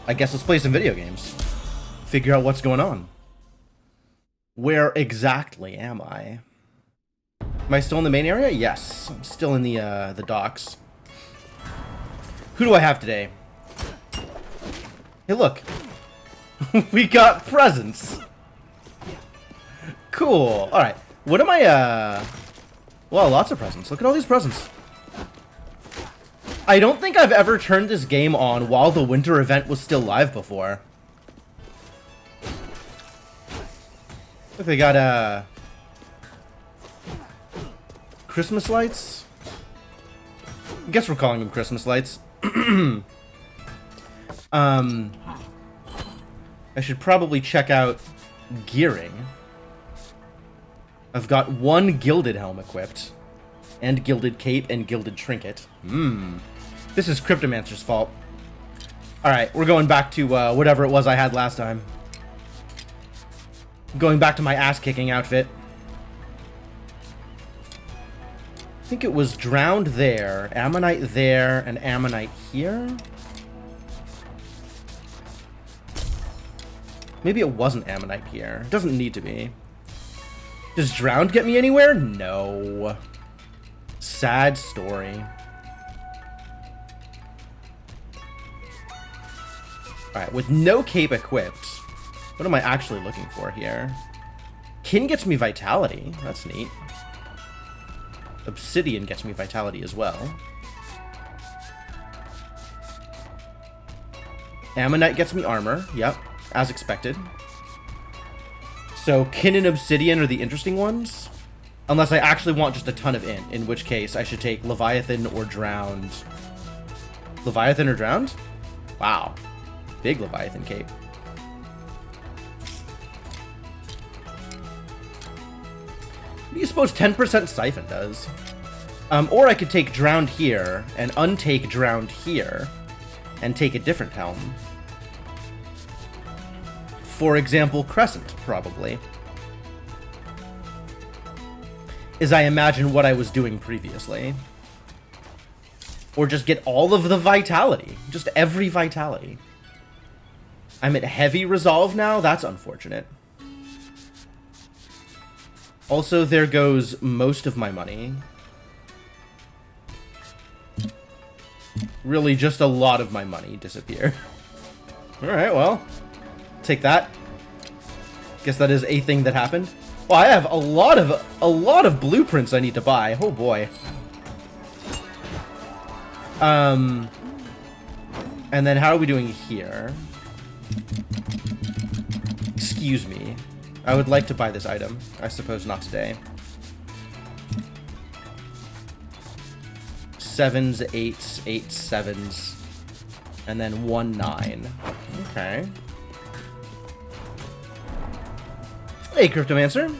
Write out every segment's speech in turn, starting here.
I guess let's play some video games. Figure out what's going on. Where exactly am I? Am I still in the main area? Yes, I'm still in the docks. Who do I have today? Hey, look. We got presents. Cool. All right. What am I, well, lots of presents. Look at all these presents. I don't think I've ever turned this game on while the winter event was still live before. Look, they got, Christmas lights? I guess we're calling them Christmas lights. I should probably check out gearing. I've got one gilded helm equipped, and gilded cape and gilded trinket. This is Cryptomancer's fault. Alright, we're going back to whatever it was I had last time. Going back to my ass-kicking outfit. I think it was Drowned there, Ammonite there, and Ammonite here? Maybe it wasn't Ammonite here. It doesn't need to be. Does Drowned get me anywhere? No. Sad story. Alright, with no cape equipped, what am I actually looking for here? Kin gets me Vitality. That's neat. Obsidian gets me Vitality as well. Ammonite gets me armor. Yep, as expected. So, Kin and Obsidian are the interesting ones. Unless I actually want just a ton of int, in which case I should take Leviathan or Drowned. Leviathan or Drowned? Wow. Big Leviathan cape. What do you suppose 10% Siphon does? Or I could take Drowned here, and untake Drowned here, and take a different helm. For example, Crescent, probably. As I imagine what I was doing previously. Or just get all of the Vitality. Just every Vitality. I'm at heavy resolve now? That's unfortunate. Also, there goes most of my money. Really, just a lot of my money disappeared. Alright, well. Take that. Guess that is a thing that happened. Well, I have a lot of blueprints I need to buy. Oh boy. And then how are we doing here? Excuse me. I would like to buy this item. I suppose not today. 7s, 8s, 8 7s, and then 1 9. Okay. Hey, Cryptomancer.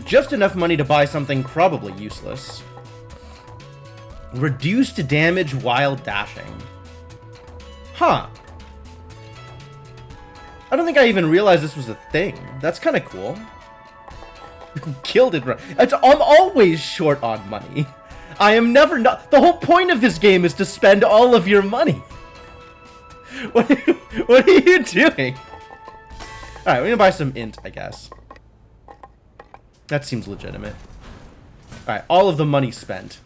Just enough money to buy something probably useless. Reduced damage while dashing. Huh. I don't think I even realized this was a thing. That's kind of cool. Killed it. I'm always short on money. I am never not. The whole point of this game is to spend all of your money. What are you doing? Alright, we're gonna buy some int, I guess. That seems legitimate. Alright, all of the money spent.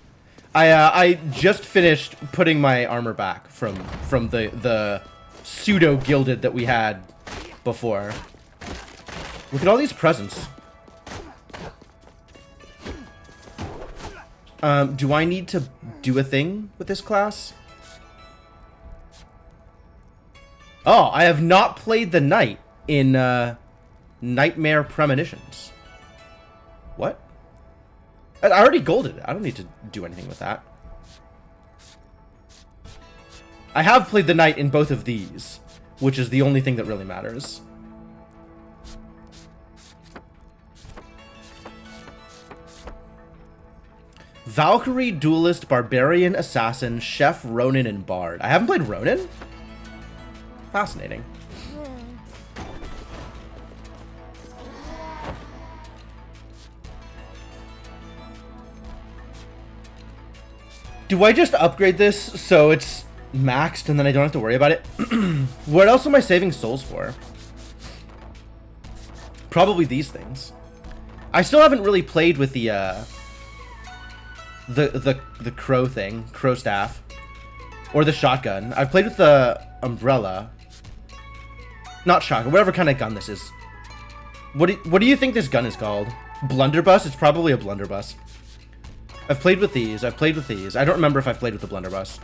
I just finished putting my armor back from the pseudo gilded that we had before. Look at all these presents. Do I need to do a thing with this class? Oh, I have not played the knight in Nightmare Premonitions. What? I already golded it. I don't need to do anything with that. I have played the knight in both of these, which is the only thing that really matters. Valkyrie, Duelist, Barbarian, Assassin, Chef, Ronin, and Bard. I haven't played Ronin? Fascinating. Do I just upgrade this so it's maxed and then I don't have to worry about it. What else am I saving souls for? Probably these things. I still haven't really played with the crow thing, crow staff, or the shotgun. I've played with the umbrella, not shotgun, whatever kind of gun this is. What do you think this gun is called? Blunderbuss? It's probably a blunderbuss. I've played with these. I've played with these. I don't remember if I've played with the blunderbuss.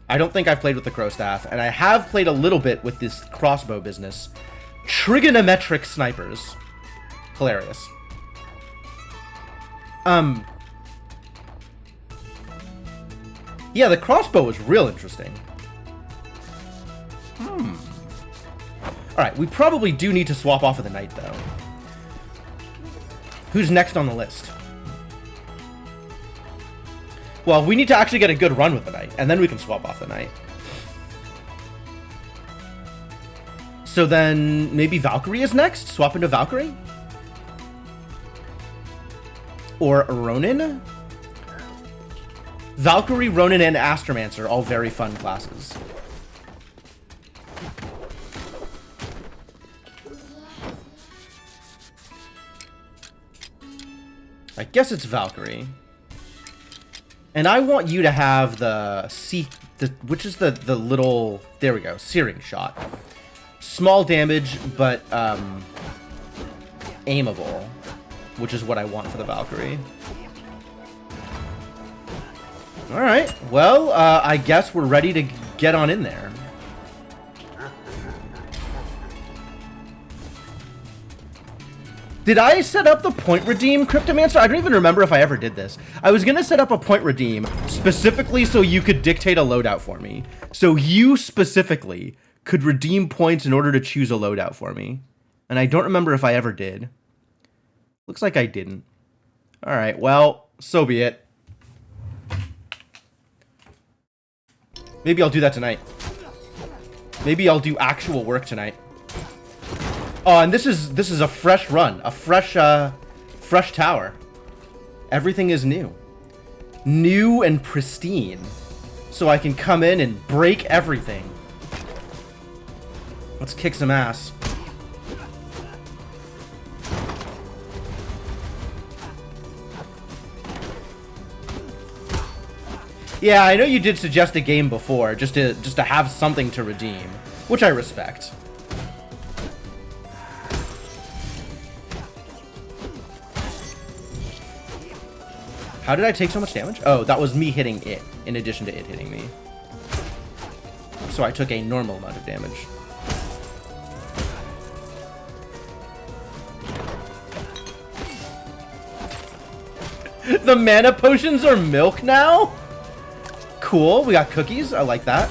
I don't think I've played with the crow staff, and I have played a little bit with this crossbow business. Trigonometric snipers. Hilarious. Yeah, the crossbow was real interesting. Alright, we probably do need to swap off of the knight, though. Who's next on the list? Well, we need to actually get a good run with the knight, and then we can swap off the knight. So then, maybe Valkyrie is next? Swap into Valkyrie? Or Ronin? Valkyrie, Ronin, and Astromancer, all very fun classes. I guess it's Valkyrie. And I want you to have the which is the little, there we go, searing shot. Small damage, but aimable, which is what I want for the Valkyrie. Alright, well, I guess we're ready to get on in there. Did I set up the point redeem, Cryptomancer? I don't even remember if I ever did this. I was going to set up a point redeem specifically so you could dictate a loadout for me. So you specifically could redeem points in order to choose a loadout for me. And I don't remember if I ever did. Looks like I didn't. Alright, well, so be it. Maybe I'll do that tonight. Maybe I'll do actual work tonight. Oh, and this is a fresh run, a fresh tower. Everything is new. New and pristine. So I can come in and break everything. Let's kick some ass. Yeah, I know you did suggest a game before, just to have something to redeem, which I respect. How did I take so much damage? Oh, that was me hitting it, in addition to it hitting me. So I took a normal amount of damage. The mana potions are milk now? Cool, we got cookies. I like that.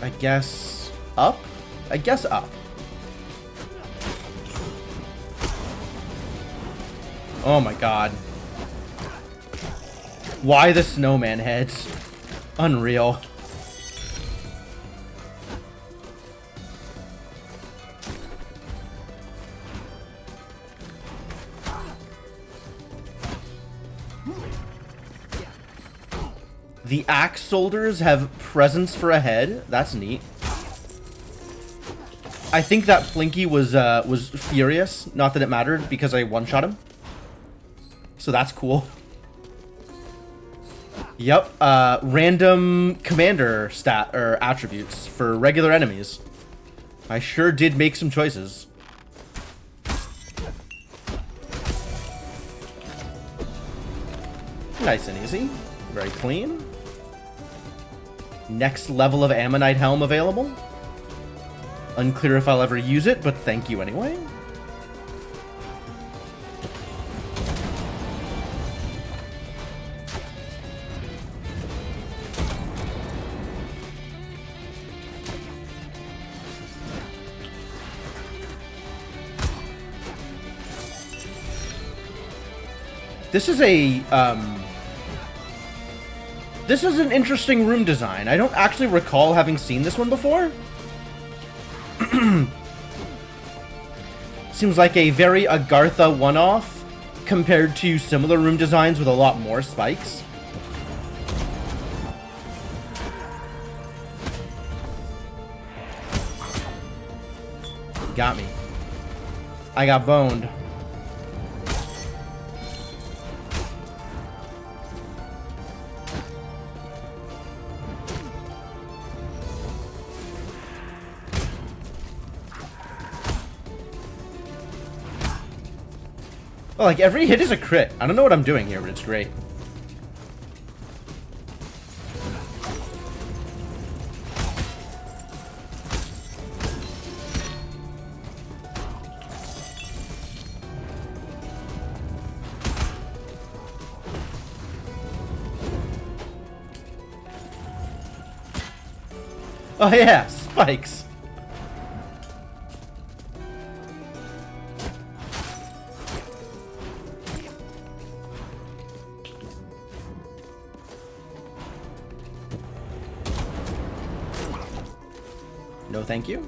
I guess up? I guess up. Oh my god. Why the snowman heads? Unreal. The axe soldiers have presents for a head. That's neat. I think that Plinky was furious. Not that it mattered because I one-shot him. So that's cool. Yep. Random commander stat or attributes for regular enemies. I sure did make some choices. Nice and easy. Very clean. Next level of Ammonite Helm available. Unclear if I'll ever use it, but thank you anyway. This is a, this is an interesting room design. I don't actually recall having seen this one before. Seems like a very Agartha one-off compared to similar room designs with a lot more spikes. Got me. I got boned. Well, like, every hit is a crit. I don't know what I'm doing here, but it's great. Oh yeah, spikes. No, thank you.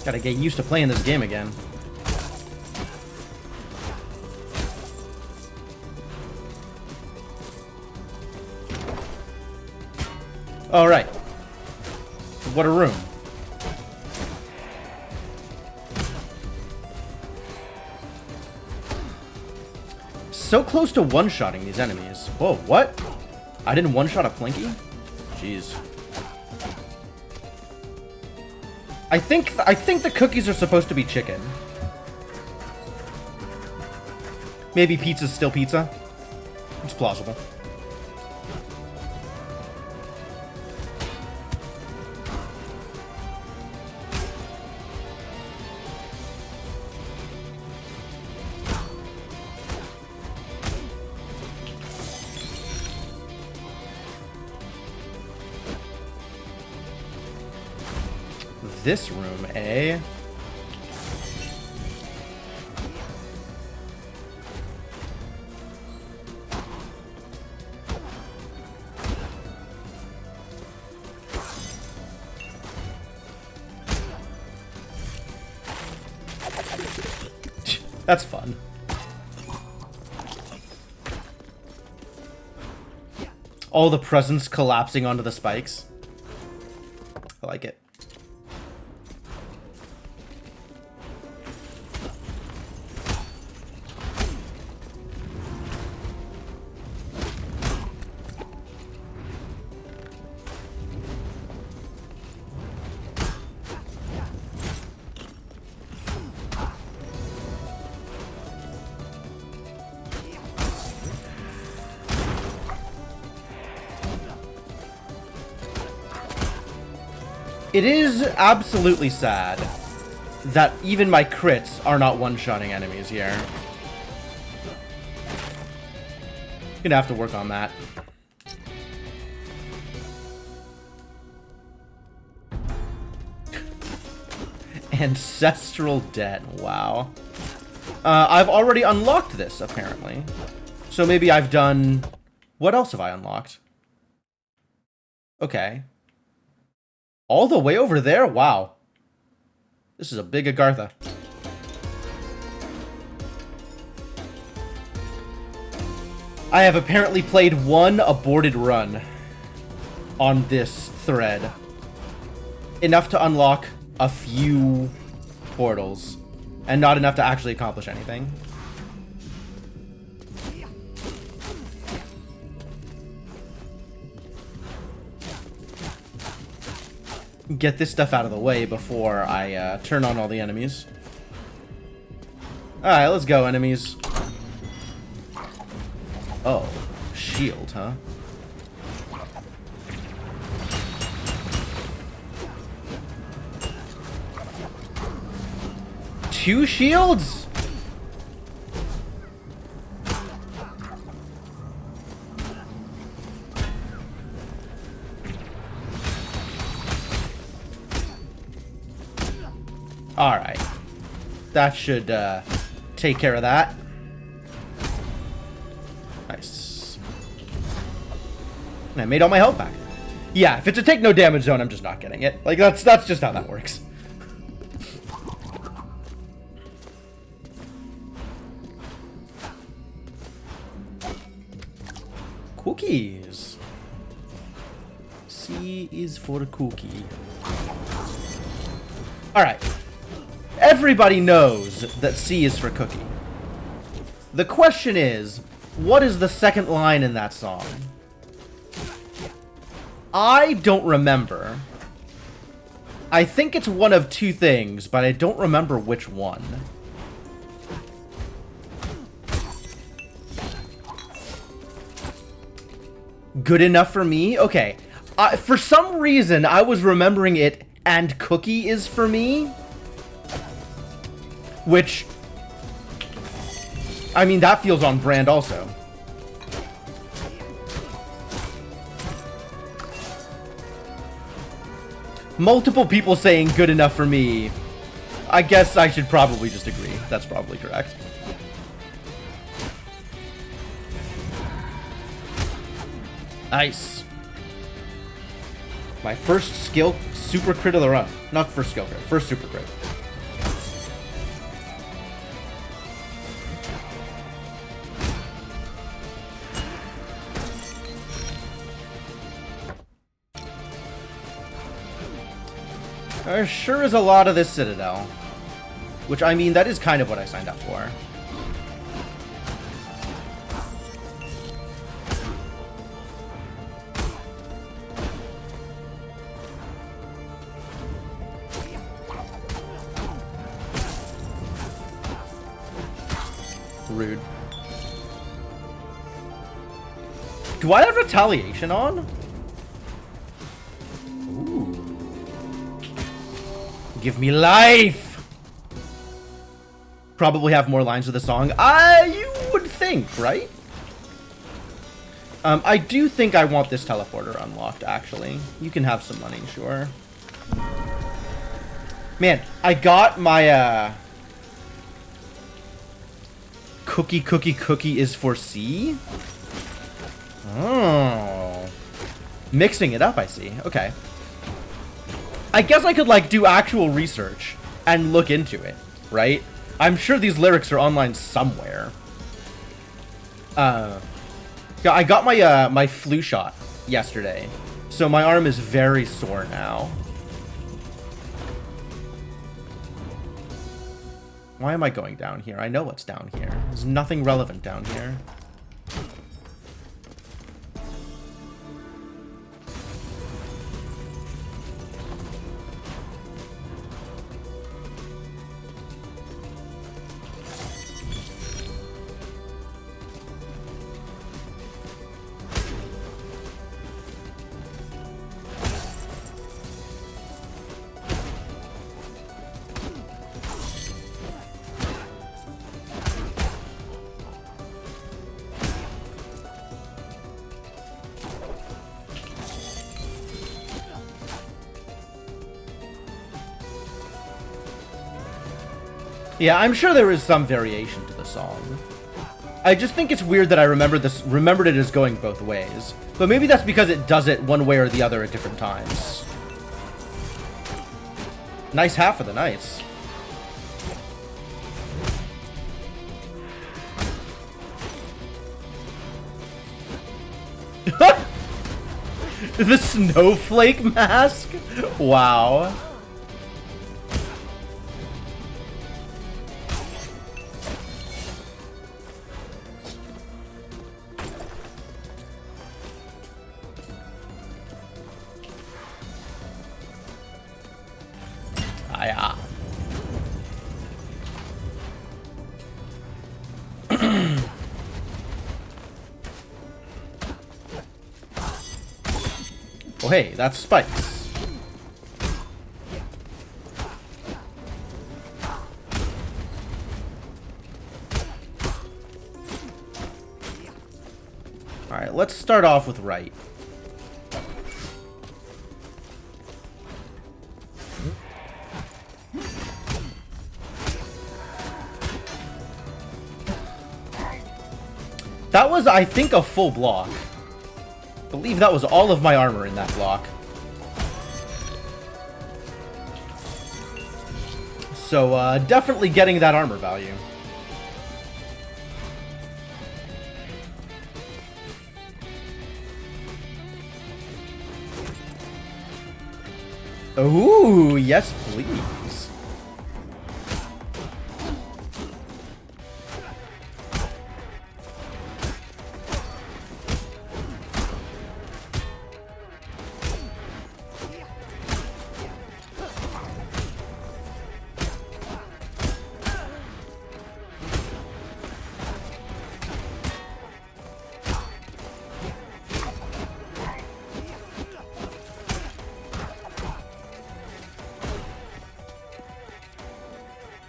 Gotta get used to playing this game again. All right. What a room. So close to one-shotting these enemies. Whoa, what? I didn't one-shot a Plinky? Jeez. I think the cookies are supposed to be chicken. Maybe pizza's still pizza. It's plausible. This room, eh? That's fun. All the presents collapsing onto the spikes. I like it. It is absolutely sad that even my crits are not one-shotting enemies here. Gonna have to work on that. Ancestral Debt, wow. I've already unlocked this, apparently. So maybe I've done... What else have I unlocked? Okay. All the way over there? Wow. This is a big Agartha. I have apparently played one aborted run on this thread. Enough to unlock a few portals, and not enough to actually accomplish anything. Get this stuff out of the way before I turn on all the enemies. Alright, let's go, enemies. Oh, shield, huh? Two shields? Alright. That should take care of that. Nice. And I made all my health back. Yeah, if it's a take no damage zone, I'm just not getting it. Like, that's just how that works. Cookies. C is for cookie. Alright. Everybody knows that C is for cookie. The question is, what is the second line in that song? I don't remember. I think it's one of two things, but I don't remember which one. Good enough for me? Okay. For some reason, I was remembering it and cookie is for me. Which, I mean, that feels on brand also. Multiple people saying good enough for me. I guess I should probably just agree. That's probably correct. Nice. My first skill super crit of the run. Not first skill crit, first super crit. There sure is a lot of this Citadel. Which, I mean, that is kind of what I signed up for. Rude. Do I have retaliation on? Give me life! Probably have more lines of the song. You would think, right? I do think I want this teleporter unlocked, actually. You can have some money, sure. Man, I got my, Cookie is for C? Oh. Mixing it up, I see. Okay. I guess I could, like, do actual research and look into it, right? I'm sure these lyrics are online somewhere. Yeah, I got my, my flu shot yesterday, so my arm is very sore now. Why am I going down here? I know what's down here. There's nothing relevant down here. Yeah, I'm sure there is some variation to the song. I just think it's weird that I remembered it as going both ways. But maybe that's because it does it one way or the other at different times. Nice half of the nights. The snowflake mask? Wow. Yeah. Oh, hey, that's spikes. Alright, let's start off with right. That was, I think, a full block. I believe that was all of my armor in that block. So, definitely getting that armor value. Ooh, yes, please.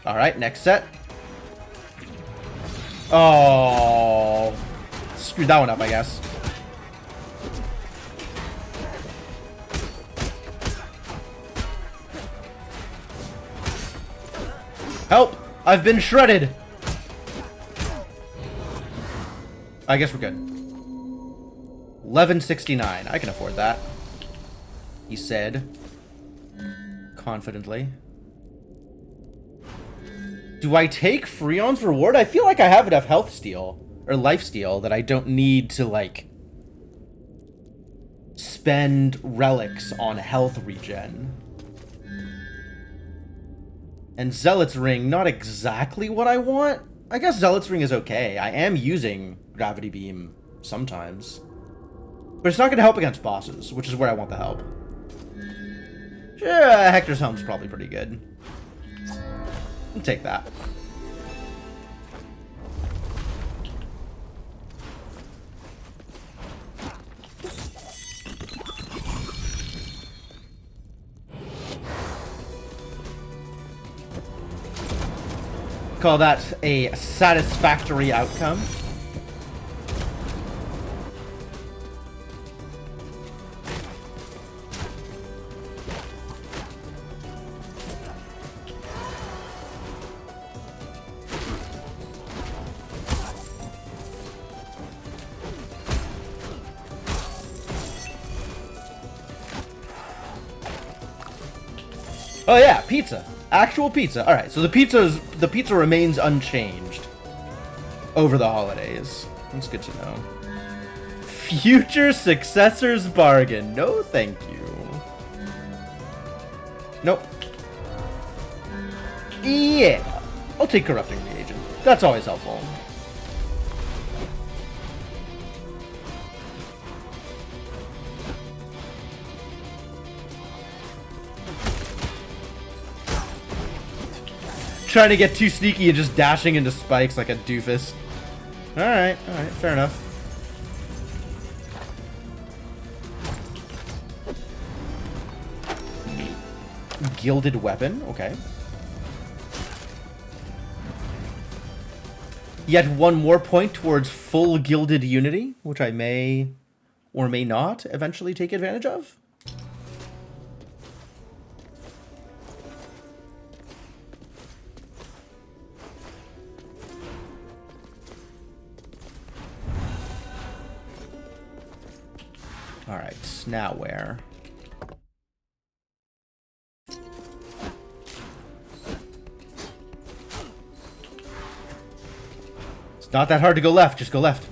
Alright, next set. Oh. Screwed that one up, I guess. Help! I've been shredded! I guess we're good. 1169. I can afford that. He said. Confidently. Do I take Freon's reward? I feel like I have enough health steal, or life steal, that I don't need to, like, spend relics on health regen. And Zealot's Ring, not exactly what I want. I guess Zealot's Ring is okay. I am using Gravity Beam sometimes. But it's not going to help against bosses, which is where I want the help. Yeah, Hector's Helm's probably pretty good. I'll take that. Call that a satisfactory outcome. Oh yeah, pizza. Actual pizza. Alright, so the pizza remains unchanged over the holidays. That's good to know. Future successor's bargain. No thank you. Nope. Yeah. I'll take corrupting reagent. That's always helpful. Trying to get too sneaky and just dashing into spikes like a doofus. Alright, fair enough. Gilded weapon, okay. Yet one more point towards full gilded unity, which I may or may not eventually take advantage of. Alright, now where? It's not that hard to go left, just go left.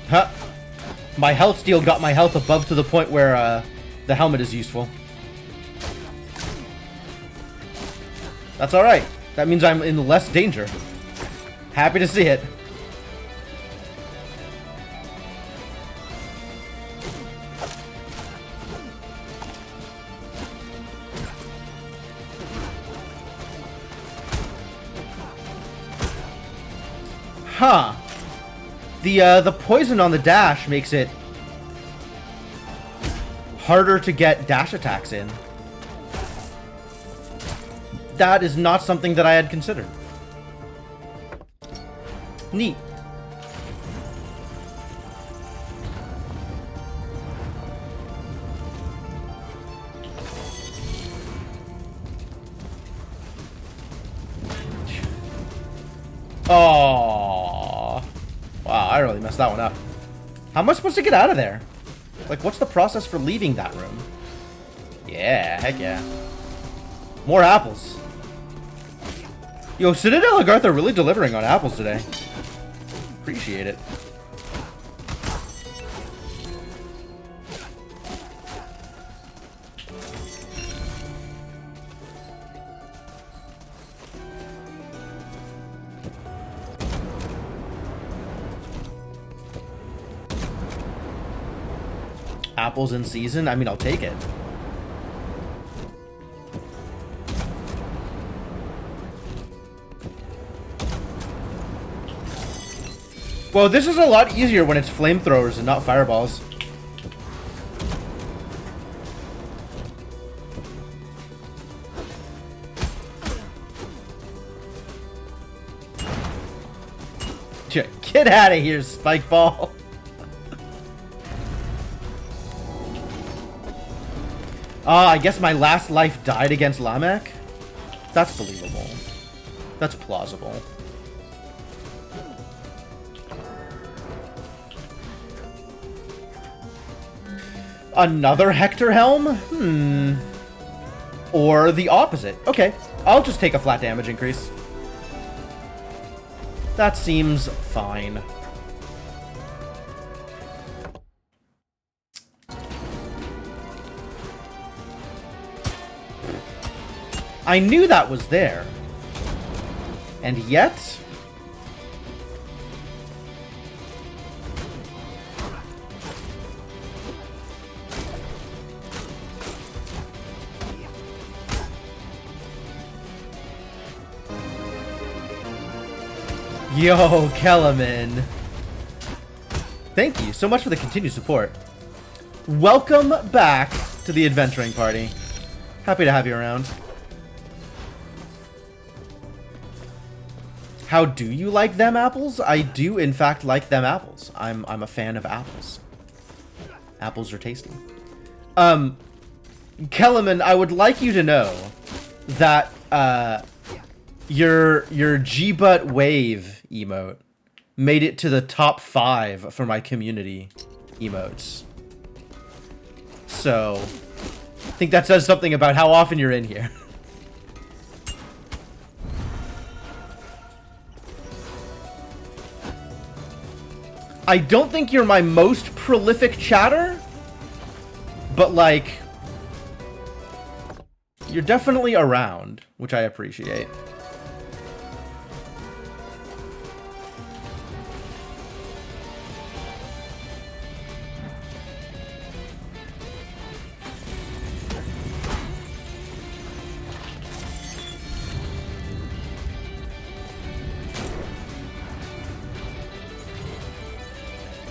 Huh. My health steal got my health above to the point where the helmet is useful. That's alright. That means I'm in less danger. Happy to see it. Huh. The poison on the dash makes it harder to get dash attacks in. That is not something that I had considered. Neat. Oh, wow, I really messed that one up. How am I supposed to get out of there? Like, what's the process for leaving that room? Yeah, heck yeah. More apples. Yo, Citadel and Garth are really delivering on apples today. Appreciate it. Apples in season? I mean, I'll take it. Well, this is a lot easier when it's flamethrowers and not fireballs. Get out of here, Spike Ball. I guess my last life died against Lamek? That's believable. That's plausible. Another Hector Helm? Or the opposite. Okay, I'll just take a flat damage increase. That seems fine. I knew that was there. And yet... Yo, Kellerman. Thank you so much for the continued support. Welcome back to the adventuring party. Happy to have you around. How do you like them apples? I do, in fact, like them apples. I'm a fan of apples. Apples are tasty. Kellerman, I would like you to know that your G-Butt Wave emote made it to the top 5 for my community emotes. So, I think that says something about how often you're in here. I don't think you're my most prolific chatter, but like, you're definitely around, which I appreciate.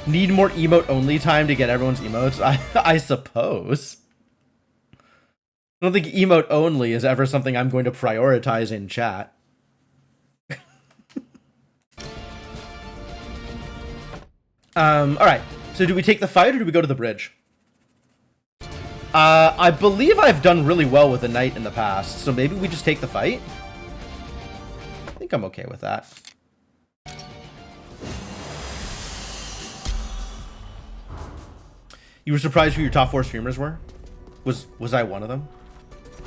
Need more emote-only time to get everyone's emotes? I suppose. I don't think emote-only is ever something I'm going to prioritize in chat. Alright. So do we take the fight or do we go to the bridge? I believe I've done really well with the knight in the past, so maybe we just take the fight? I think I'm okay with that. You were surprised who your top 4 streamers were? Was I one of them?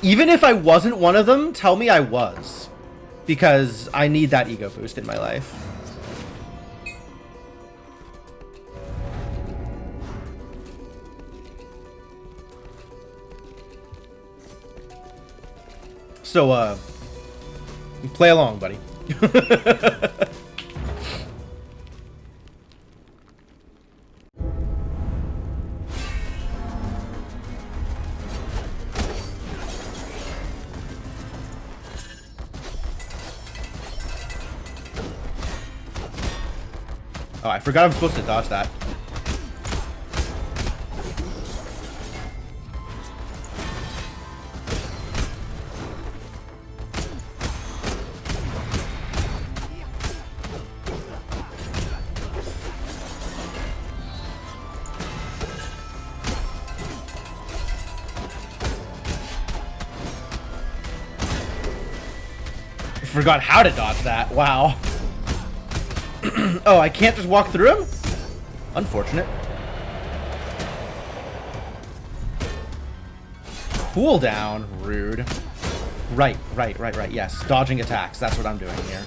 Even if I wasn't one of them, tell me I was. Because I need that ego boost in my life. So, play along, buddy. Oh, I forgot I'm supposed to dodge that. Forgot how to dodge that. Wow. Oh, I can't just walk through him? Unfortunate. Cooldown. Rude. Right. Yes. Dodging attacks. That's what I'm doing here.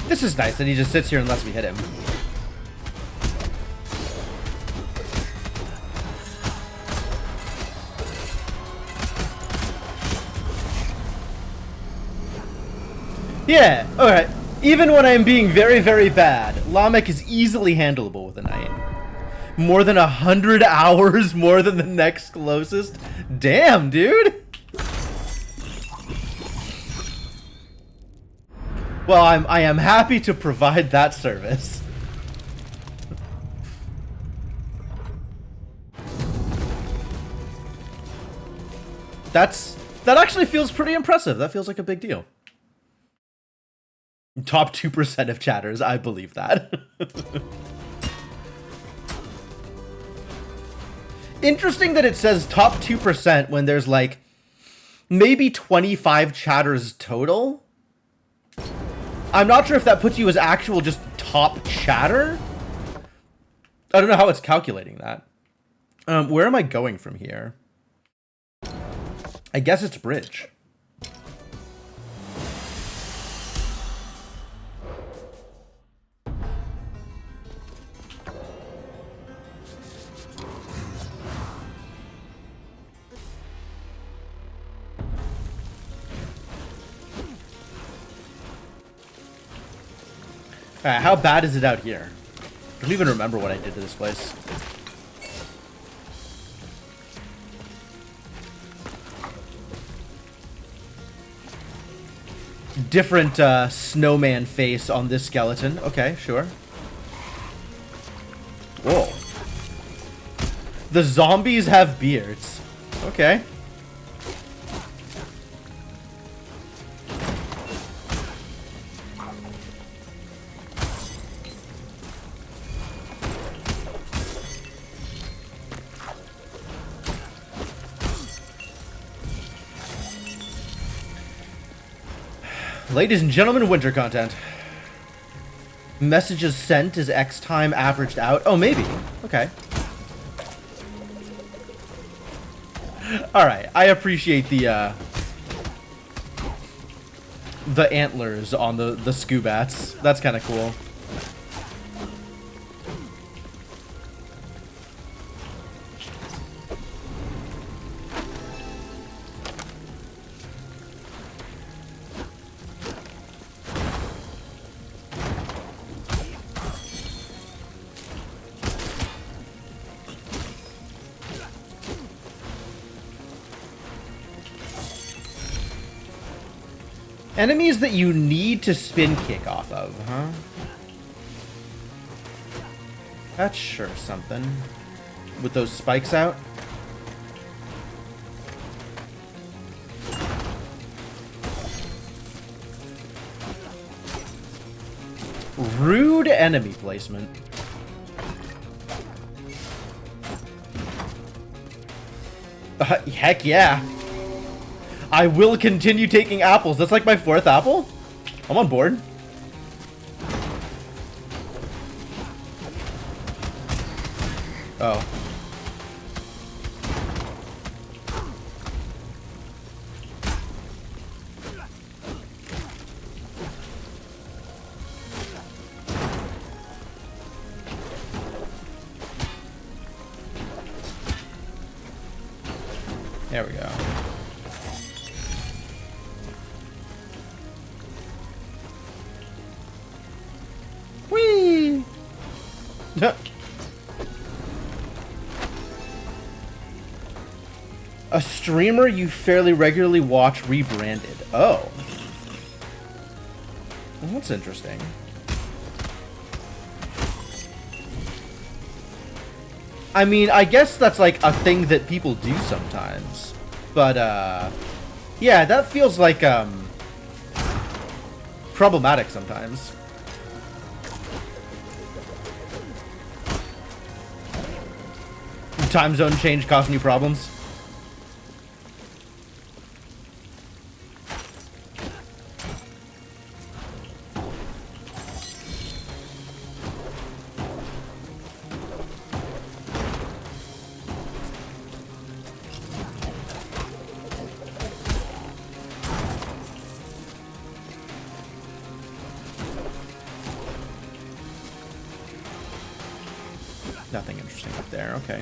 This is nice that he just sits here and lets me hit him. Yeah, alright. Even when I'm being very, very bad, Lamek is easily handleable with a knight. More than 100 hours more than the next closest? Damn, dude! Well, I am happy to provide that service. That actually feels pretty impressive. That feels like a big deal. Top 2% of chatters, I believe that. Interesting that it says top 2% when there's like maybe 25 chatters total. I'm not sure if that puts you as actual just top chatter. I don't know how it's calculating that. Where am I going from here? I guess it's bridge. Alright, how bad is it out here? I don't even remember what I did to this place. Different snowman face on this skeleton. Okay, sure. Whoa. The zombies have beards. Okay. Ladies and gentlemen, winter content. Messages sent is X time averaged out. Oh, maybe. Okay. Alright, I appreciate the antlers on the Scubats. That's kind of cool. Enemies that you need to spin kick off of, huh? That's sure something. With those spikes out. Rude enemy placement. Heck yeah. I will continue taking apples. That's like my 4th apple. I'm on board. Oh. There we go. Whee! A streamer you fairly regularly watch rebranded. Oh. Well, that's interesting. I mean, I guess that's like a thing that people do sometimes. But, yeah, that feels like, problematic sometimes. time zone change causing you problems? Nothing interesting up there, okay.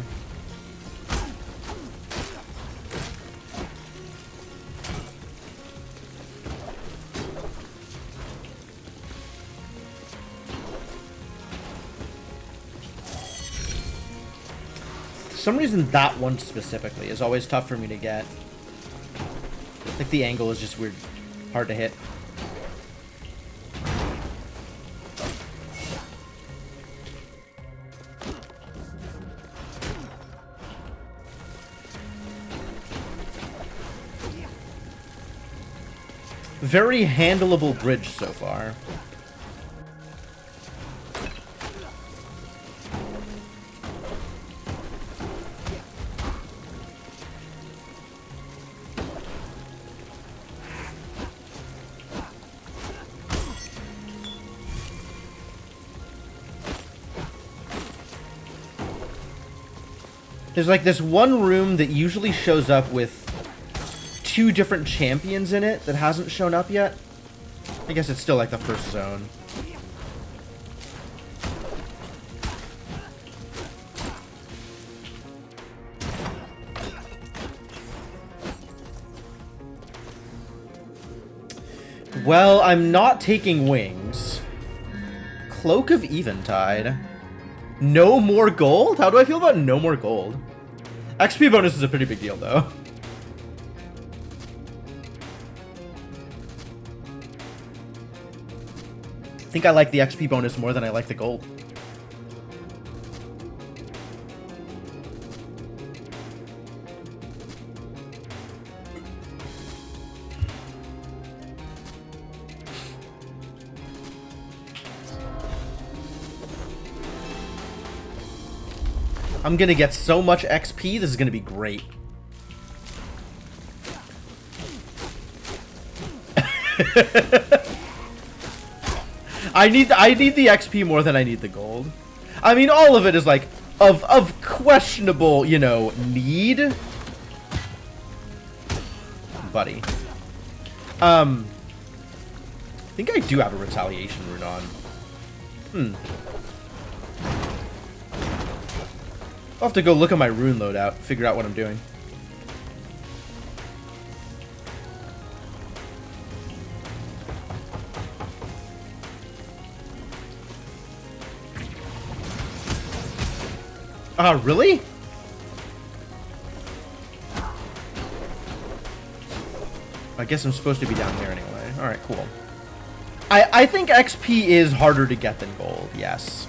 For some reason, that one specifically is always tough for me to get. Like, the angle is just weird, hard to hit. Very handleable bridge so far. There's like this one room that usually shows up with 2 different champions in it that hasn't shown up yet. I guess it's still like the first zone. Well, I'm not taking wings. Cloak of Eventide. No more gold? How do I feel about no more gold? XP bonus is a pretty big deal, though. I think I like the XP bonus more than I like the gold. I'm gonna get so much XP, this is gonna be great. I need the XP more than I need the gold. I mean, all of it is like of questionable, you know, need. Buddy. I think I do have a retaliation rune on. I'll have to go look at my rune loadout, figure out what I'm doing. Really? I guess I'm supposed to be down here anyway. Alright, cool. I think XP is harder to get than gold, yes.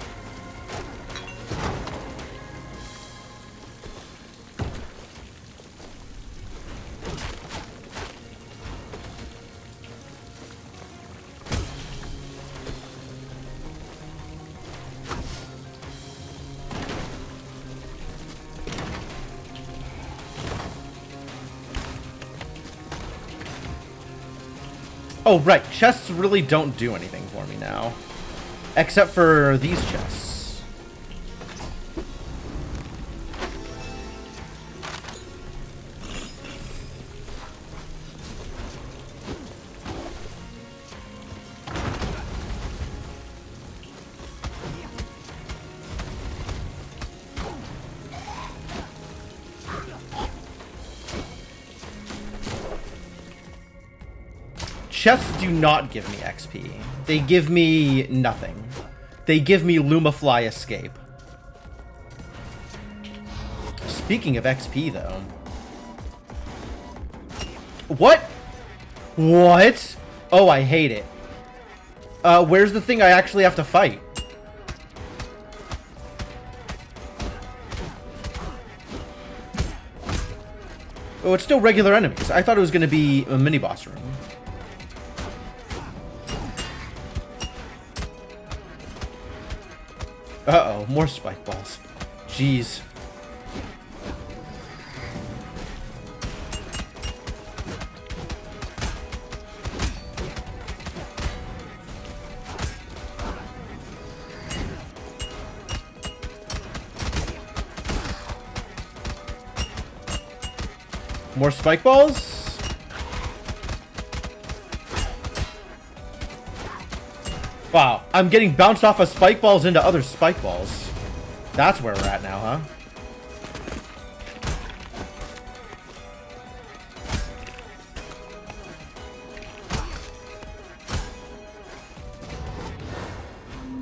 Oh, right. Chests really don't do anything for me now. Except for these chests. Chests do not give me XP. They give me nothing. They give me Lumafly Escape. Speaking of XP, though. What? What? Oh, I hate it. Where's the thing I actually have to fight? Oh, it's still regular enemies. I thought it was going to be a mini-boss room. Uh-oh, more spike balls. Jeez. More spike balls. Wow, I'm getting bounced off of spike balls into other spike balls. That's where we're at now, huh?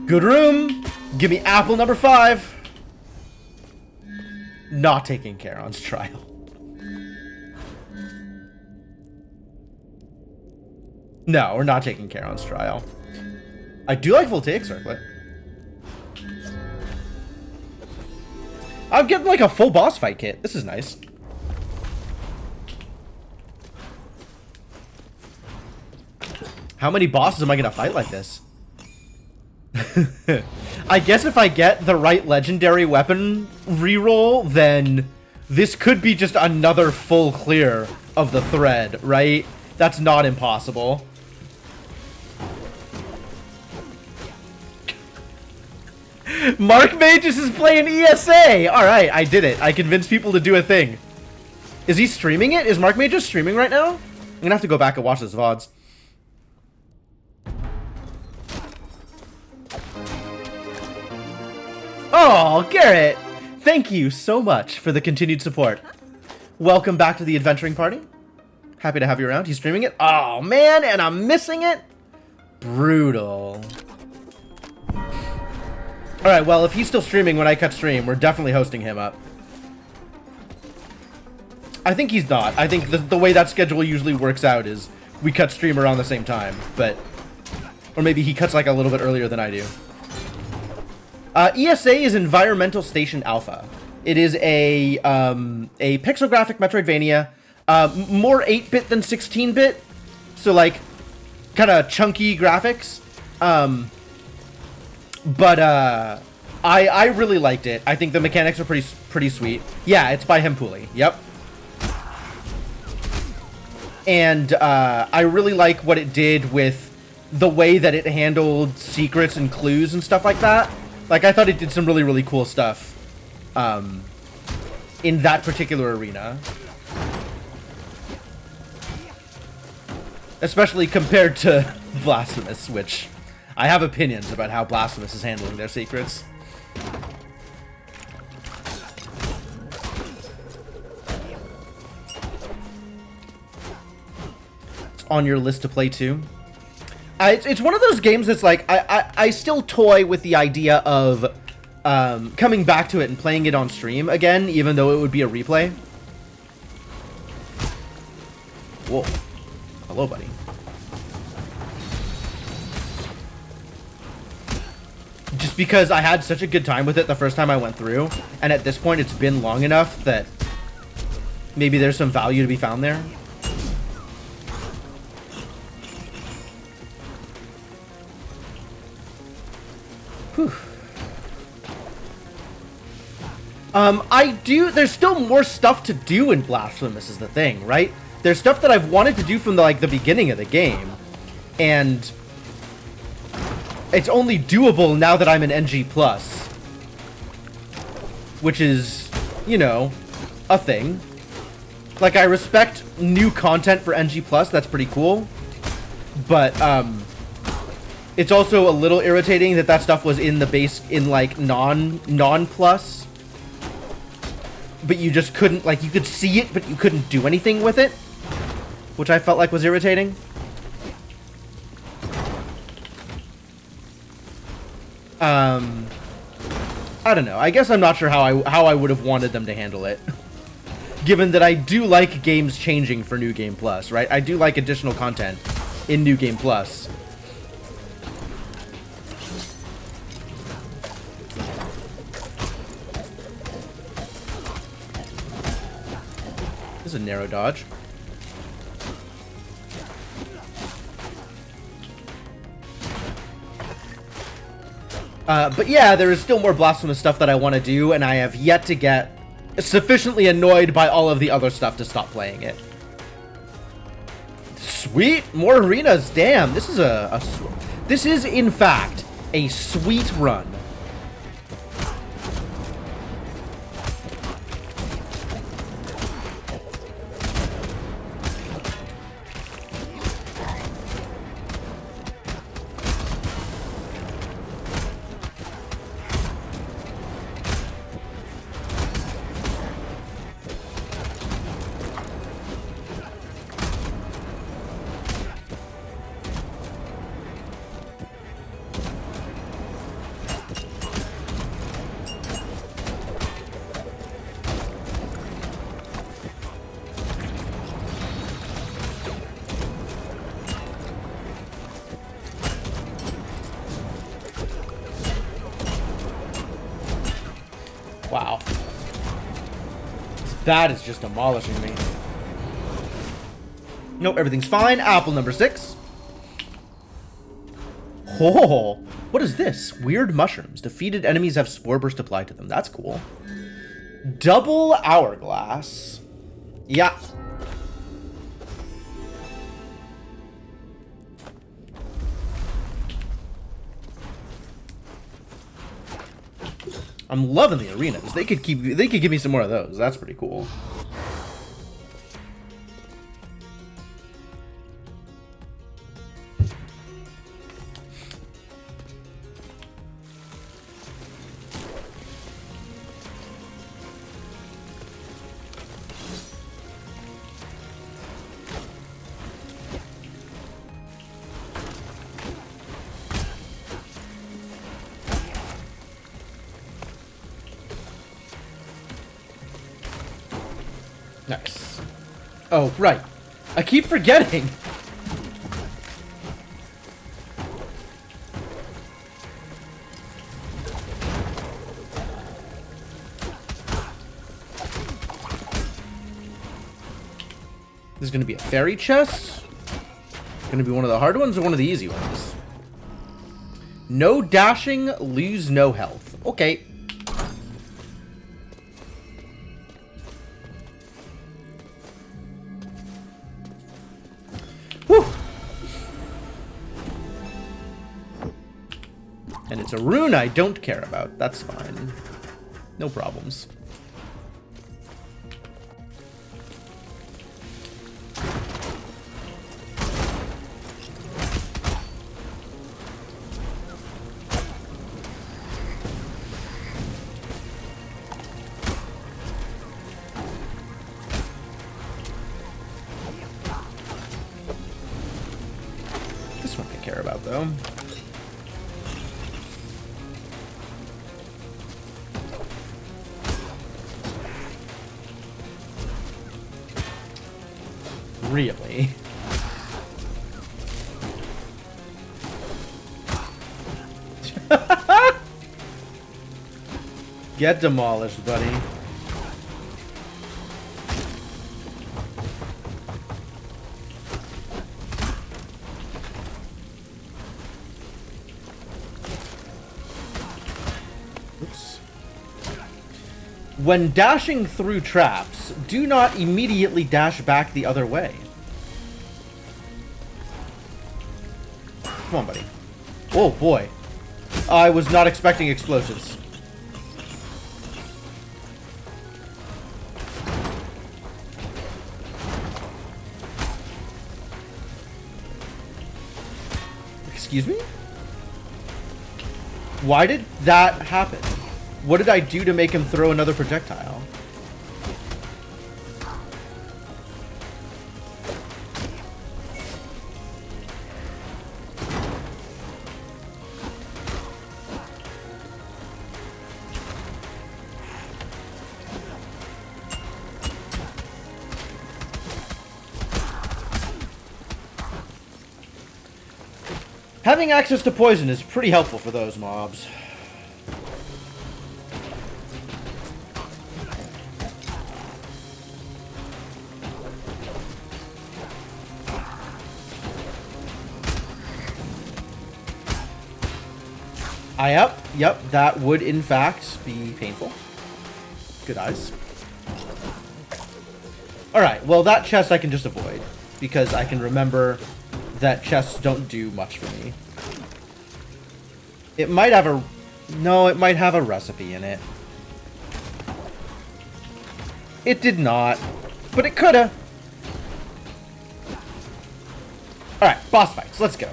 Good room. Give me apple number 5. Not taking Charon's trial. No, we're not taking Charon's trial. I do like Voltaic Circlet. I'm getting like a full boss fight kit. This is nice. How many bosses am I gonna fight like this? I guess if I get the right legendary weapon reroll, then this could be just another full clear of the thread, right? That's not impossible. Mark Mages is playing ESA! Alright, I did it. I convinced people to do a thing. Is he streaming it? Is Mark Mages streaming right now? I'm gonna have to go back and watch his VODs. Oh, Garrett! Thank you so much for the continued support. Welcome back to the adventuring party. Happy to have you around. He's streaming it? Oh, man, and I'm missing it? Brutal. Alright, well, if he's still streaming when I cut stream, we're definitely hosting him up. I think he's not. I think the way that schedule usually works out is we cut stream around the same time, but... Or maybe he cuts like a little bit earlier than I do. ESA is Environmental Station Alpha. It is a pixel-graphic Metroidvania, more 8-bit than 16-bit, so like kind of chunky graphics. But I really liked it. I think the mechanics are pretty sweet. Yeah, it's by Hempuli. Yep. And I really like what it did with the way that it handled secrets and clues and stuff like that. Like, I thought it did some really, really cool stuff in that particular arena. Especially compared to Blasphemous, which I have opinions about how Blasphemous is handling their secrets. It's on your list to play too. It's one of those games that's like, I still toy with the idea of coming back to it and playing it on stream again, even though it would be a replay. Whoa. Hello, buddy. Just because I had such a good time with it the first time I went through, and at this point it's been long enough that maybe there's some value to be found there. Whew. There's still more stuff to do in Blasphemous is the thing, right? There's stuff that I've wanted to do from the beginning of the game, and it's only doable now that I'm an NG+, which is, you know, a thing. Like, I respect new content for NG+, that's pretty cool, but, it's also a little irritating that that stuff was in the base, in, like, non-plus, but you just couldn't, like, you could see it, but you couldn't do anything with it, which I felt like was irritating. I don't know. I guess I'm not sure how I would have wanted them to handle it. Given that I do like games changing for New Game Plus, right? I do like additional content in New Game Plus. This is a narrow dodge. But yeah, there is still more Blasphemous stuff that I want to do, and I have yet to get sufficiently annoyed by all of the other stuff to stop playing it. Sweet! More arenas! Damn, this is this is, in fact, a sweet run. That is just demolishing me. Nope, everything's fine. Apple number 6. Oh, what is this? Weird mushrooms. Defeated enemies have spore burst applied to them. That's cool. Double hourglass. Yeah. I'm loving the arenas. They could give me some more of those. That's pretty cool. Nice. Oh, right. I keep forgetting. This is going to be a fairy chest. Going to be one of the hard ones or one of the easy ones? No dashing, lose no health. Okay. Whew. And it's a rune I don't care about. That's fine. No problems. This one I care about, though. Really? Get demolished, buddy. Oops. When dashing through traps, do not immediately dash back the other way. Come on, buddy. Oh, boy. I was not expecting explosions. Excuse me? Why did that happen? What did I do to make him throw another projectile? Having access to poison is pretty helpful for those mobs. Yep, that would in fact be painful. Good eyes. Alright, well that chest I can just avoid, because I can remember that chests don't do much for me. It might have a... No, it might have a recipe in it. It did not, but it coulda. Alright, boss fights, let's go.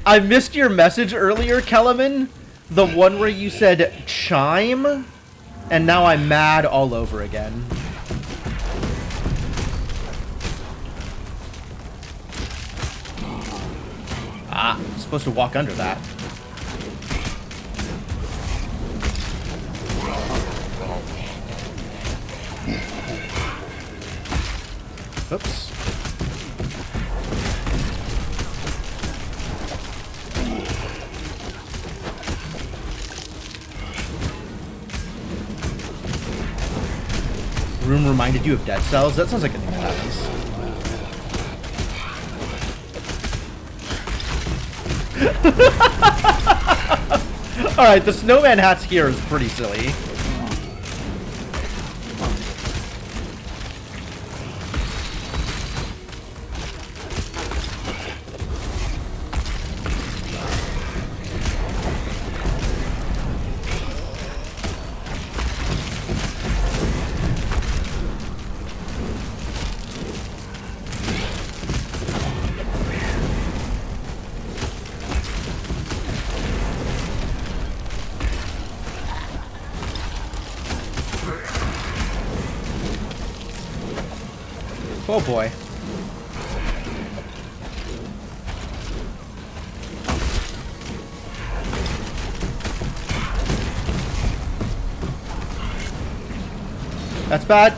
I missed your message earlier, Kellerman. The one where you said chime, and now I'm mad all over again. Ah, I'm supposed to walk under that. Oops. Room reminded you of Dead Cells? That sounds like a thing that happens. Alright, the snowman hats here is pretty silly. Oh boy. That's bad.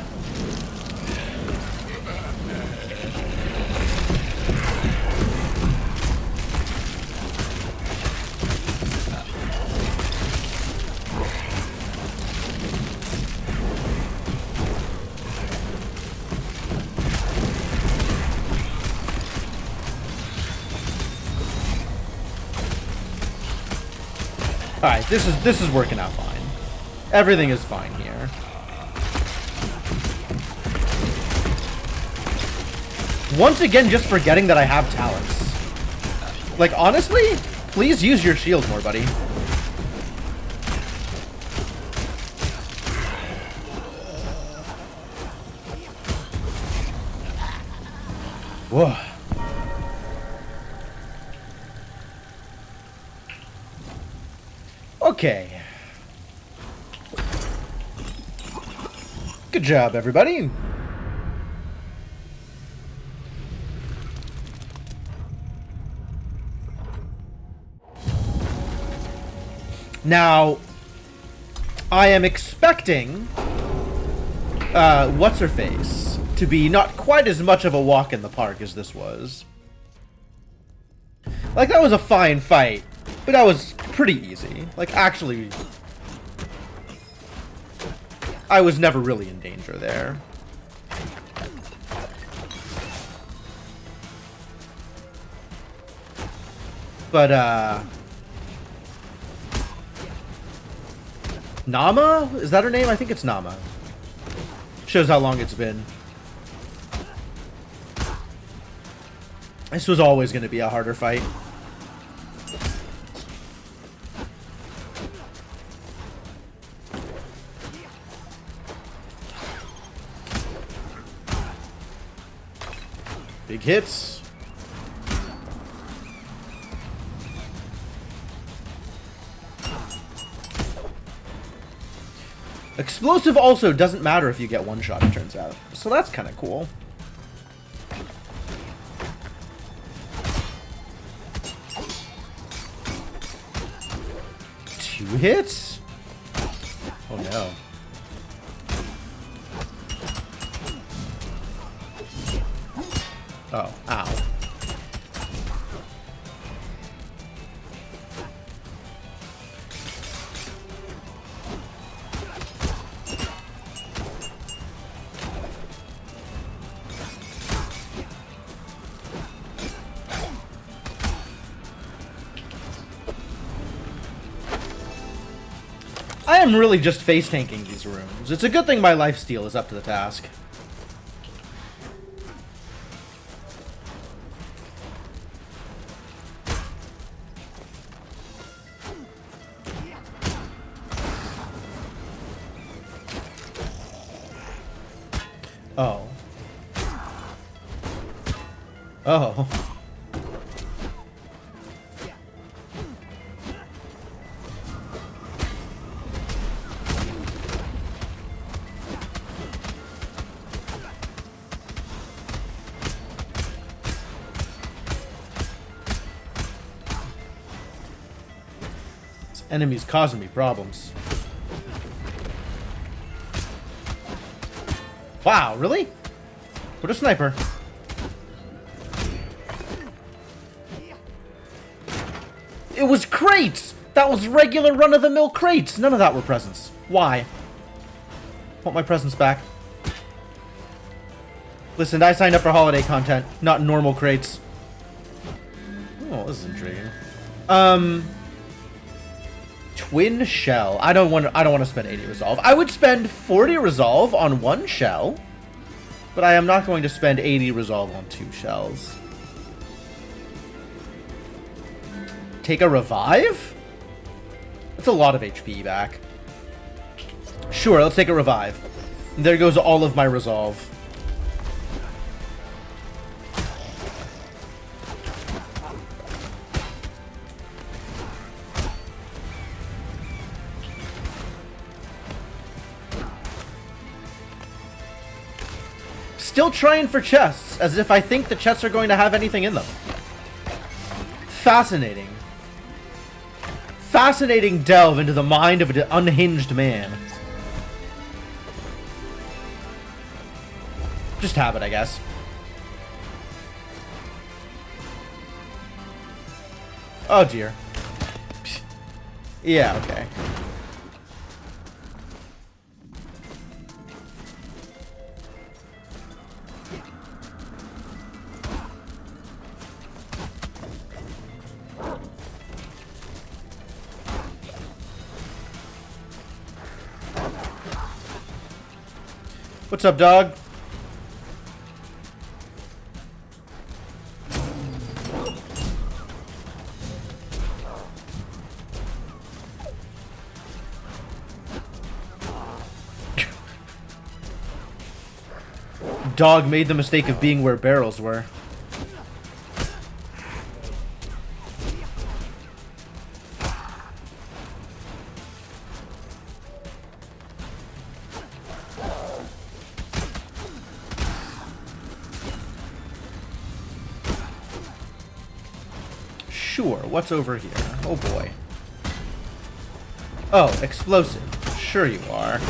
Alright, this is working out fine. Everything is fine here. Once again, just forgetting that I have talents. Like, honestly, please use your shield more, buddy. Whoa. Okay. Good job, everybody. Now, I am expecting what's-her-face to be not quite as much of a walk in the park as this was. Like, that was a fine fight, but that was pretty easy. Like, actually, I was never really in danger there. But, Nama? Is that her name? I think it's Nama. Shows how long it's been. This was always going to be a harder fight. Big hits. Explosive also doesn't matter if you get one shot, it turns out. So that's kind of cool. Two hits? Oh no. Oh, ow. I am really just face tanking these rooms. It's a good thing my lifesteal is up to the task. Oh. Oh. This enemy's causing me problems. Wow, really? Put a sniper. It was crates! That was regular run-of-the-mill crates! None of that were presents. Why? Want my presents back. Listen, I signed up for holiday content, not normal crates. Oh, this is intriguing. Twin shell. I don't want to spend 80 resolve. I would spend 40 resolve on one shell, but I am not going to spend 80 resolve on 2 shells. Take a revive? That's a lot of HP back. Sure, let's take a revive. There goes all of my resolve. Still trying for chests, as if I think the chests are going to have anything in them. Fascinating. Fascinating delve into the mind of an unhinged man. Just have it, I guess. Oh dear. Yeah, okay. What's up, dog? Dog made the mistake of being where barrels were. Sure, what's over here? Oh boy. Oh, explosive. Sure you are.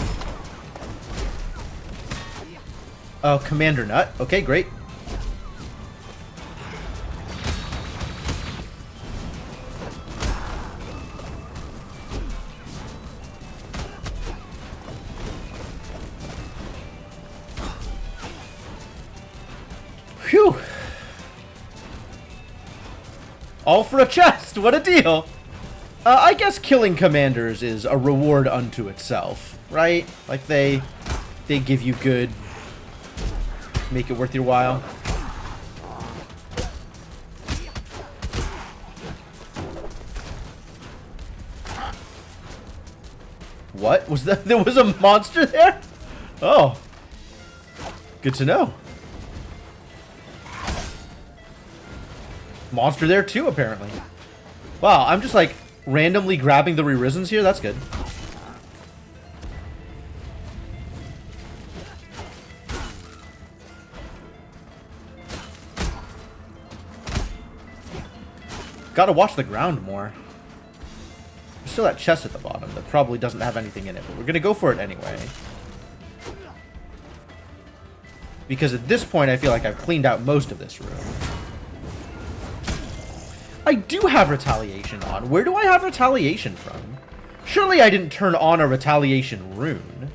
Oh, Commander Nut. Okay, great. Phew. All for a chest. What a deal. I guess killing commanders is a reward unto itself, right? Like they give you good, make it worth your while. What was that? There was a monster there? Oh, good to know. Monster there too, apparently. Wow, I'm just like randomly grabbing the re-risens here. That's good. Gotta watch the ground more. There's still that chest at the bottom that probably doesn't have anything in it, but we're gonna go for it anyway. Because at this point, I feel like I've cleaned out most of this room. I do have retaliation on. Where do I have retaliation from? Surely I didn't turn on a retaliation rune.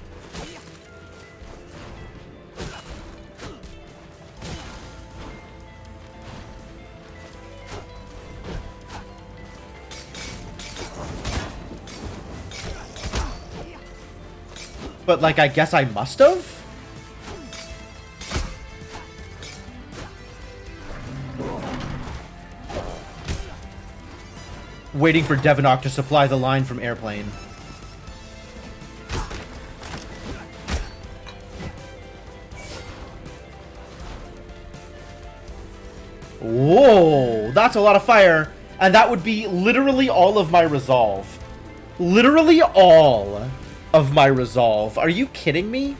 But, like, I guess I must have? Waiting for Devonok to supply the line from airplane. Whoa, that's a lot of fire. And that would be literally all of my resolve. Literally all of my resolve. Are you kidding me?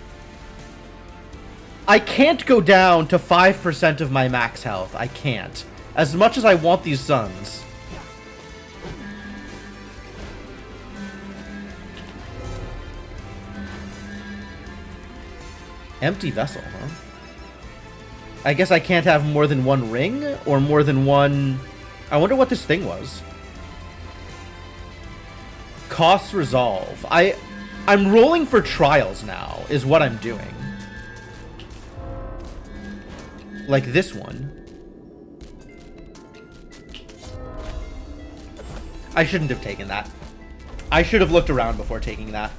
I can't go down to 5% of my max health. I can't. As much as I want these suns. Empty vessel, huh? I guess I can't have more than one ring or more than one... I wonder what this thing was. Cost resolve. I'm rolling for trials now, is what I'm doing. Like this one. I shouldn't have taken that. I should have looked around before taking that.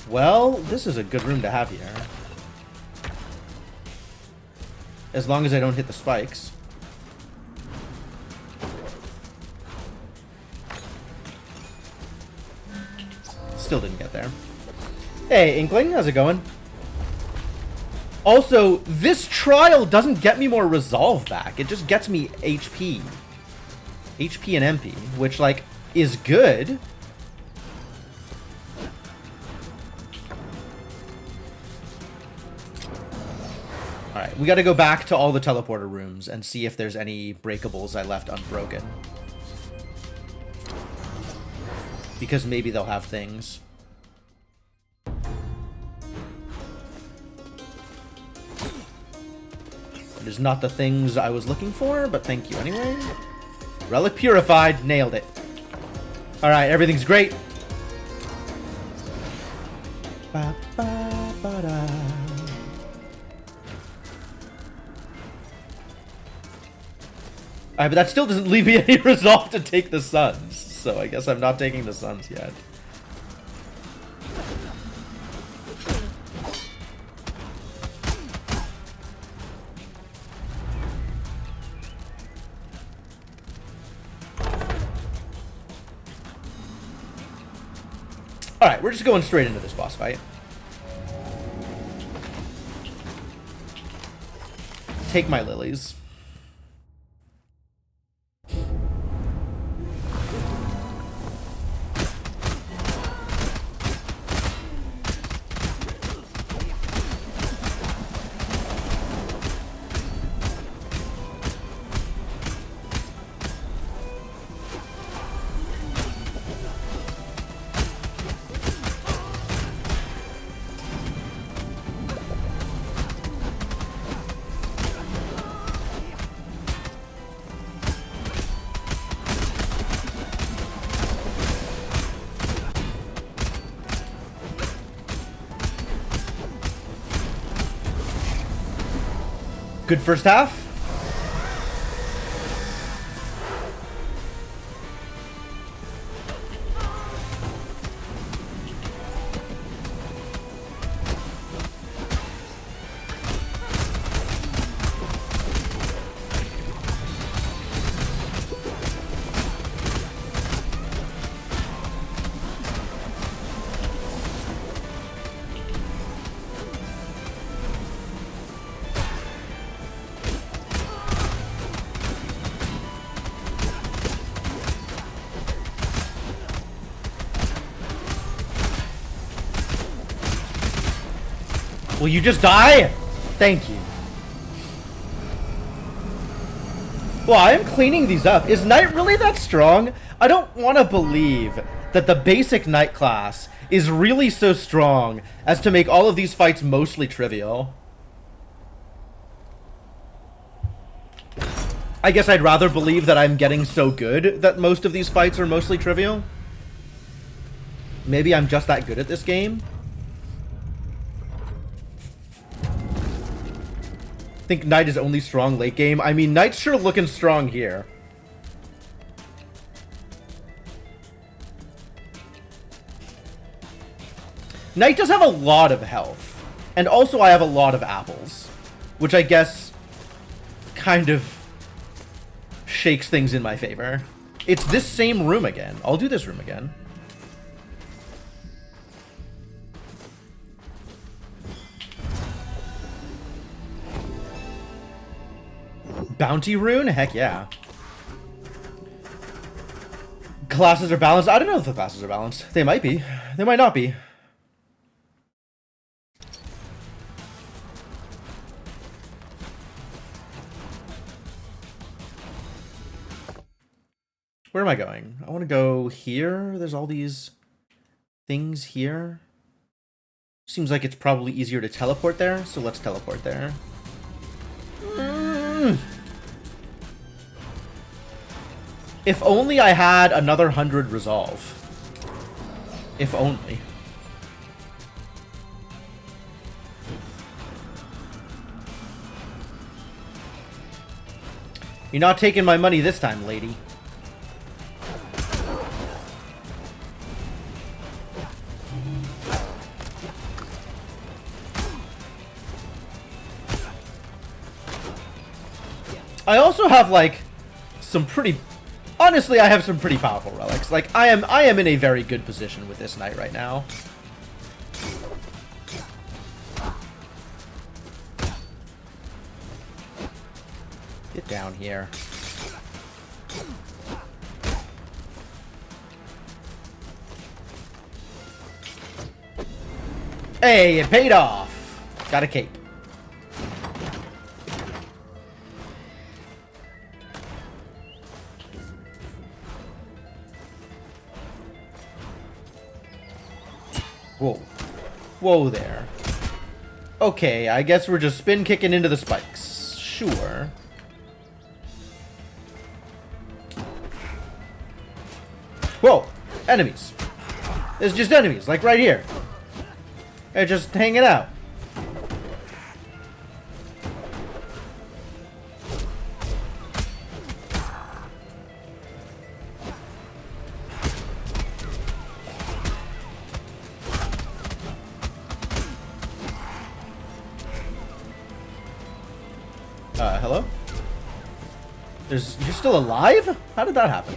Well, this is a good room to have here. As long as I don't hit the spikes. Still didn't get there. Hey, Inkling, how's it going? Also, this trial doesn't get me more resolve back. It just gets me HP. HP and MP, which, like, is good. Alright, we gotta go back to all the teleporter rooms and see if there's any breakables I left unbroken. Because maybe they'll have things. It is not the things I was looking for, but thank you anyway. Relic purified. Nailed it. Alright, everything's great. Ba, ba, ba, da. Alright, but that still doesn't leave me any resolve to take the Suns. So I guess I'm not taking the Suns yet. Alright, we're just going straight into this boss fight. Take my lilies. Good first half. Will you just die? Thank you. Well, I am cleaning these up. Is Knight really that strong? I don't want to believe that the basic Knight class is really so strong as to make all of these fights mostly trivial. I guess I'd rather believe that I'm getting so good that most of these fights are mostly trivial. Maybe I'm just that good at this game. Think Knight is only strong late game. I mean, Knight's sure looking strong here. Knight does have a lot of health. And also I have a lot of apples. Which I guess kind of shakes things in my favor. It's this same room again. I'll do this room again. Bounty rune? Heck yeah. Classes are balanced. I don't know if the classes are balanced. They might be. They might not be. Where am I going? I want to go here. There's all these things here. Seems like it's probably easier to teleport there, so let's teleport there. If only I had another 100 resolve. If only. You're not taking my money this time, lady. I also have, like, some pretty... Honestly, I have some pretty powerful relics. Like, I am in a very good position with this knight right now. Get down here. Hey, it paid off! Got a cape. Whoa. Whoa there. Okay, I guess we're just spin kicking into the spikes. Sure. Whoa! Enemies. There's just enemies, like right here. They're just hanging out. Hello? You're still alive? How did that happen?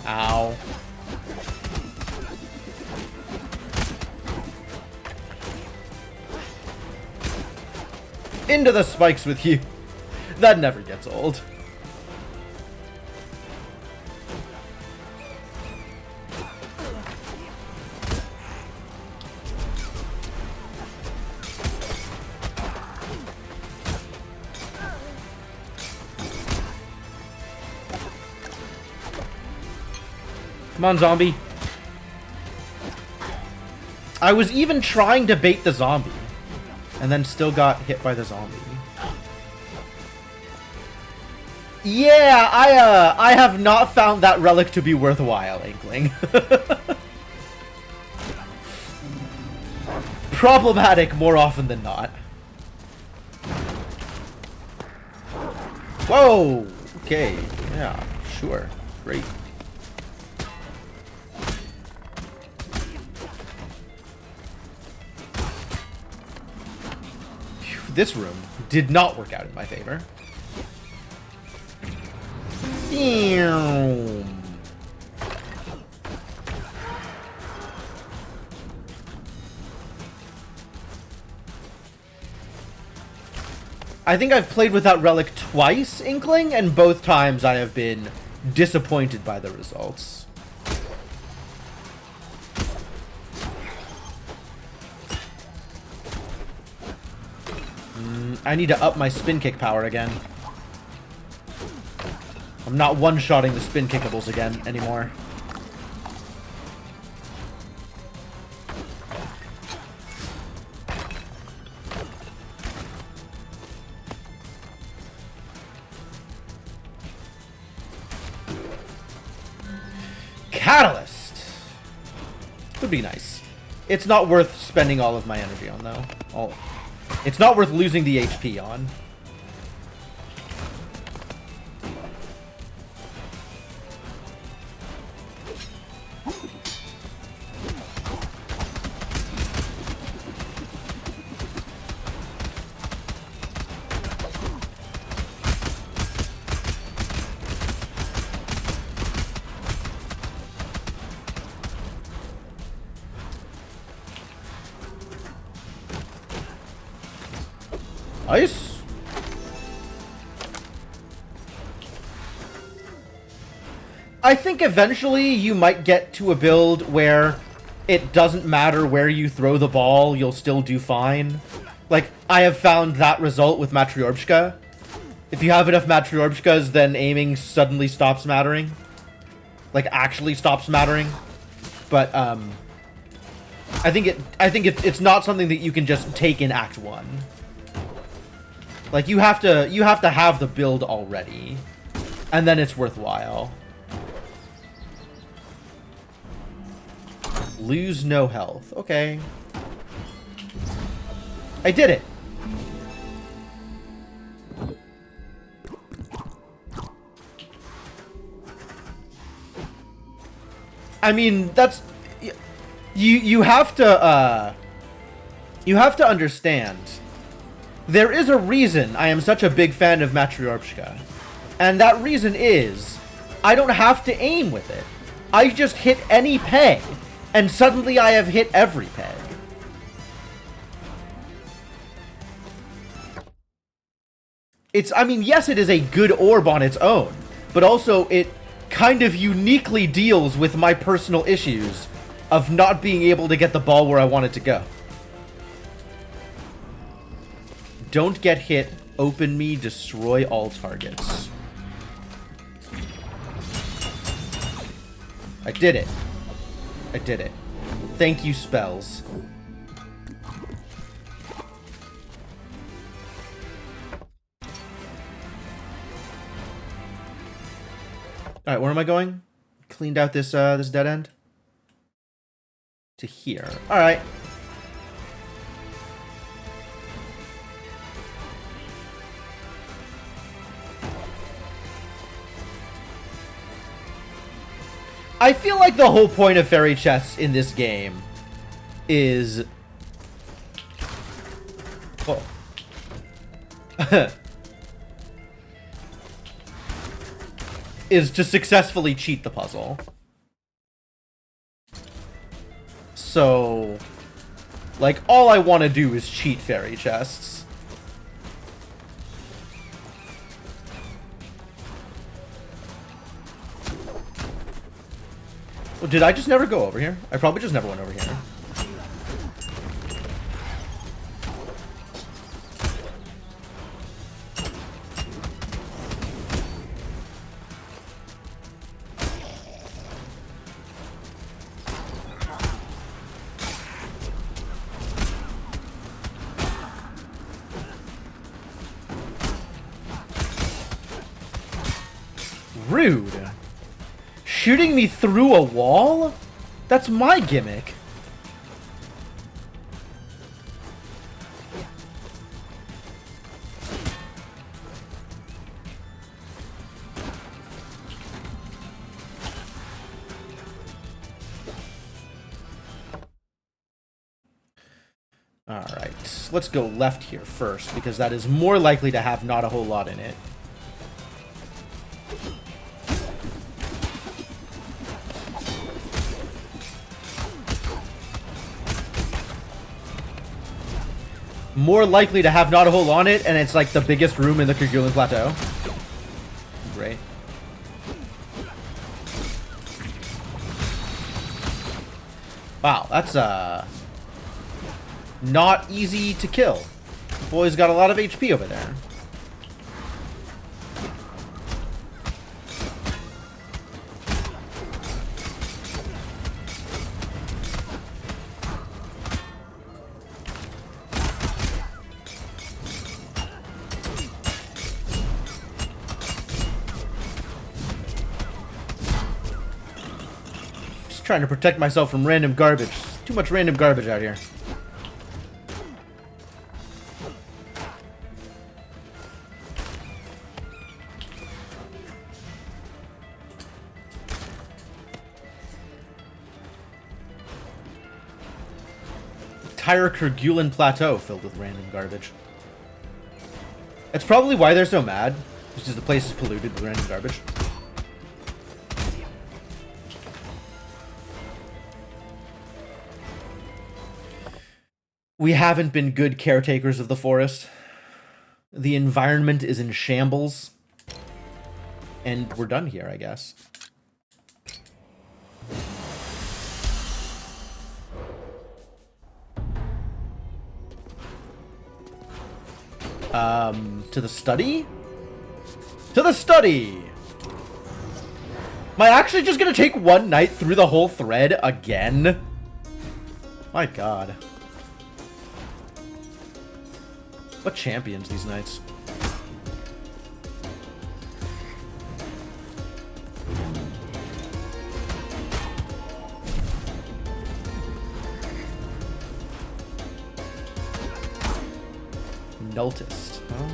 Ow. Into the spikes with you. That never gets old. Come on, zombie. I was even trying to bait the zombie, and then still got hit by the zombie. Yeah, I have not found that relic to be worthwhile, Inkling. Problematic more often than not. Whoa! Okay, yeah, sure. Great. This room did not work out in my favor. I think I've played with that relic twice, Inkling, and both times I have been disappointed by the results. I need to up my spin kick power again. I'm not one-shotting the spin kickables again anymore. Catalyst! Would be nice. It's not worth spending all of my energy on, though. It's not worth losing the HP on. Nice. I think eventually you might get to a build where it doesn't matter where you throw the ball, you'll still do fine. Like, I have found that result with Matryoshka. If you have enough Matryoshkas, then aiming suddenly stops mattering. Like, actually stops mattering. But, I think it's not something that you can just take in Act 1. Like, you have to have the build already. And then it's worthwhile. Lose no health. Okay. I did it. I mean, that's... You have to understand. There is a reason I am such a big fan of Matryoshka. And that reason is, I don't have to aim with it. I just hit any peg, and suddenly I have hit every peg. I mean, yes, it is a good orb on its own, but also it kind of uniquely deals with my personal issues of not being able to get the ball where I want it to go. Don't get hit. Open me. Destroy all targets. I did it. I did it. Thank you, spells. Alright, where am I going? Cleaned out this this dead end? To here. Alright. I feel like the whole point of fairy chests in this game is... Oh. is to successfully cheat the puzzle. So, like, all I want to do is cheat fairy chests. Well, did I just never go over here? I probably just never went over here. Rude. Shooting me through a wall? That's my gimmick. Alright, let's go left here first, because that is more likely to have not a whole lot in it. More likely to have not a whole on it, and it's like the biggest room in the Kerguelen Plateau. Great. Wow, that's not easy to kill. The boy's got a lot of HP over there. Trying to protect myself from random garbage. Too much random garbage out here. Entire Kerguelen Plateau filled with random garbage. That's probably why they're so mad. It's just the place is polluted with random garbage. We haven't been good caretakers of the forest. The environment is in shambles. And we're done here, I guess. To the study? To the study! Am I actually just gonna take one night through the whole thread again? My god. What champions these nights? Nultist, huh?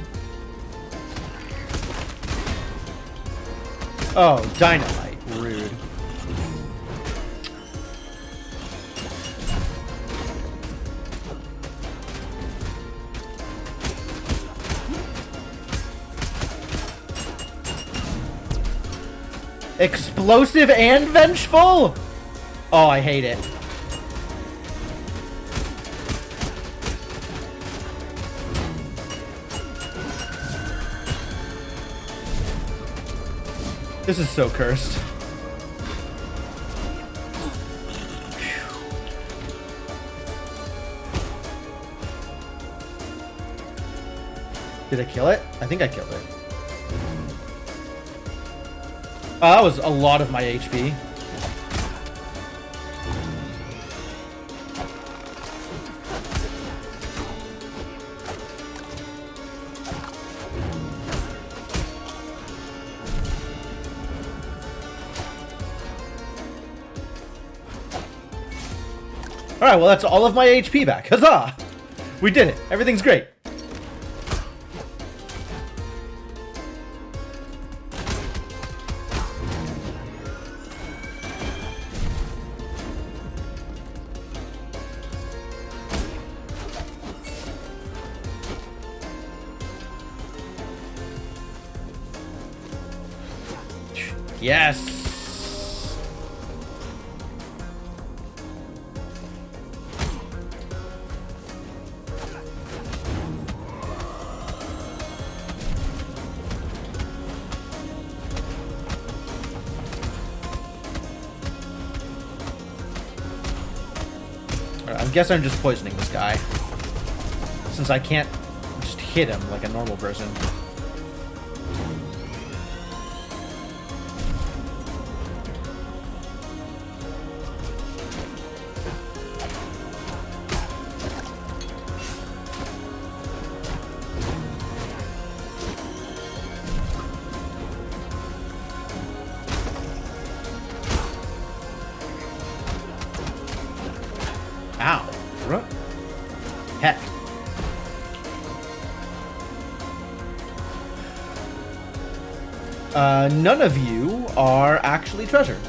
Oh, dynamite. Rude. Explosive and vengeful? Oh, I hate it. This is so cursed. Did I kill it? I think I killed it. Oh, that was a lot of my HP. Alright, well that's all of my HP back. Huzzah! We did it. Everything's great. Yes! Alright, I guess I'm just poisoning this guy. Since I can't just hit him like a normal person. Ow. What? Heck. None of you are actually treasure.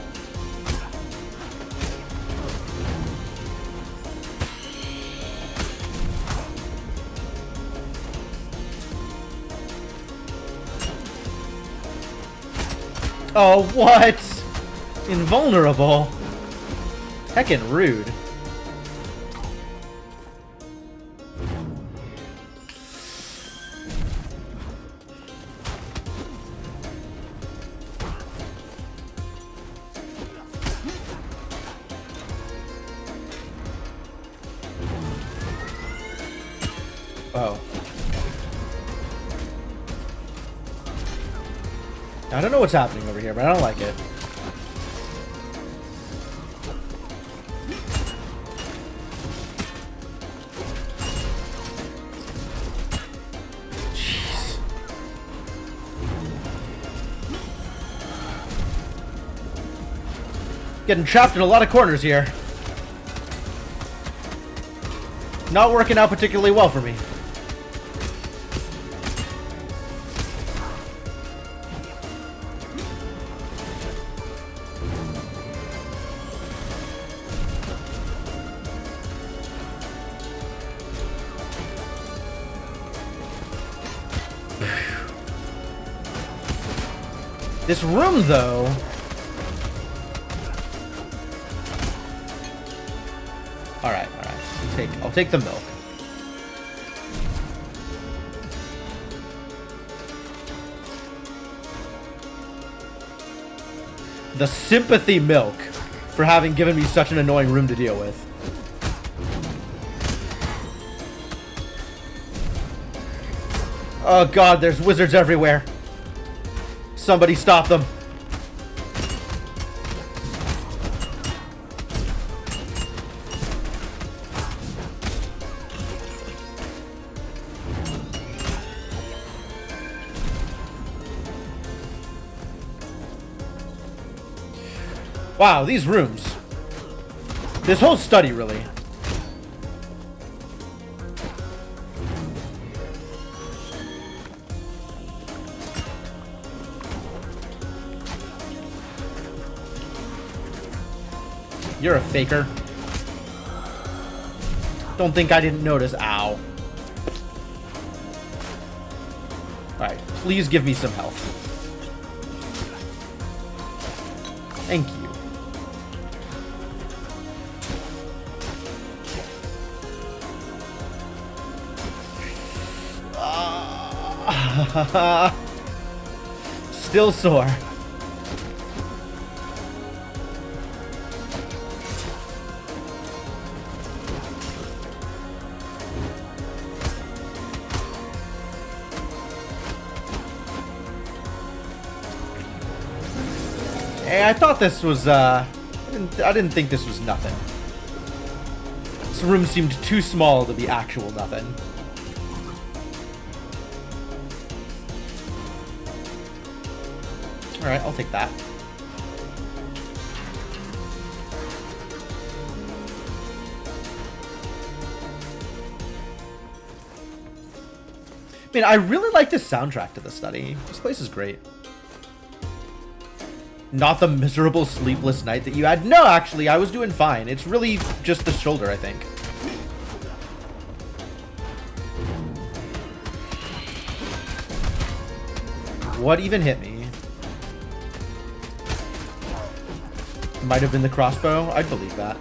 Oh, what? Invulnerable. Heckin' rude. Oh. I don't know what's happening over here, but I don't like it. Jeez. Getting trapped in a lot of corners here. Not working out particularly well for me. This room, though... Alright, alright. I'll take the milk. The sympathy milk for having given me such an annoying room to deal with. Oh god, there's wizards everywhere. Somebody stop them. Wow, these rooms. This whole study, really. You're a faker. Don't think I didn't notice. Ow. Alright, please give me some health. Thank you. Still sore. Hey, I thought this was, I didn't think this was nothing. This room seemed too small to be actual nothing. Alright, I'll take that. I mean, I really like this soundtrack to the study. This place is great. Not the miserable sleepless night that you had. No, actually, I was doing fine. It's really just the shoulder, I think. What even hit me? Might have been the crossbow. I'd believe that.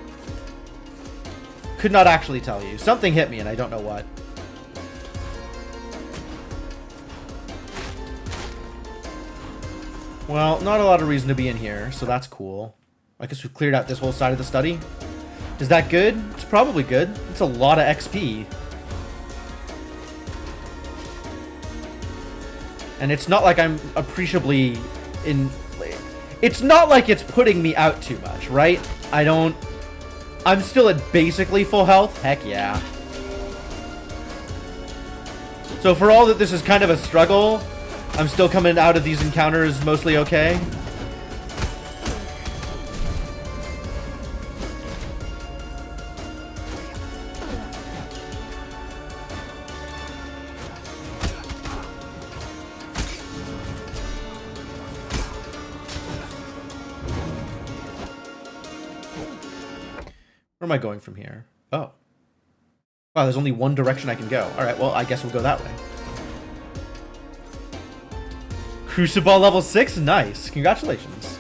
Could not actually tell you. Something hit me and I don't know what. Well, not a lot of reason to be in here, so that's cool. I guess we've cleared out this whole side of the study. Is that good? It's probably good. It's a lot of XP. And it's not like I'm appreciably in... It's not like it's putting me out too much, right? I'm still at basically full health. Heck yeah. So for all that this is kind of a struggle, I'm still coming out of these encounters mostly okay. Where am I going from here? Oh. Wow, there's only one direction I can go. Alright, well, I guess we'll go that way. Crucible level 6? Nice. Congratulations.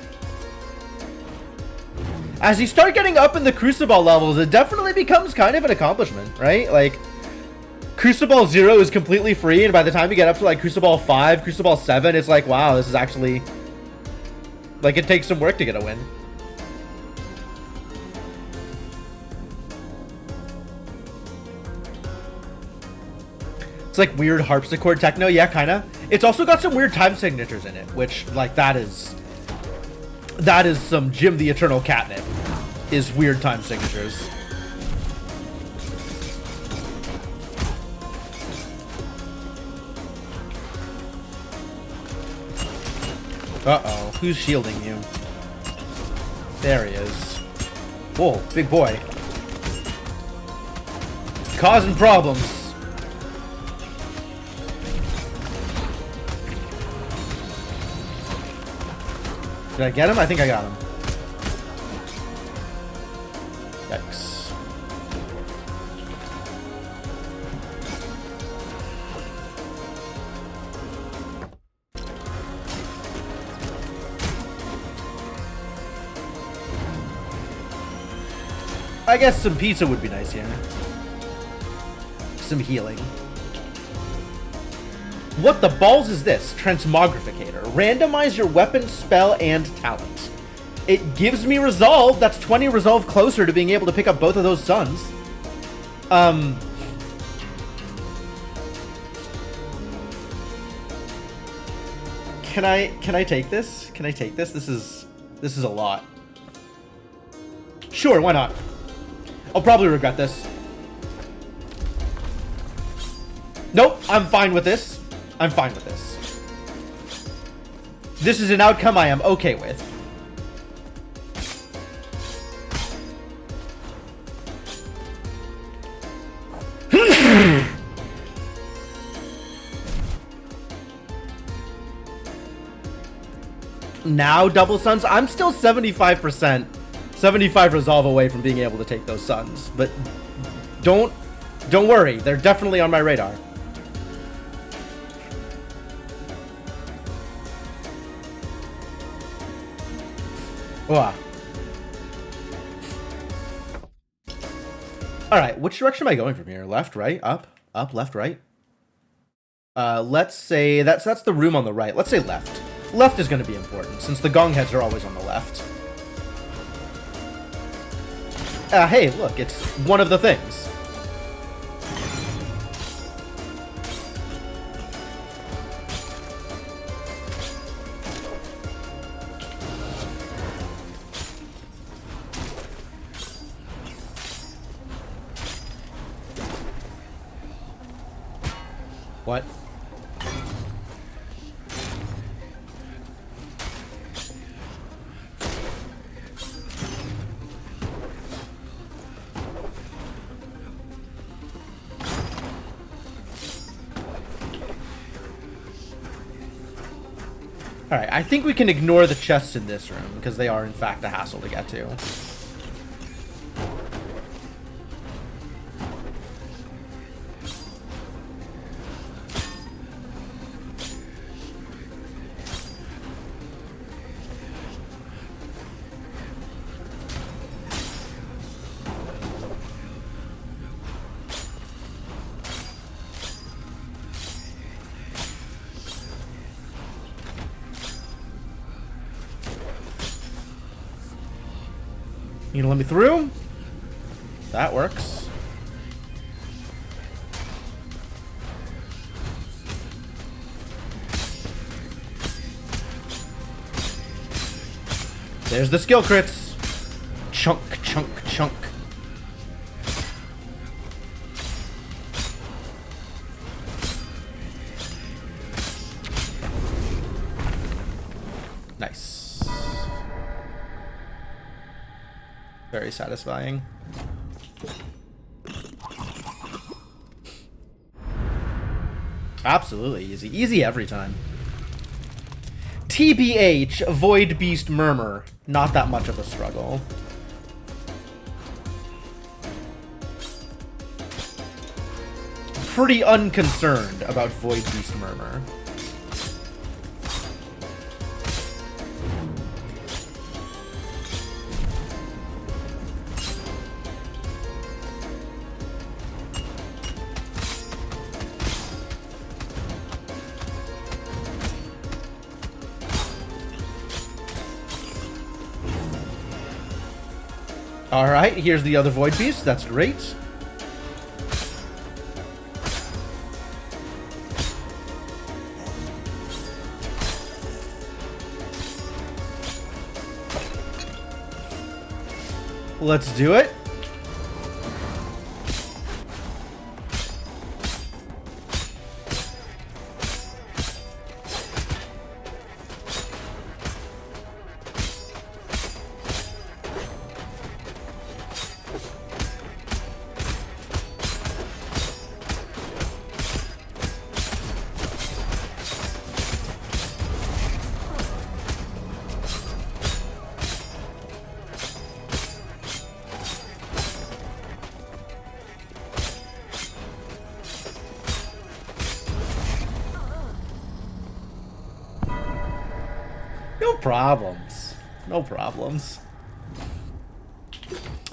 As you start getting up in the Crucible levels, it definitely becomes kind of an accomplishment, right? Like, Crucible 0 is completely free, and by the time you get up to, like, Crucible 5, Crucible 7, it's like, wow, this is actually... Like, it takes some work to get a win. It's like weird harpsichord techno. Yeah, kind of. It's also got some weird time signatures in it, which, like, that is some Jim the Eternal catnip, is weird time signatures. Uh-oh. Who's shielding you? There he is. Whoa, big boy. Causing problems. Did I get him? I think I got him. Yikes. I guess some pizza would be nice here. Some healing. What the balls is this? Transmogrificator. Randomize your weapon, spell, and talent. It gives me resolve. That's 20 resolve closer to being able to pick up both of those suns. Can I take this? Can I take this? This is a lot. Sure, why not? I'll probably regret this. Nope, I'm fine with this. I'm fine with this. This is an outcome I am okay with. Now double suns. I'm still 75%, 75 resolve away from being able to take those suns, but don't worry, they're definitely on my radar. Wow. All right, which direction am I going from here? Left, right, up, left, right. Let's say that's the room on the right. Let's say left. Left is going to be important, since the gong heads are always on the left. Hey, look, it's one of the things. What? Alright, I think we can ignore the chests in this room, because they are, in fact, a hassle to get to. You gonna let me through? That works. There's the skill crits. Chunk, chunk, chunk. Nice. Very satisfying. Absolutely easy. Easy every time. TBH, Void Beast Murmur. Not that much of a struggle. Pretty unconcerned about Void Beast Murmur. Alright, here's the other Void Beast. That's great. Let's do it. No problems. No problems.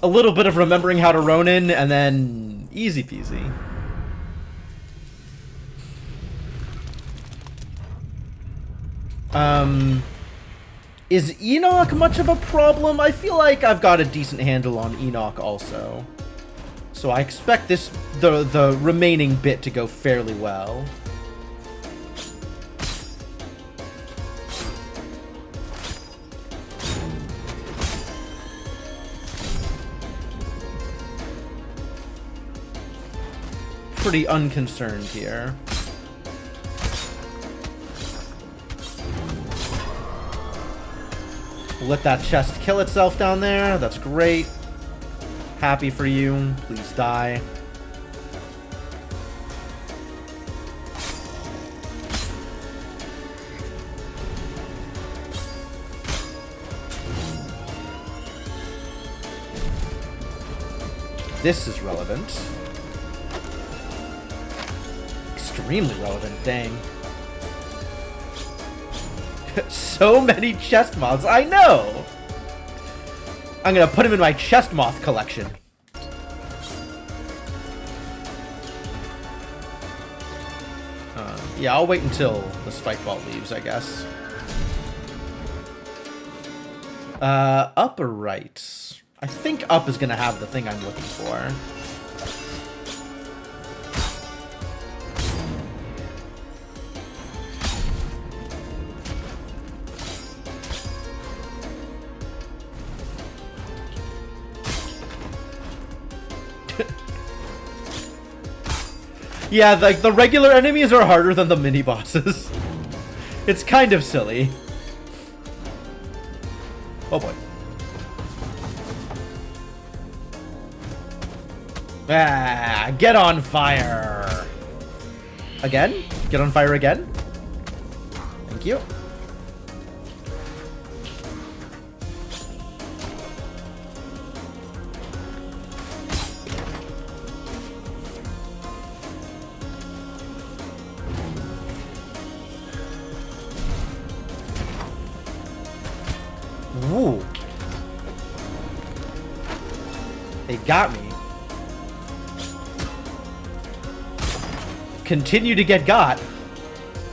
A little bit of remembering how to Ronin, and then easy peasy. Is Enoch much of a problem? I feel like I've got a decent handle on Enoch also. So I expect the remaining bit to go fairly well. pretty unconcerned here. Let that chest kill itself down there. That's great. Happy for you. Please die. This is relevant. Extremely relevant, dang. So many chest moths, I know! I'm gonna put him in my chest moth collection. Yeah, I'll wait until the spike ball leaves, I guess. Up or right? I think up is gonna have the thing I'm looking for. Yeah, like the regular enemies are harder than the mini bosses. It's kind of silly. Oh boy. Ah, get on fire. Again? Get on fire again? Thank you. Ooh. They got me. Continue to get got.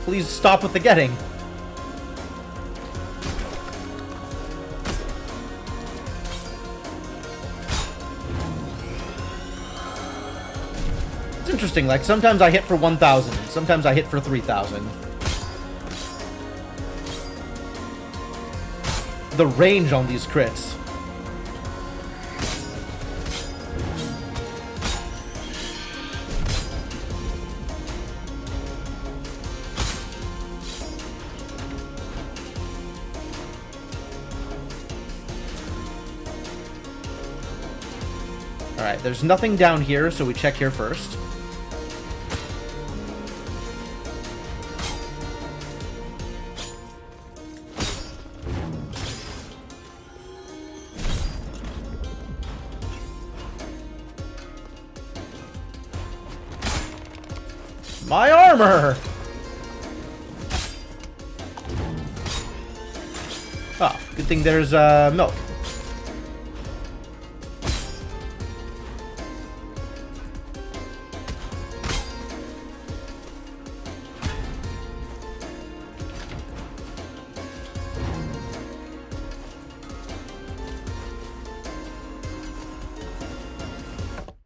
Please stop with the getting. It's interesting, like sometimes I hit for 1,000, sometimes I hit for 3,000. The range on these crits. Alright, there's nothing down here, so we check here first. My armor! Oh, good thing there's milk.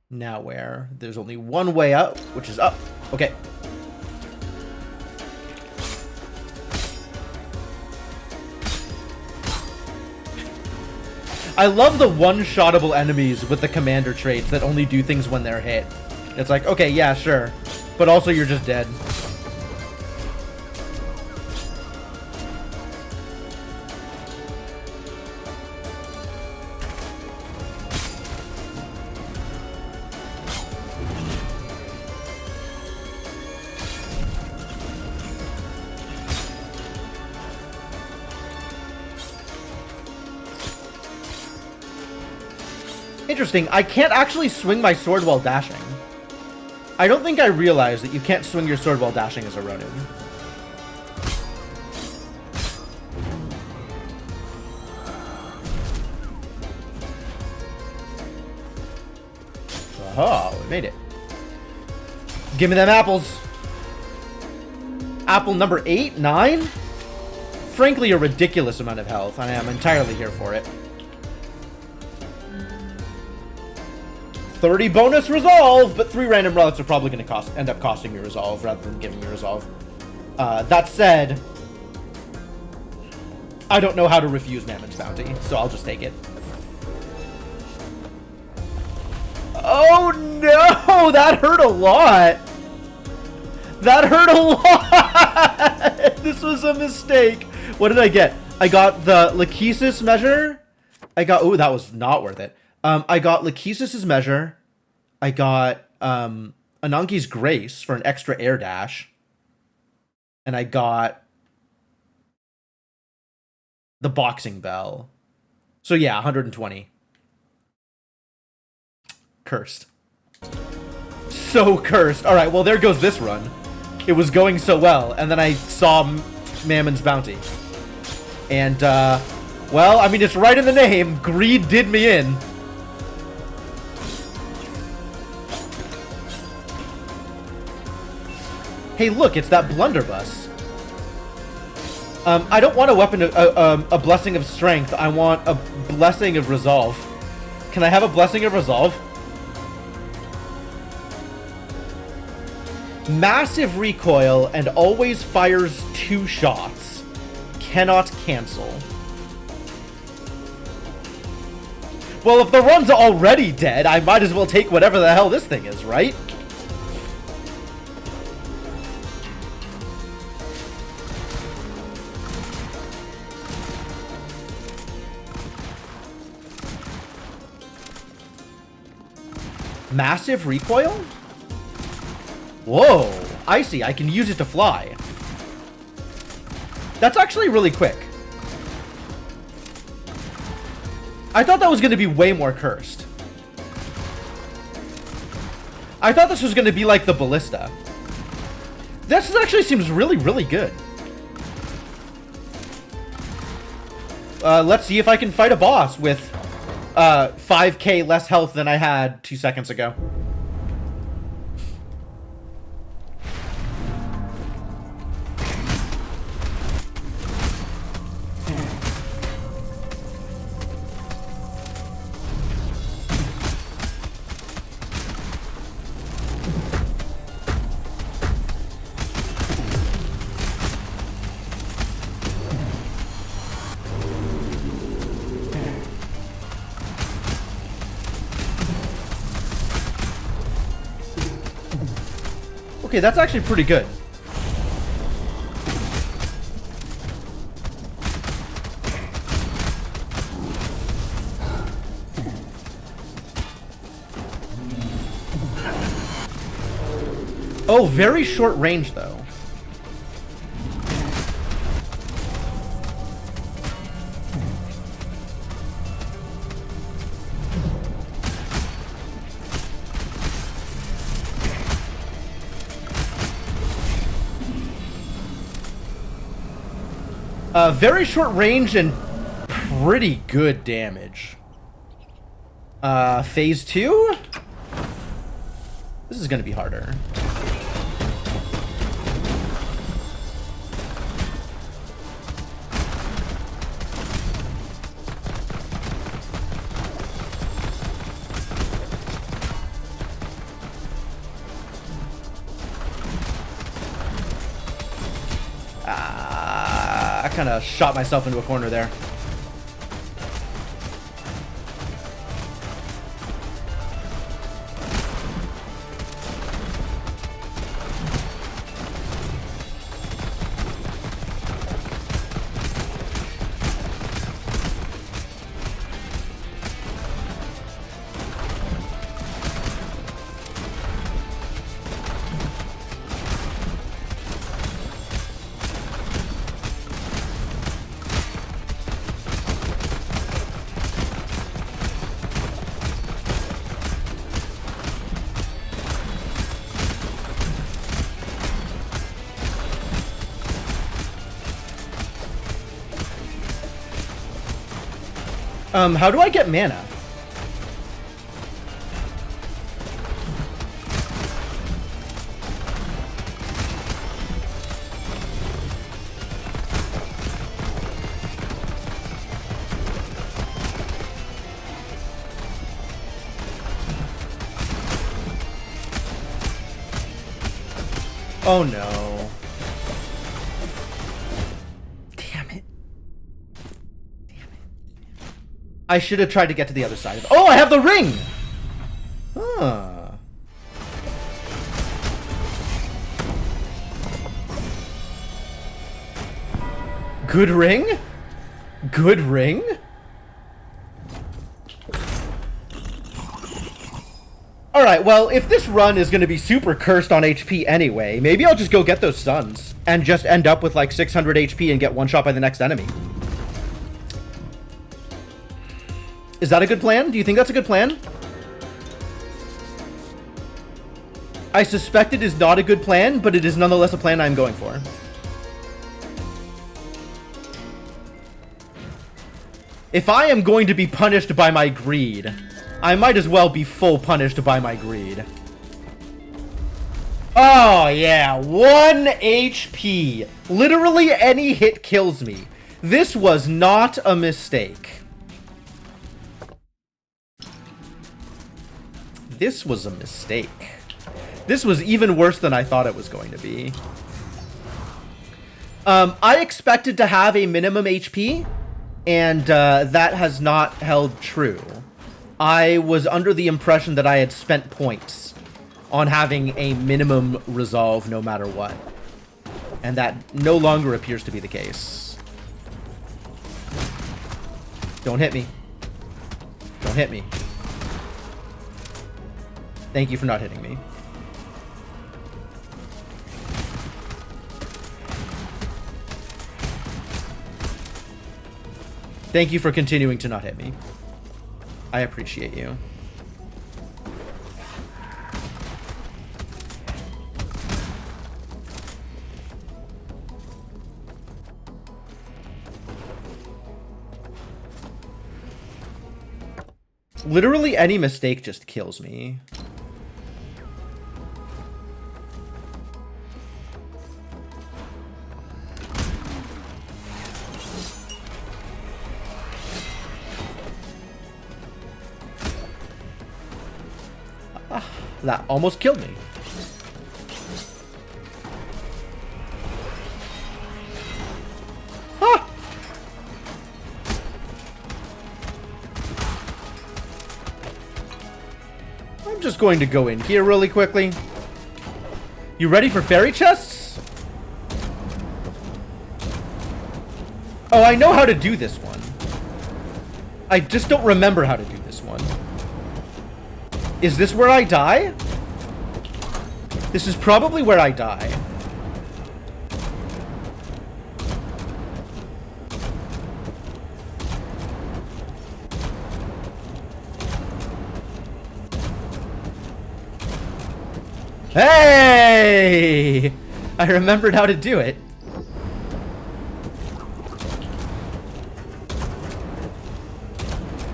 Now where? There's only one way up, which is up. Okay. I love the one-shottable enemies with the commander traits that only do things when they're hit. It's like, okay, yeah, sure. But also you're just dead. Interesting, I can't actually swing my sword while dashing. I don't think I realized that you can't swing your sword while dashing as a Ronin. Oh, we made it. Give me them apples. Apple number 8? 9? Frankly, a ridiculous amount of health. I am entirely here for it. 30 bonus resolve, but 3 random relics are probably going to end up costing me resolve rather than giving me resolve. That said, I don't know how to refuse Mammon's bounty, so I'll just take it. Oh no! That hurt a lot! That hurt a lot! This was a mistake. What did I get? I got the Lachesis measure. I got... Ooh, that was not worth it. I got Lachesis' measure. I got Ananke's Grace for an extra air dash. And I got the Boxing Bell. So yeah, 120. Cursed. So cursed. Alright, well there goes this run. It was going so well, and then I saw Mammon's Bounty. And, well, I mean, it's right in the name. Greed did me in. Hey, look, it's that blunderbuss. I don't want a weapon, a blessing of strength. I want a blessing of resolve. Can I have a blessing of resolve? Massive recoil and always fires 2 shots. Cannot cancel. Well, if the run's already dead, I might as well take whatever the hell this thing is, right? Massive recoil? Whoa, I see. I can use it to fly. That's actually really quick. I thought that was going to be way more cursed. I thought this was going to be like the Ballista. This actually seems really, really good. Let's see if I can fight a boss with 5k less health than I had 2 seconds ago. Okay, that's actually pretty good. Oh, very short range, though. Very short range and pretty good damage. Phase 2? This is gonna be harder. I kind of shot myself into a corner there. How do I get mana? Oh no. Damn it. Damn it. I should have tried to get to the other side of it. Oh, I have the ring! Huh. Good ring? Good ring? Alright, well, if this run is going to be super cursed on HP anyway, maybe I'll just go get those suns and just end up with like 600 HP and get one shot by the next enemy. Is that a good plan? Do you think that's a good plan? I suspect it is not a good plan, but it is nonetheless a plan I'm going for. If I am going to be punished by my greed, I might as well be full punished by my greed. Oh, yeah. 1 HP. Literally any hit kills me. This was not a mistake. This was a mistake. This was even worse than I thought it was going to be. I expected to have a minimum HP, and that has not held true. I was under the impression that I had spent points on having a minimum resolve no matter what. And that no longer appears to be the case. Don't hit me. Don't hit me. Thank you for not hitting me. Thank you for continuing to not hit me. I appreciate you. Literally any mistake just kills me. That almost killed me. Ah! I'm just going to go in here really quickly. You ready for fairy chests? Oh, I know how to do this one. I just don't remember how to do this one. Is this where I die? This is probably where I die. Hey! I remembered how to do it.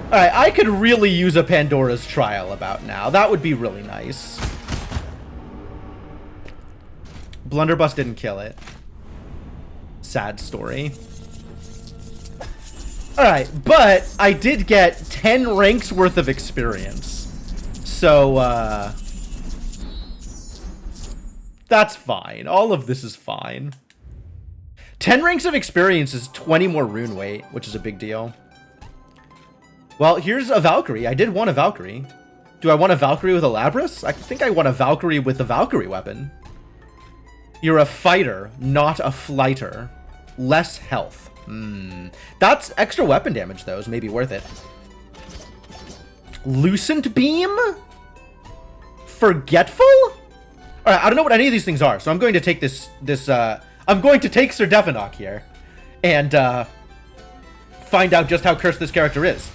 Alright, I could really use a Pandora's Trial about now. That would be really nice. Blunderbuss didn't kill it. Sad story. Alright, but I did get 10 ranks worth of experience. So, that's fine. All of this is fine. 10 ranks of experience is 20 more rune weight, which is a big deal. Well, here's a Valkyrie. I did want a Valkyrie. Do I want a Valkyrie with a Labrys? I think I want a Valkyrie with a Valkyrie weapon. You're a fighter, not a flighter. Less health. That's extra weapon damage, though. Is maybe worth it. Lucent Beam? Forgetful? Alright, I don't know what any of these things are, so I'm going to take I'm going to take Sir Devinok here. And, find out just how cursed this character is.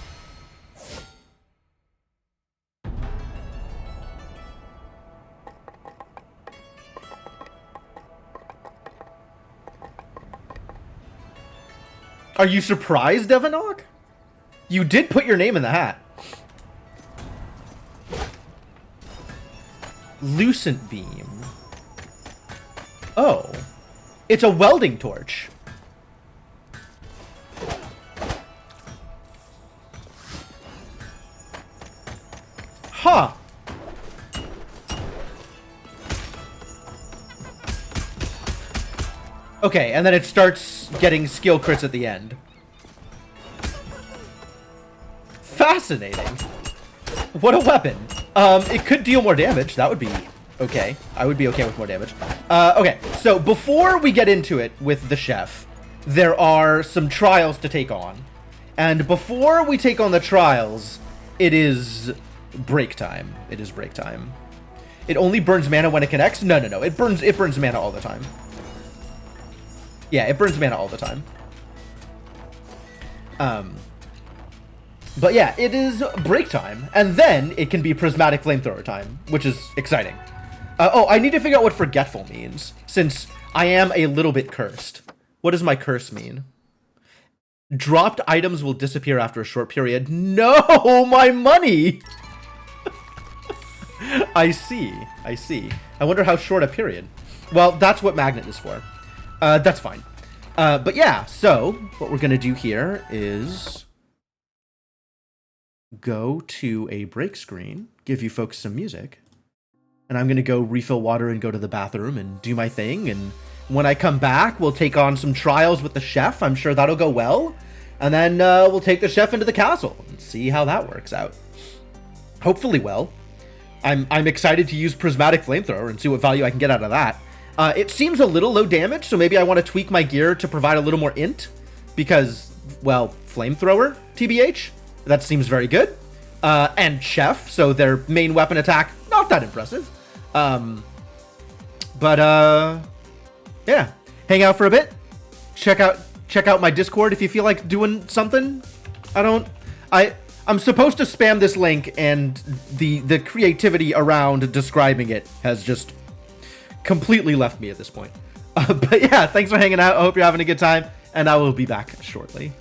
Are you surprised, Devinok? You did put your name in the hat. Lucent Beam. Oh. It's a welding torch. Huh. Okay, and then it starts getting skill crits at the end. Fascinating. What a weapon. It could deal more damage. That would be okay. I would be okay with more damage. Okay, so before we get into it with the chef, there are some trials to take on. And before we take on the trials, it is break time. It is break time. It only burns mana when it connects? No. It burns mana all the time. Yeah, it burns mana all the time. But yeah, it is break time, and then it can be prismatic flamethrower time, which is exciting. Oh, I need to figure out what forgetful means, since I am a little bit cursed. What does my curse mean? Dropped items will disappear after a short period. No, my money! I see. I wonder how short a period. Well, that's what Magnet is for. That's fine. But yeah, so what we're gonna do here is go to a break screen, give you folks some music, and I'm going to go refill water and go to the bathroom and do my thing, and when I come back, we'll take on some trials with the chef. I'm sure that'll go well, and then we'll take the chef into the castle and see how that works out. Hopefully well. I'm excited to use Prismatic Flamethrower and see what value I can get out of that. It seems a little low damage, so maybe I want to tweak my gear to provide a little more int, because, well, Flamethrower, TBH? That seems very good. And Chef, so their main weapon attack, not that impressive. Yeah. Hang out for a bit. Check out my Discord if you feel like doing something. I'm supposed to spam this link, and the creativity around describing it has just completely left me at this point. But yeah, thanks for hanging out. I hope you're having a good time, and I will be back shortly.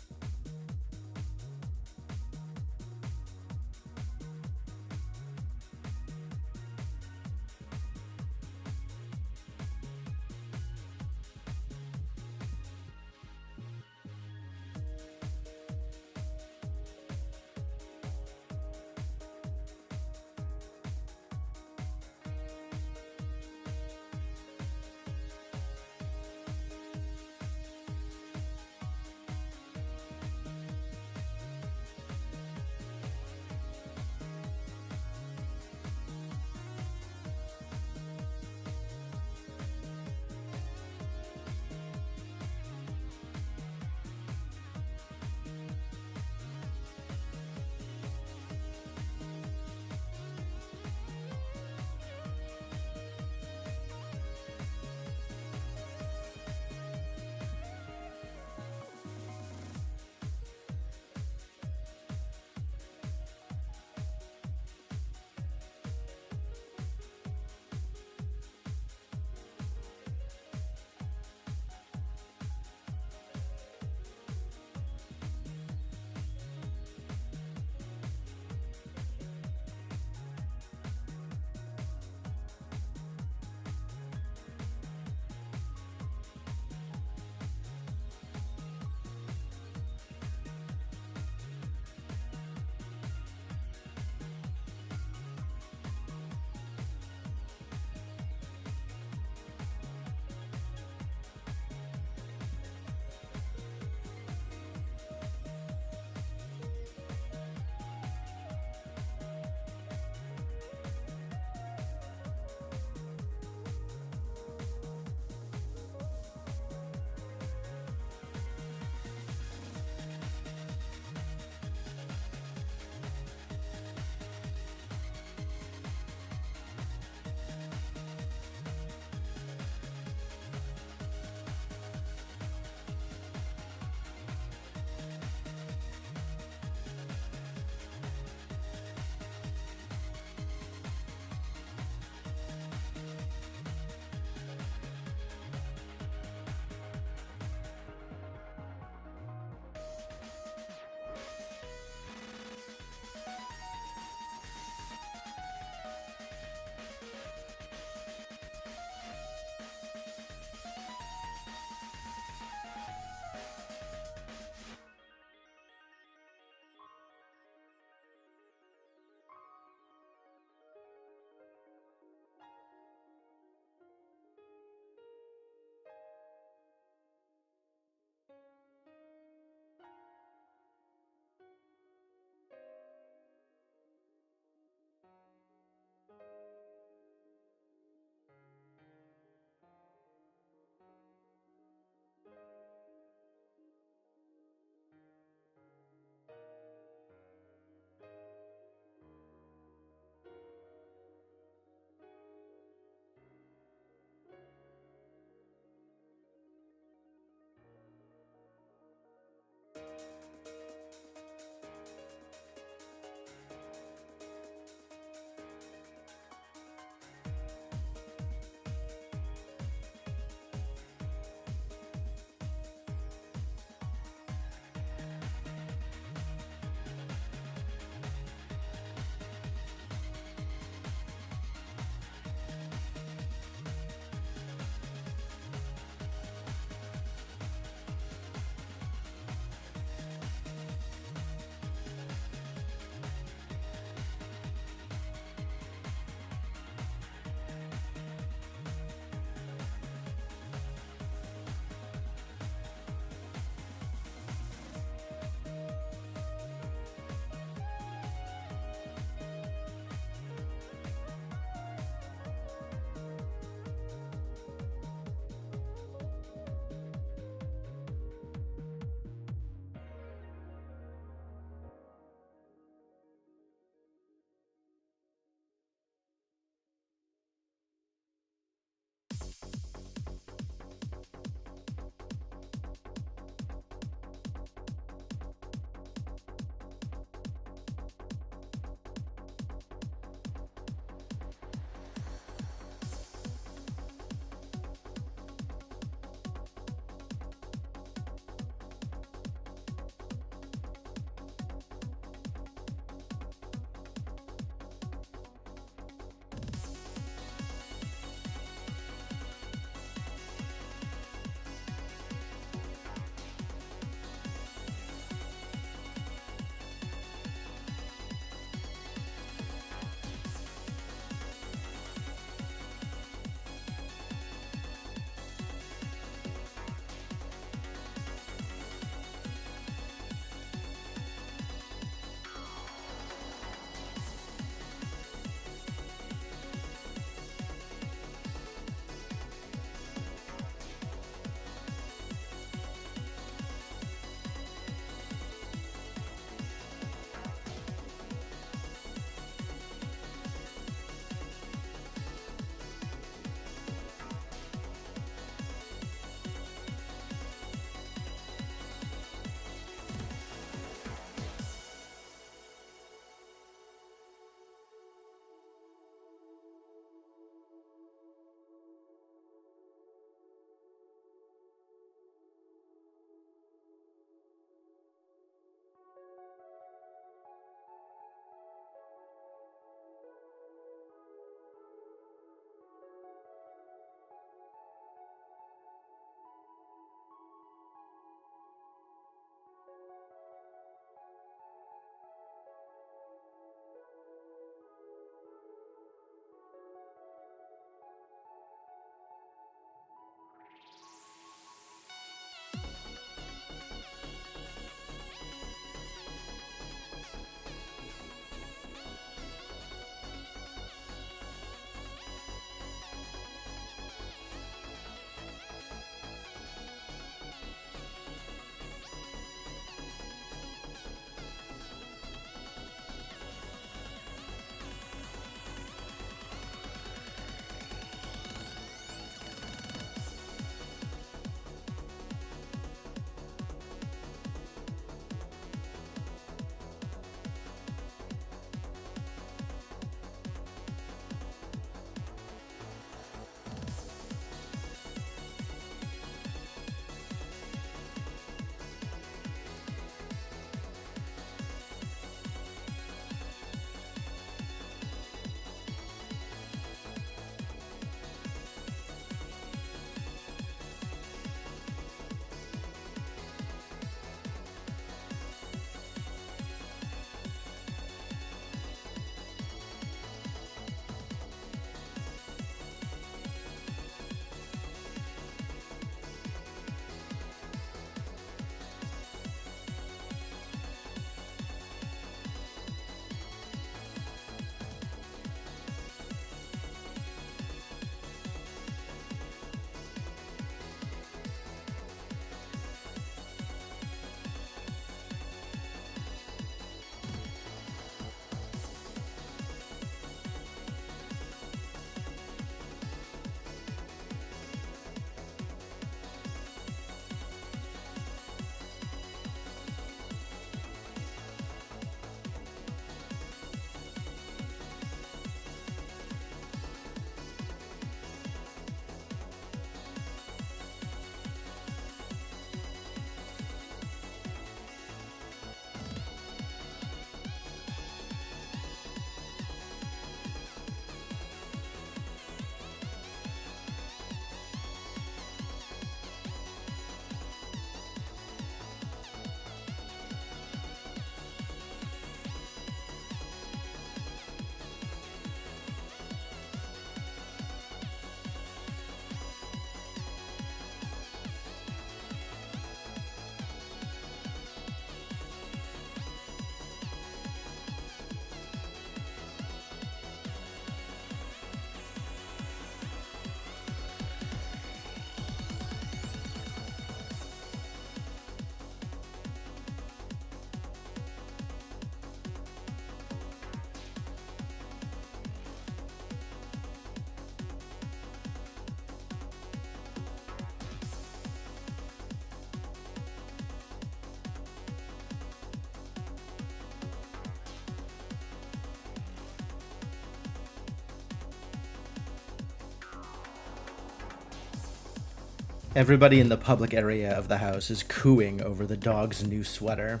Everybody in the public area of the house is cooing over the dog's new sweater.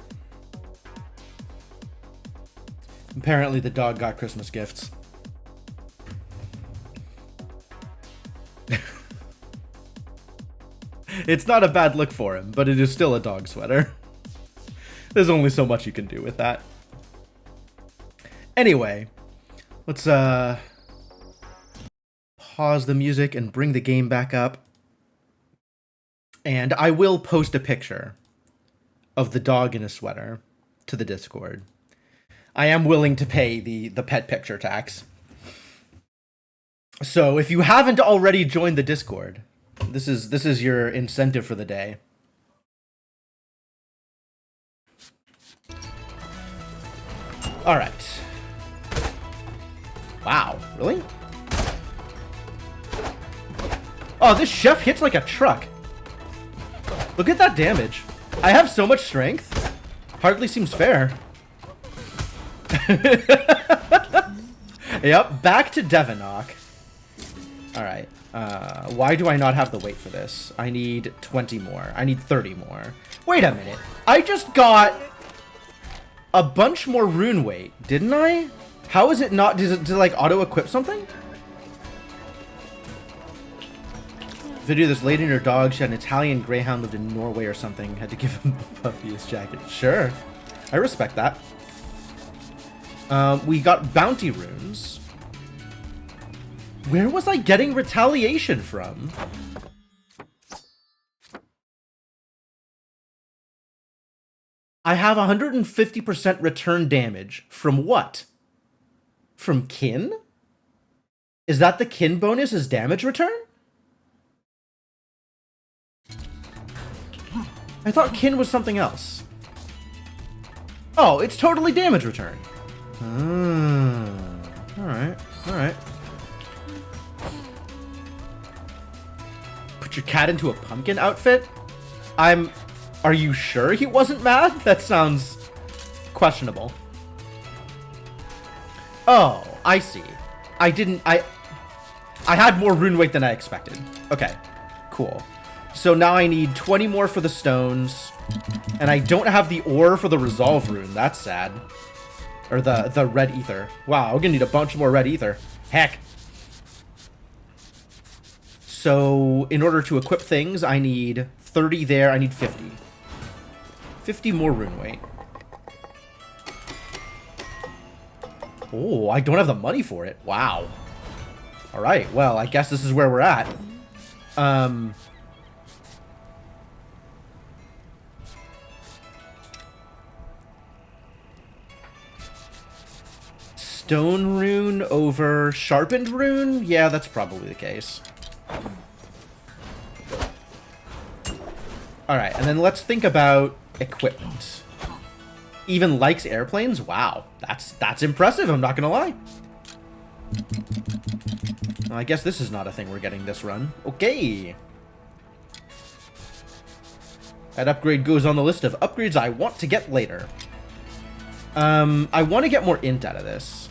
Apparently the dog got Christmas gifts. It's not a bad look for him, but it is still a dog sweater. There's only so much you can do with that. Anyway, let's pause the music and bring the game back up. And I will post a picture of the dog in a sweater to the Discord. I am willing to pay the pet picture tax. So if you haven't already joined the Discord, this is your incentive for the day. All right. Wow, really? Oh, this chef hits like a truck. Look at that damage. I have so much strength. Hardly seems fair. Yep, back to Devonok. Alright. Why do I not have the weight for this? I need 20 more. I need 30 more. Wait a minute. I just got a bunch more rune weight, didn't I? How is it not? Does it like auto-equip something? Video this lady and her dog. She had an Italian greyhound, lived in Norway or something. Had to give him Puffy's jacket. Sure. I respect that. We got bounty runes. Where was I getting retaliation from? I have 150% return damage. From what? From kin? Is that the kin bonus is damage return? I thought kin was something else. Oh, it's totally damage return. Alright, alright. Put your cat into a pumpkin outfit? Are you sure he wasn't mad? That sounds questionable. Oh, I see. I had more rune weight than I expected. Okay, cool. So now I need 20 more for the stones, and I don't have the ore for the resolve rune. That's sad. Or the red ether. Wow, we're gonna need a bunch more red ether. Heck. So in order to equip things, I need 30 there. I need 50. 50 more rune weight. Oh, I don't have the money for it. Wow. All right. Well, I guess this is where we're at. Stone rune over sharpened rune? Yeah, that's probably the case. Alright, and then let's think about equipment. Even likes airplanes? Wow, that's impressive, I'm not gonna lie. Well, I guess this is not a thing we're getting this run. Okay. That upgrade goes on the list of upgrades I want to get later. I want to get more int out of this.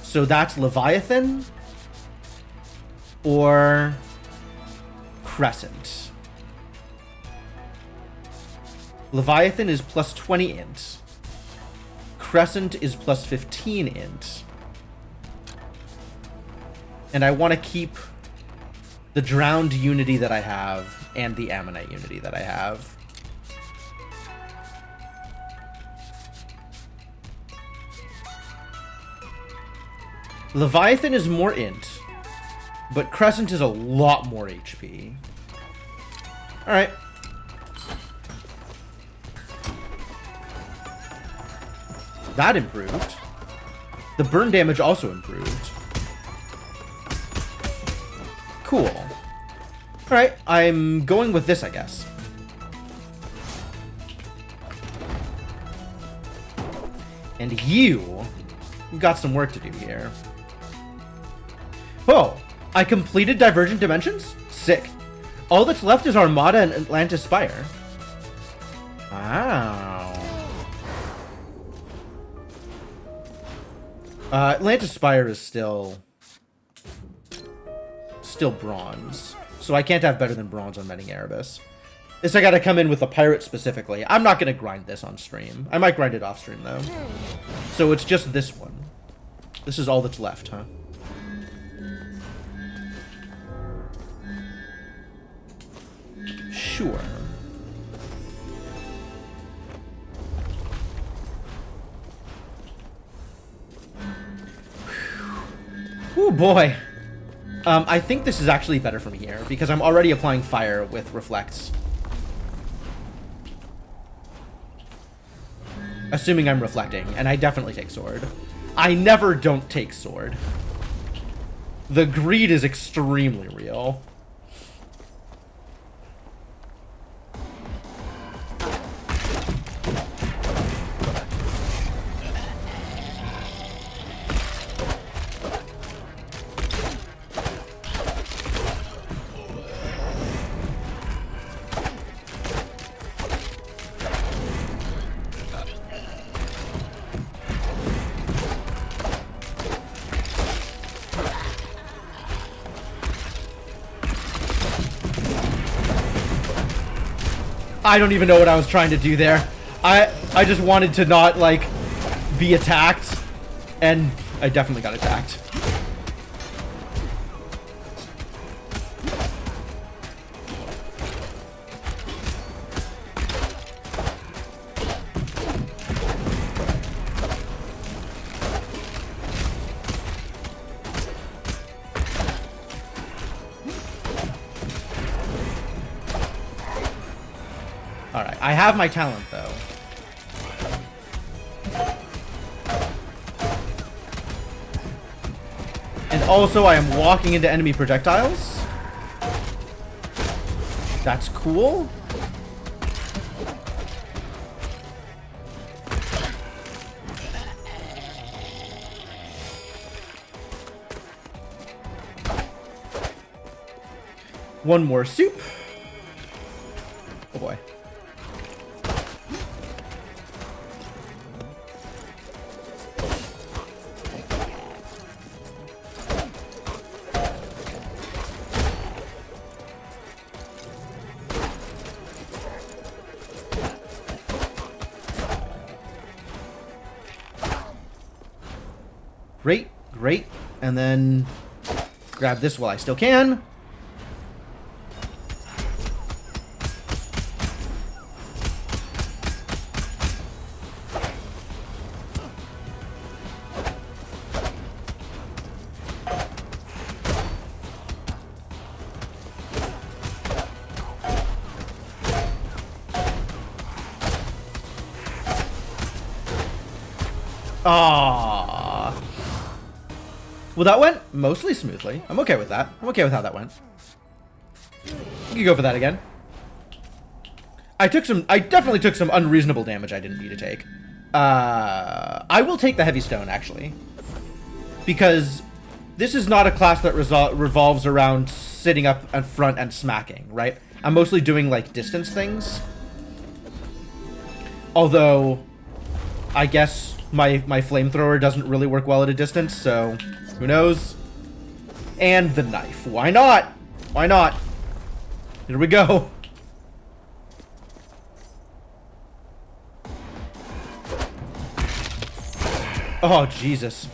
So that's Leviathan or Crescent. Leviathan is plus 20 int. Crescent is plus 15 int. And I want to keep the Drowned Unity that I have and the Ammonite Unity that I have. Leviathan is more int, but Crescent is a lot more HP. Alright. That improved. The burn damage also improved. Cool. Alright, I'm going with this, I guess. And you've got some work to do here. Oh, I completed Divergent Dimensions? Sick. All that's left is Armada and Atlantis Spire. Wow. Atlantis Spire is still bronze. So I can't have better than bronze on Mending Erebus. This I gotta come in with a pirate specifically. I'm not gonna grind this on stream. I might grind it off stream though. So it's just this one. This is all that's left, huh? Sure. Oh boy. I think this is actually better from here because I'm already applying fire with reflects. Assuming I'm reflecting, and I definitely take sword. I never don't take sword. The greed is extremely real. I don't even know what I was trying to do there. I just wanted to not, like, be attacked. And I definitely got attacked. Alright, I have my talent, though. And also, I am walking into enemy projectiles. That's cool. One more soup. Oh boy. Great, great. And then grab this while I still can. Ah. Well, that went mostly smoothly. I'm okay with that. I'm okay with how that went. We can go for that again. I definitely took some unreasonable damage I didn't need to take. I will take the heavy stone, actually. Because this is not a class that revolves around sitting up in front and smacking, right? I'm mostly doing, like, distance things. Although, I guess my flamethrower doesn't really work well at a distance, so who knows? And the knife. Why not? Why not? Here we go. Oh, Jesus.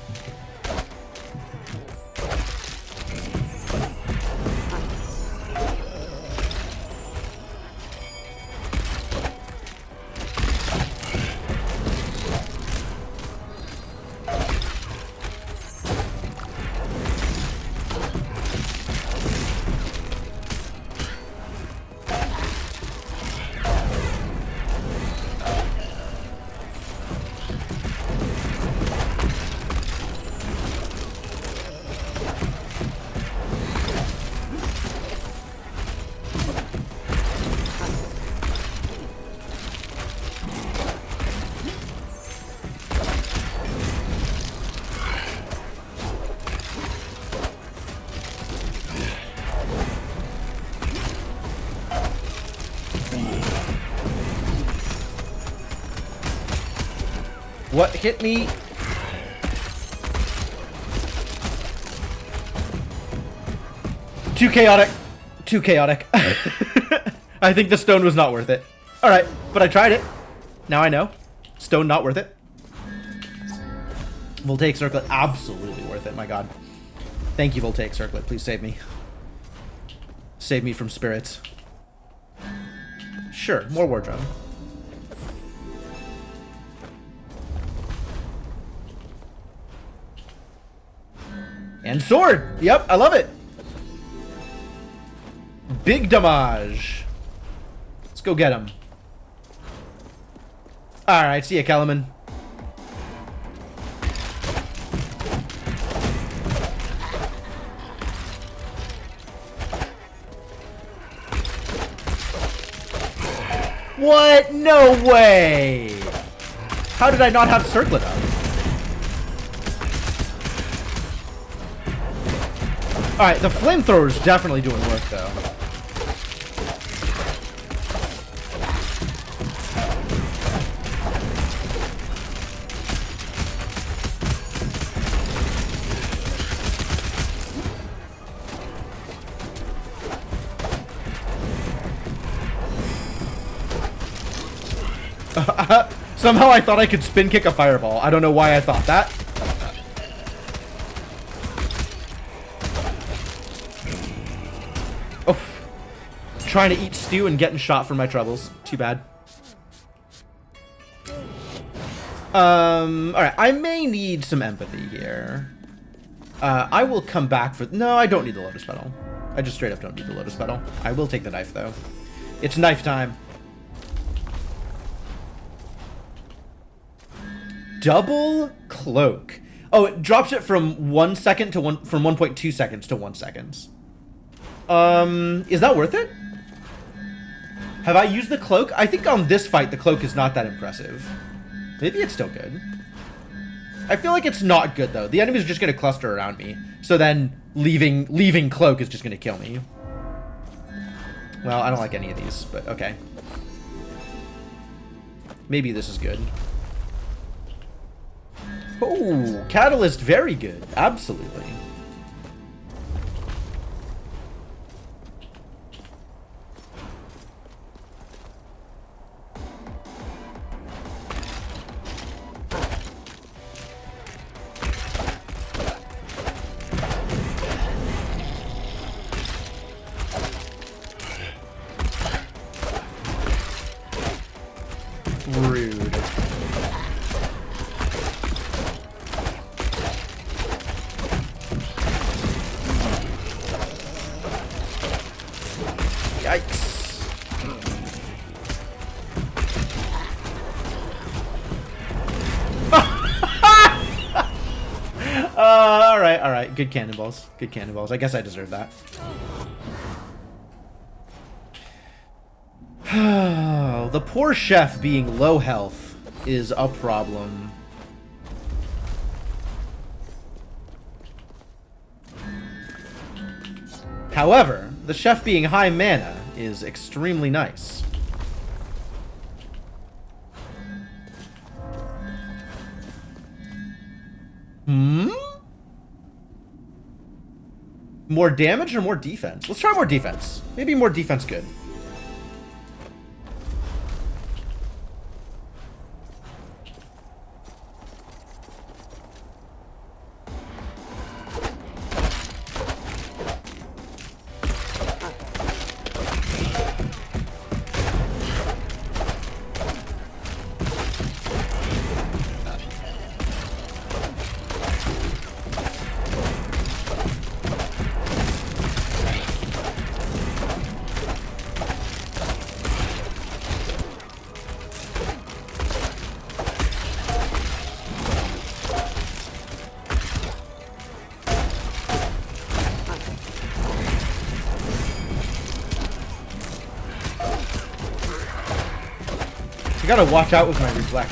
What hit me? Too chaotic. Too chaotic. I think the stone was not worth it. Alright, but I tried it. Now I know. Stone not worth it. Voltaic Circlet, absolutely worth it, my god. Thank you, Voltaic Circlet. Please save me. Save me from spirits. Sure, more War Drum. And sword! Yep, I love it! Big damage. Let's go get him. Alright, see ya, Kellerman. What? No way! How did I not have Circlet up? Alright, the flamethrower's definitely doing work, though. Somehow I thought I could spin kick a fireball. I don't know why I thought that. Oh. Trying to eat stew and getting shot for my troubles. Too bad. Alright. I may need some empathy here. I will come back for... No, I don't need the Lotus Petal. I just straight up don't need the Lotus Petal. I will take the knife, though. It's knife time. Double cloak. Oh, it drops it from 1 second to from 1.2 seconds to 1 second. Is that worth it? Have I used the cloak? I think on this fight the cloak is not that impressive. Maybe it's still good. I feel like it's not good though. The enemy's just gonna cluster around me. So then leaving cloak is just gonna kill me. Well, I don't like any of these, but okay. Maybe this is good. Oh, Catalyst, very good. Absolutely. Rude. Yikes. All right. Good cannonballs. Good cannonballs. I guess I deserve that. The poor chef being low health is a problem. However, the chef being high mana is extremely nice. More damage or more defense? Let's try more defense. Maybe more defense good. I gotta watch out with my reflex.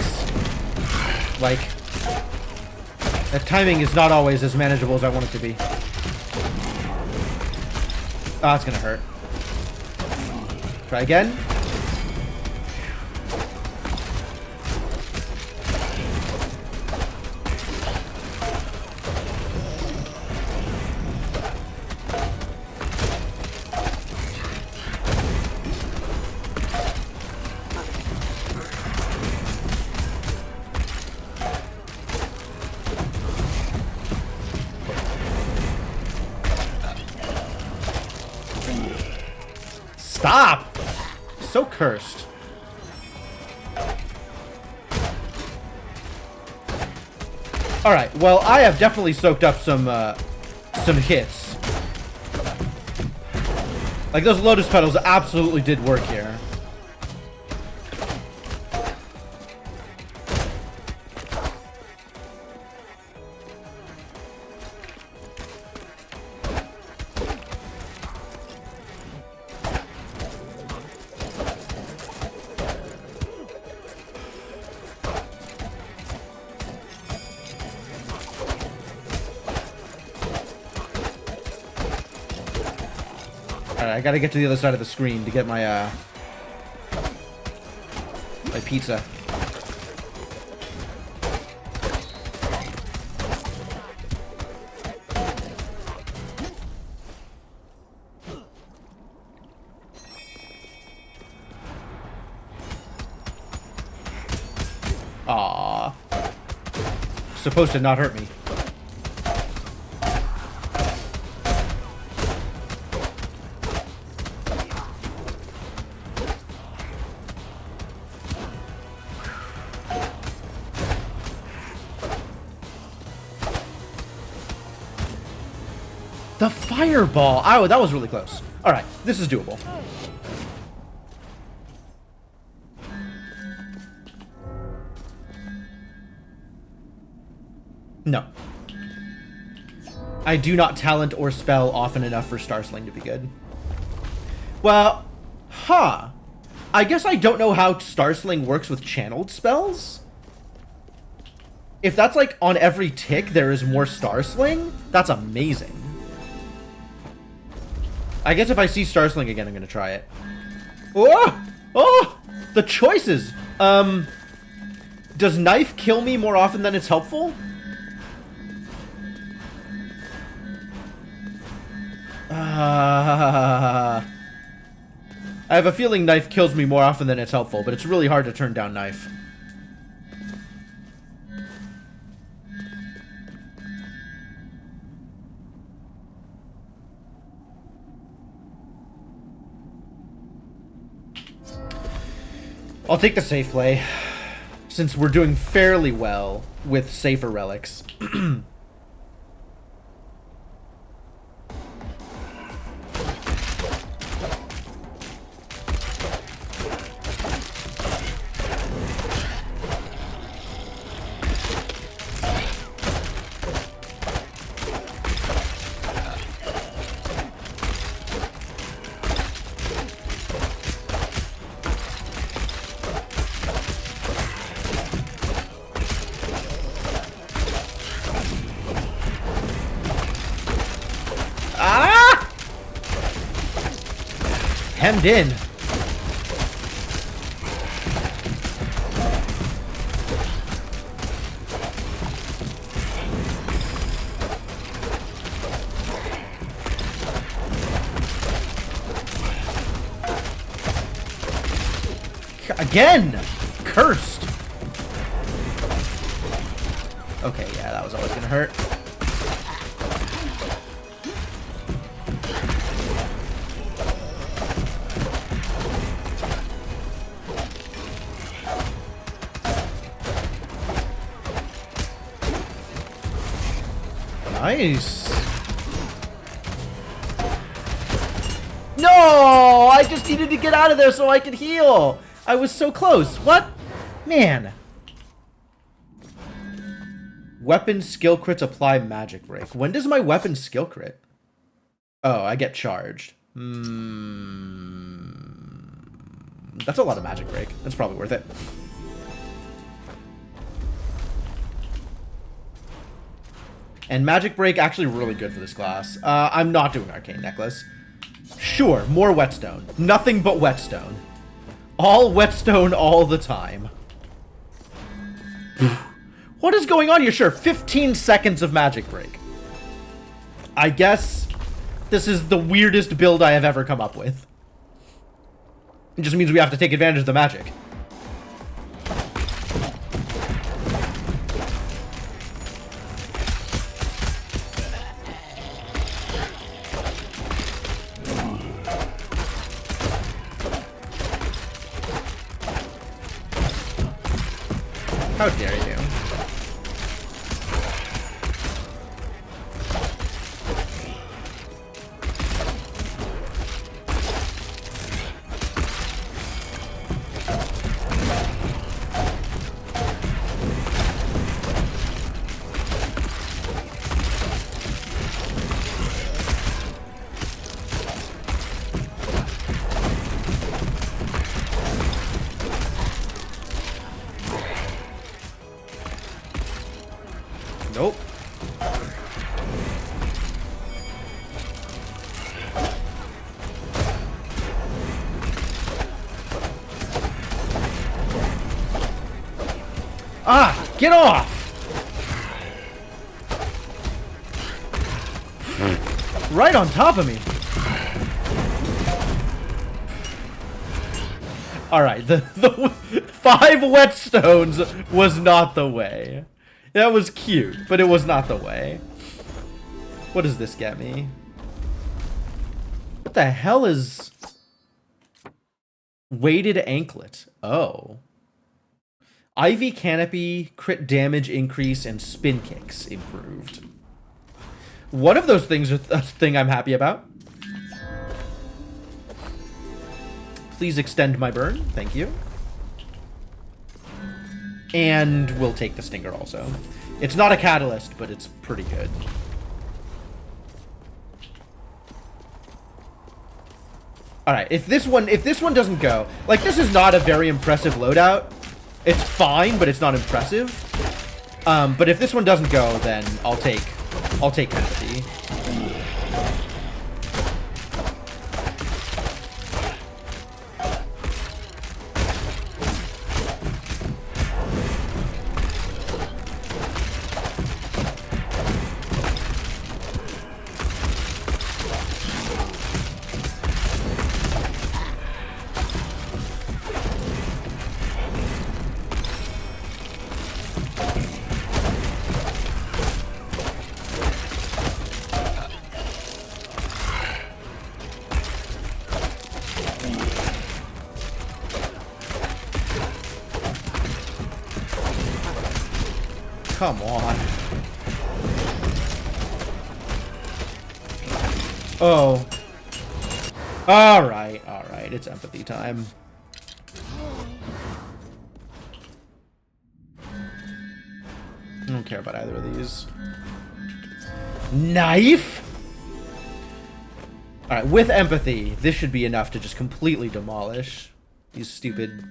Like, that timing is not always as manageable as I want it to be. Oh, it's gonna hurt. Try again. Stop! So cursed. Alright, well, I have definitely soaked up some hits. Like, those Lotus Petals absolutely did work here. I gotta get to the other side of the screen to get my, my pizza. Aww. Supposed to not hurt me. The fireball! Oh, that was really close. Alright, this is doable. No. I do not talent or spell often enough for Starsling to be good. Well, huh. I guess I don't know how Starsling works with channeled spells. If that's like on every tick there is more Starsling, that's amazing. I guess if I see Starsling again, I'm gonna try it. Oh! Oh! The choices! Does knife kill me more often than it's helpful? I have a feeling knife kills me more often than it's helpful, but it's really hard to turn down knife. I'll take the safe play, since we're doing fairly well with safer relics. Hemmed in. Again! Cursed! Okay, yeah, that was always gonna hurt. Nice. No! I just needed to get out of there so I could heal. I was so close. What? Man. Weapon skill crits apply magic break. When does my weapon skill crit? Oh, I get charged. That's a lot of magic break. That's probably worth it. And Magic Break actually really good for this class. I'm not doing Arcane Necklace. Sure, more Whetstone. Nothing but Whetstone. All Whetstone all the time. What is going on here? Sure, 15 seconds of Magic Break. I guess this is the weirdest build I have ever come up with. It just means we have to take advantage of the magic. How dare you? Nope. Ah, get off! Right on top of me. Alright, the 5 whetstones was not the way. That was cute, but it was not the way. What does this get me? What the hell is... Weighted anklet? Oh. Ivy canopy, crit damage increase, and spin kicks improved. One of those things are a thing I'm happy about. Please extend my burn. Thank you. And we'll take the stinger also. It's not a catalyst, but it's pretty good. Alright, if this one doesn't go, like, this is not a very impressive loadout. It's fine, but it's not impressive. But if this one doesn't go, then I'll take empathy. Come on. Oh. Alright, alright. It's empathy time. I don't care about either of these. Knife? Alright, with empathy, this should be enough to just completely demolish these stupid...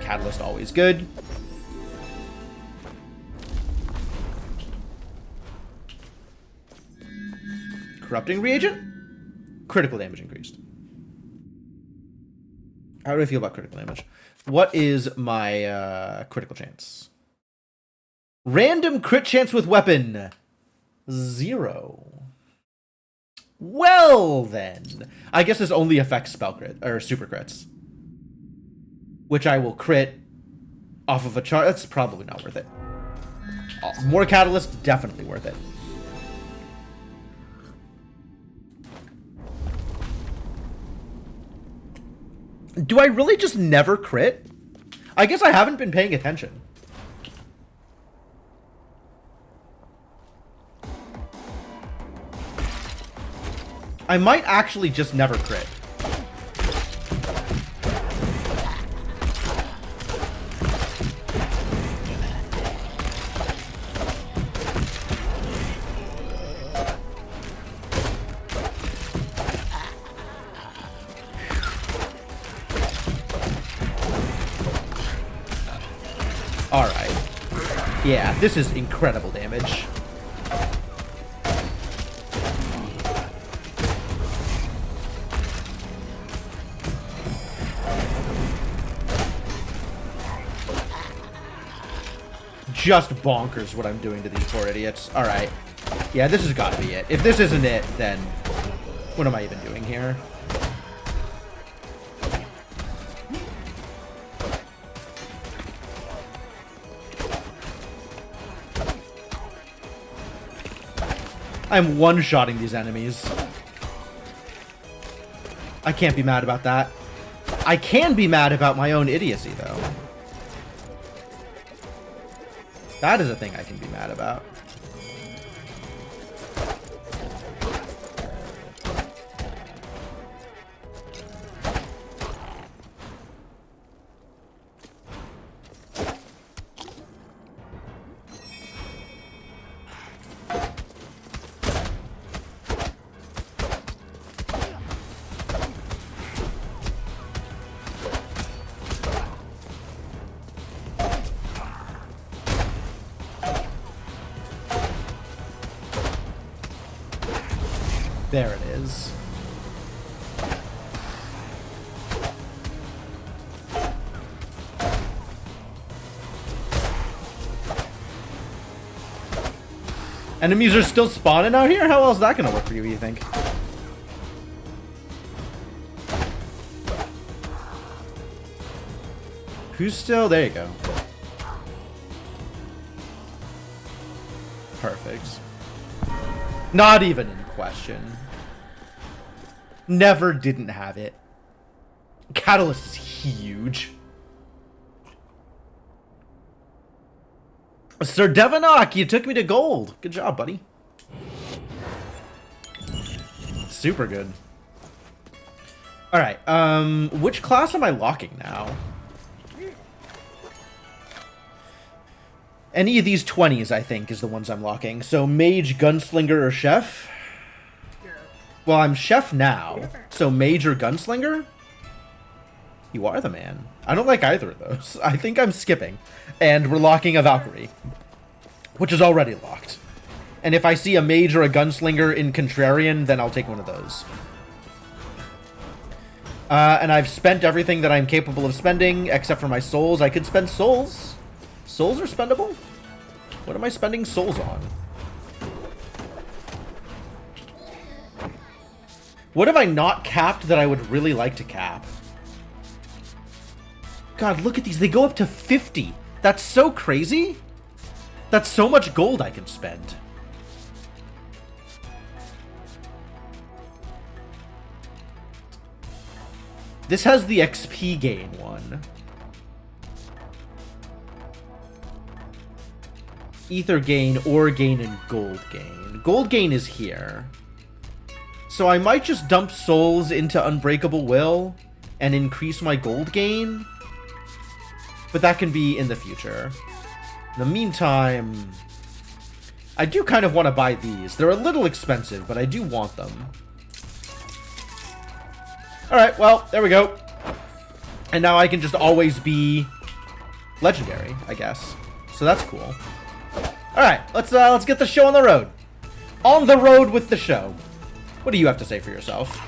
Catalyst always good. Corrupting reagent? Critical damage increased. How do I feel about critical damage? What is my critical chance? Random crit chance with weapon. 0. Well then. I guess this only affects spell crit or super crits. Which I will crit off of a chart. That's probably not worth it. More catalyst, definitely worth it. Do I really just never crit? I guess I haven't been paying attention. I might actually just never crit. Alright. Yeah, this is incredible damage. Just bonkers what I'm doing to these poor idiots. Alright. Yeah, this has got to be it. If this isn't it, then what am I even doing here? I'm one-shotting these enemies. I can't be mad about that. I can be mad about my own idiocy, though. That is a thing I can be mad about. There it is. Enemies are still spawning out here? How else is that gonna work for you, you think? Who's still? There you go. Perfect. Not even in question. Never didn't have it. Catalyst is huge. Sir Devanok, you took me to gold. Good job, buddy. Super good. Alright, which class am I locking now? Any of these 20s, I think, is the ones I'm locking. So, Mage, Gunslinger, or Chef? Well, I'm Chef now. So, Mage or Gunslinger? You are the man. I don't like either of those. I think I'm skipping. And we're locking a Valkyrie. Which is already locked. And if I see a Mage or a Gunslinger in Contrarian, then I'll take one of those. And I've spent everything that I'm capable of spending, except for my souls. I could spend souls. Souls are spendable? What am I spending souls on? What have I not capped that I would really like to cap? God, look at these. They go up to 50. That's so crazy. That's so much gold I can spend. This has the XP gain one. Ether gain, ore gain, and gold gain. Gold gain is here. So I might just dump souls into Unbreakable Will and increase my gold gain. But that can be in the future. In the meantime, I do kind of want to buy these. They're a little expensive, but I do want them. Alright, well, there we go. And now I can just always be legendary, I guess. So that's cool. Alright, let's get the show on the road. On the road with the show. What do you have to say for yourself?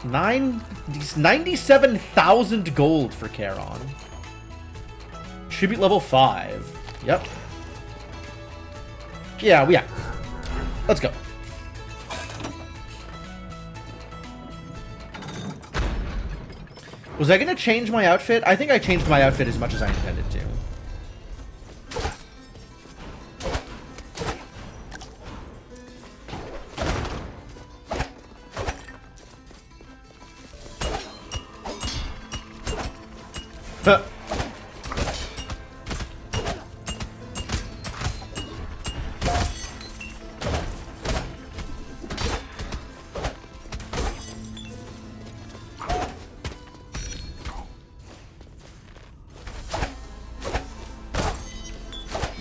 97,000 gold for Charon. Tribute level 5. Yep. Yeah. Let's go. Was I gonna change my outfit? I think I changed my outfit as much as I intended to. Huh.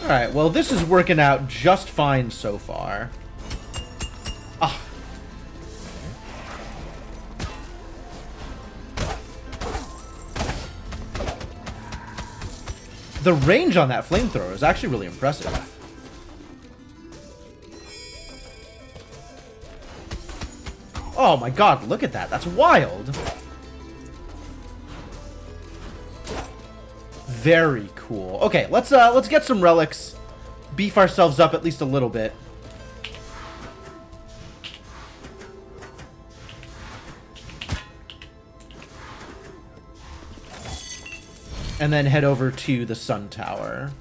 Alright, well, this is working out just fine so far. Ah. The range on that flamethrower is actually really impressive. Oh my god, look at that. That's wild. Very cool. Okay, let's get some relics. Beef ourselves up at least a little bit. And then head over to the Sun Tower.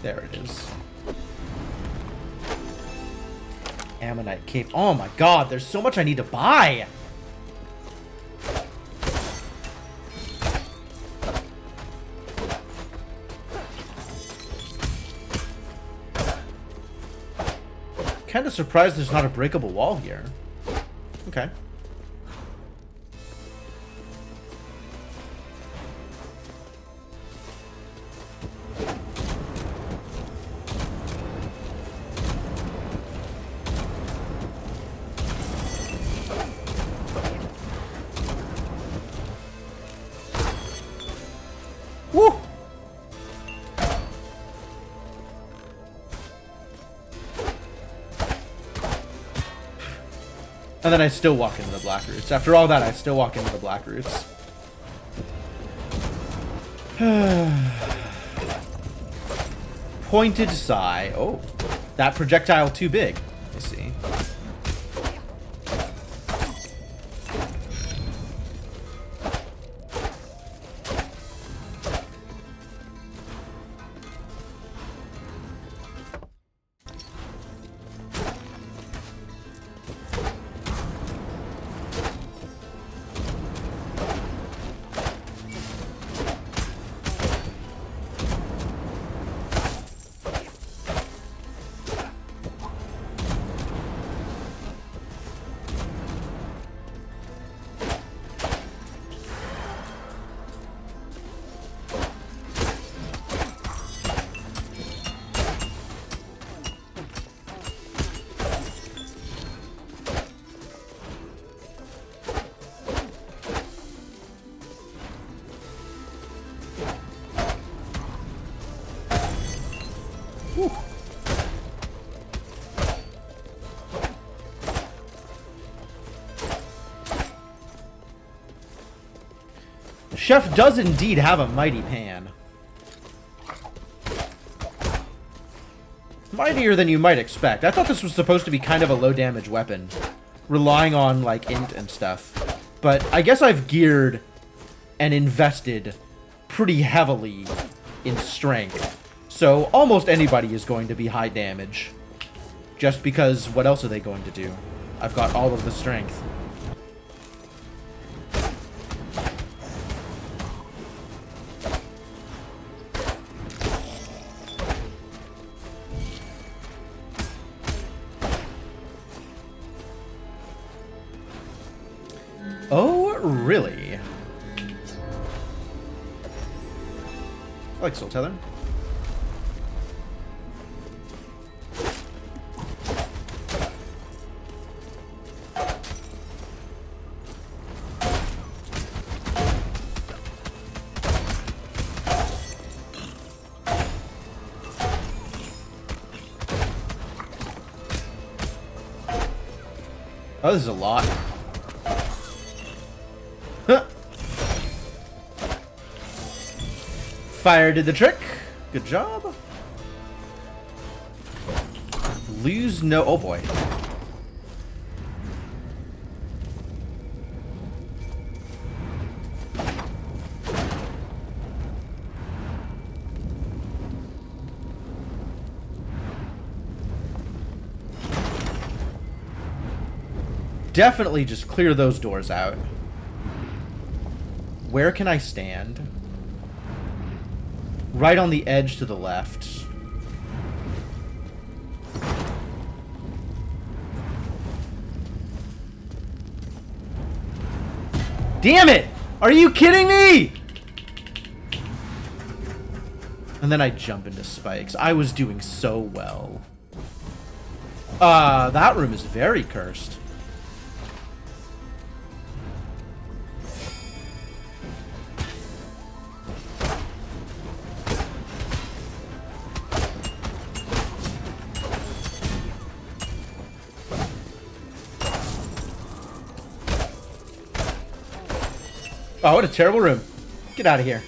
There it is. Ammonite Cape. Oh my god, there's so much I need to buy! Kind of surprised there's not a breakable wall here. Okay. Woo! And then I still walk into the Black Roots. After all that, I still walk into the Black Roots. Pointed sigh. Oh, that projectile too big. I see. Chef does indeed have a mighty pan. Mightier than you might expect. I thought this was supposed to be kind of a low damage weapon, relying on like int and stuff. But I guess I've geared and invested pretty heavily in strength. So almost anybody is going to be high damage. Just because what else are they going to do? I've got all of the strength. Oh, really? I like Soul Tether. Oh, this is a lot. Fire did the trick. Good job. Lose no... Oh, boy. Definitely just clear those doors out. Where can I stand? Right on the edge to the left. Damn it! Are you kidding me? And then I jump into spikes. I was doing so well. That room is very cursed. Oh, what a terrible room. Get out of here.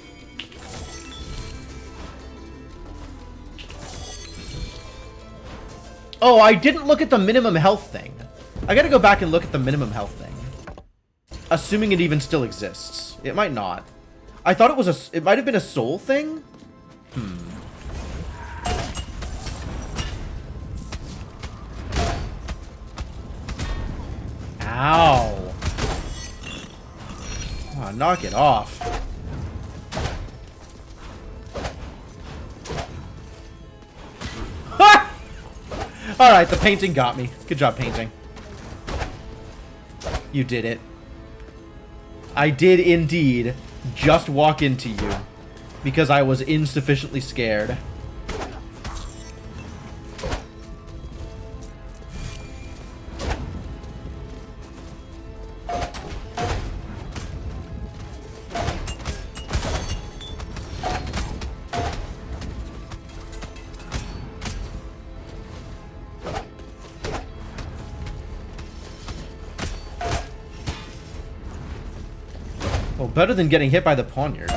Oh, I didn't look at the minimum health thing. I gotta go back and look at the minimum health thing. Assuming it even still exists. It might not. I thought it was it might have been a soul thing? Ow. Oh, knock it off. Ha! Alright, the painting got me. Good job, painting. You did it. I did indeed just walk into you because I was insufficiently scared. Well, better than getting hit by the poniard.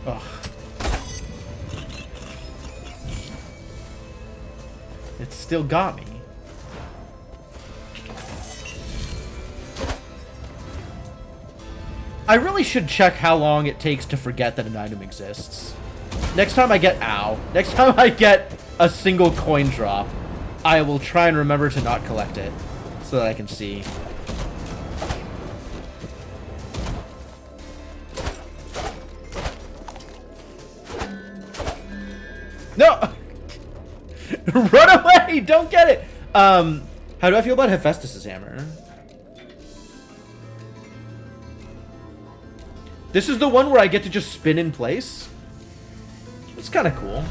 Ugh. It still got me. I really should check how long it takes to forget that an item exists. Next time I get... Ow. Next time I get a single coin drop, I will try and remember to not collect it so that I can see. No! Run away! Don't get it! How do I feel about Hephaestus' hammer? This is the one where I get to just spin in place? It's kind of cool.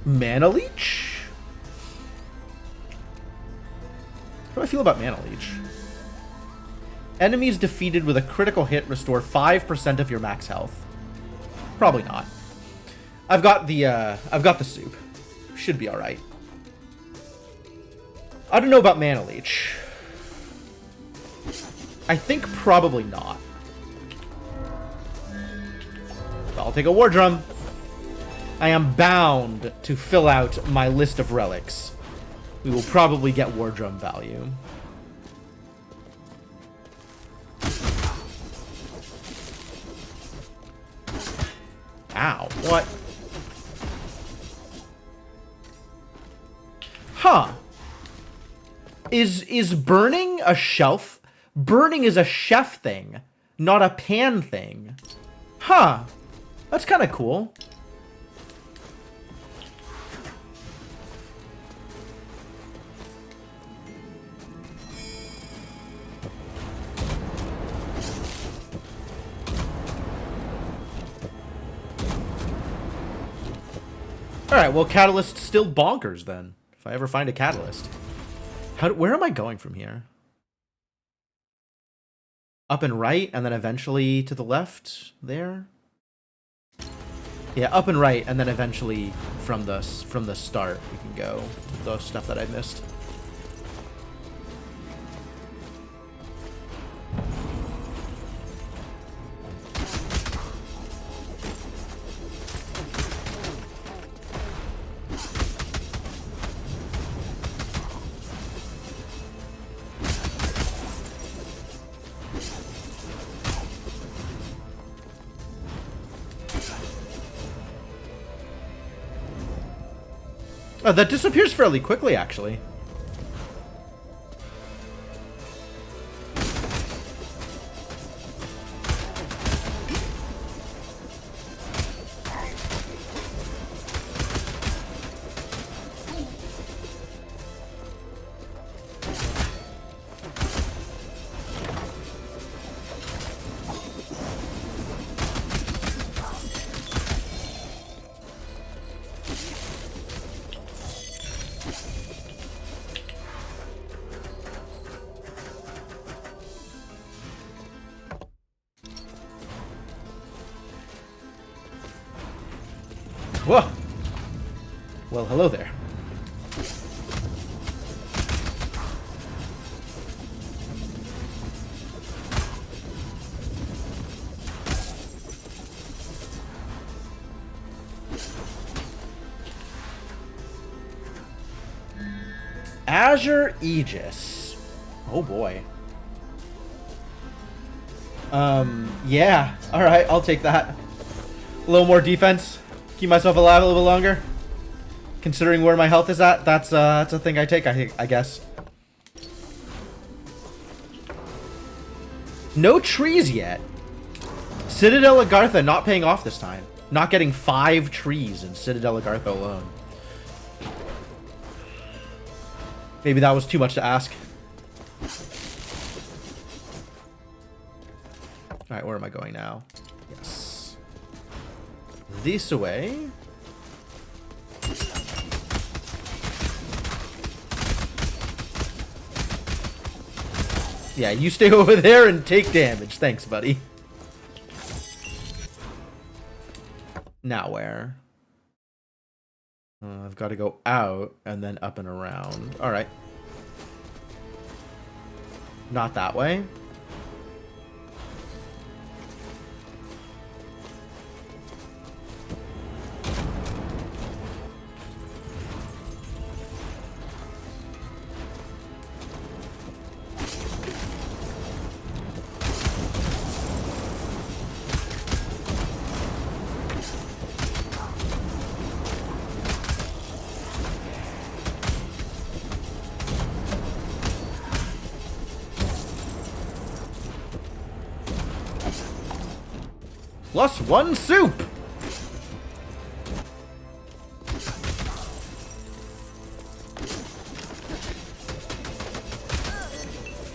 Mana Leech? How do I feel about Mana Leech? Enemies defeated with a critical hit restore 5% of your max health. Probably not. I've got the soup. Should be alright. I don't know about Mana Leech. I think probably not. I'll take a War Drum. I am bound to fill out my list of relics. We will probably get War Drum value. Ow, what? Huh. Is burning a shelf? Burning is a chef thing, not a pan thing. Huh. That's kind of cool. Alright, well, Catalyst's still bonkers, then. If I ever find a Catalyst. Where am I going from here? Up and right, and then eventually to the left? There? Yeah, up and right, and then eventually from the start we can go to the stuff that I missed. Oh, that disappears fairly quickly, actually. Whoa! Well, hello there. Azure Aegis. Oh boy. Yeah. Alright, I'll take that. A little more defense. Keep myself alive a little bit longer. Considering where my health is at, that's a thing I take, I guess. No trees yet. Citadel Agartha not paying off this time. Not getting 5 trees in Citadel Agartha alone. Maybe that was too much to ask. Alright, where am I going now? Yes. This way. Yeah, you stay over there and take damage. Thanks, buddy. Now where? I've got to go out and then up and around. Alright. Not that way. +1 soup!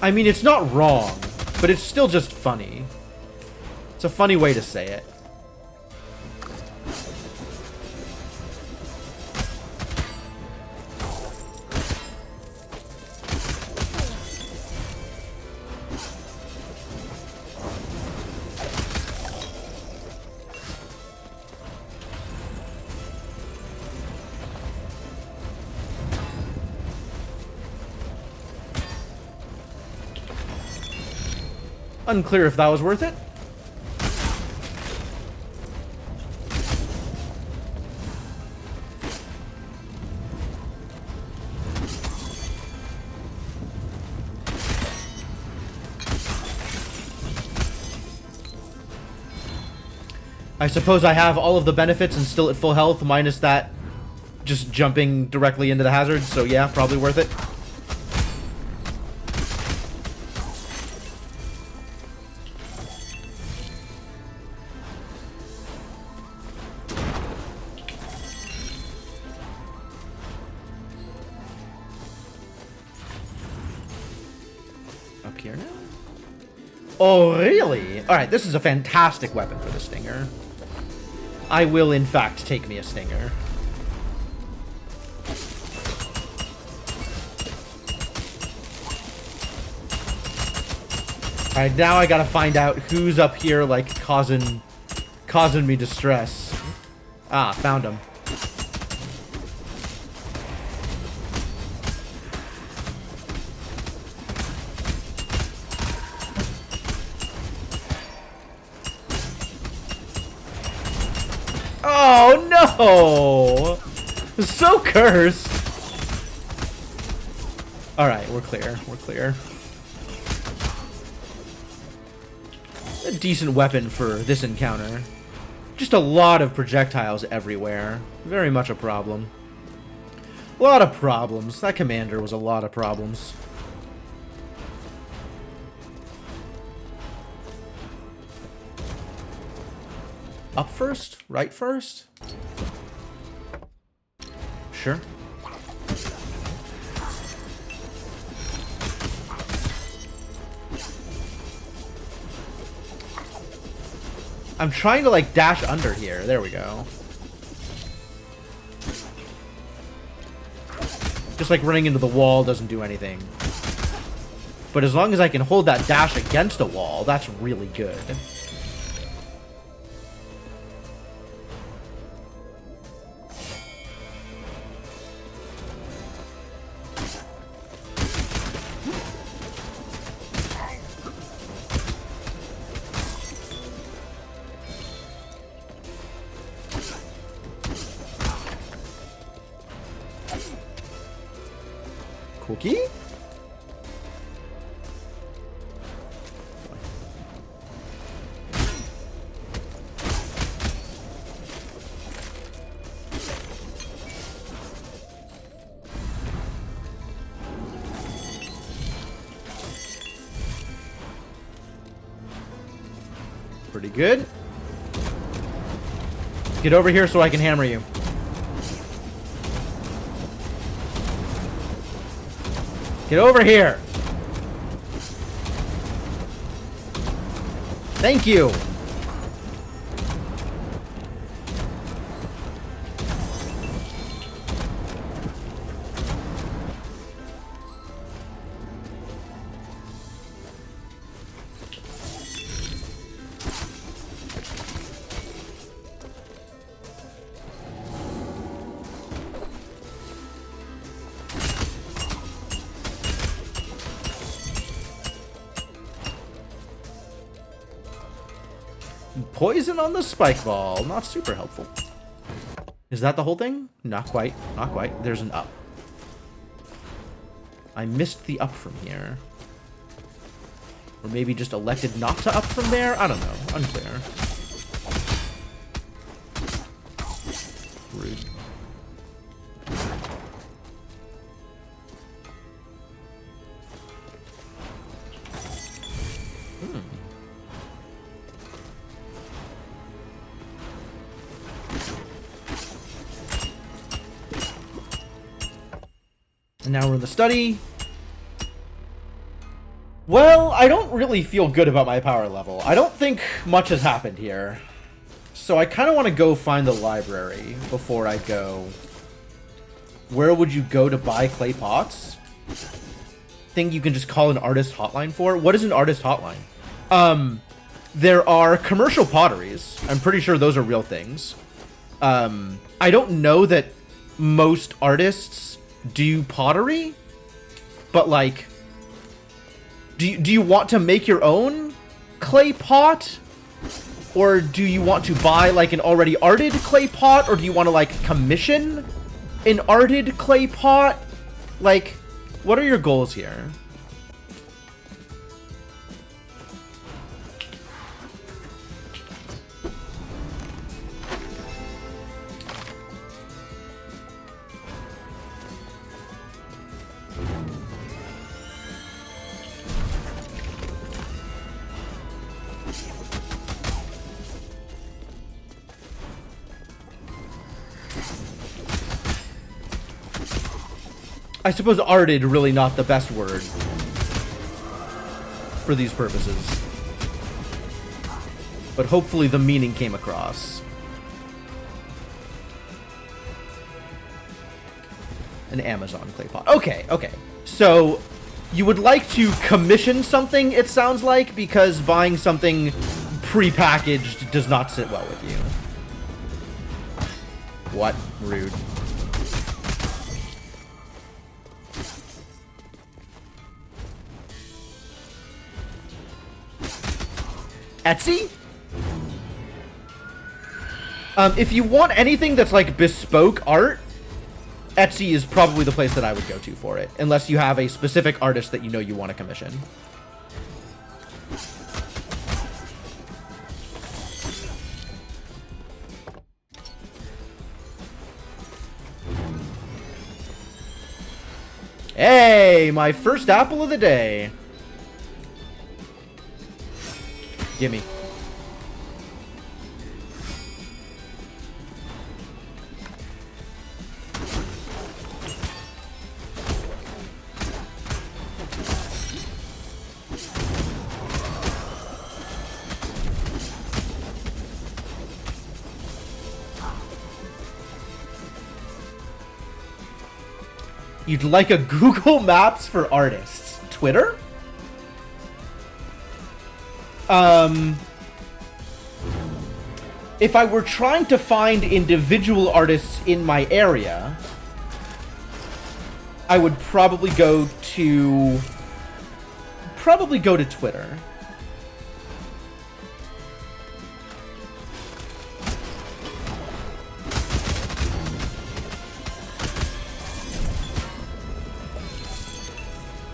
I mean, it's not wrong, but it's still just funny. It's a funny way to say it. Unclear if that was worth it. I suppose I have all of the benefits and still at full health, minus that just jumping directly into the hazard, so yeah, probably worth it. Up here now? Oh, really? Alright, this is a fantastic weapon for the Stinger. I will, in fact, take me a Stinger. Alright, now I gotta find out who's up here, like, causing me distress. Ah, found him. Oh, no! So cursed! Alright, we're clear. We're clear. A decent weapon for this encounter. Just a lot of projectiles everywhere. Very much a problem. A lot of problems. That commander was a lot of problems. Up first? Right first? Sure. I'm trying to, like, dash under here. There we go. Just, like, running into the wall doesn't do anything. But as long as I can hold that dash against a wall, that's really good. Cookie? Pretty good. Get over here so I can hammer you. Get over here. Thank you. Poison on the spike ball. Not super helpful. Is that the whole thing? Not quite. Not quite. There's an up. I missed the up from here. Or maybe just elected not to up from there? I don't know. Unclear. Rude. And now we're in the study. Well, I don't really feel good about my power level. I don't think much has happened here. So I kind of want to go find the library before I go. Where would you go to buy clay pots? Thing you can just call an artist hotline for? What is an artist hotline? There are commercial potteries. I'm pretty sure those are real things. I don't know that most artists do pottery, but like, do you want to make your own clay pot, or do you want to buy like an already arted clay pot, or do you want to like commission an arted clay pot? Like, what are your goals here? I suppose arted really not the best word for these purposes. But hopefully the meaning came across. An Amazon clay pot. Okay, okay. So, you would like to commission something, it sounds like, because buying something pre-packaged does not sit well with you. What? Rude. Etsy? If you want anything that's like bespoke art, Etsy is probably the place that I would go to for it, unless you have a specific artist that you know you want to commission. Hey, my first apple of the day. Gimme. You'd like a Google Maps for artists. Twitter? If I were trying to find individual artists in my area, I would probably go to Twitter.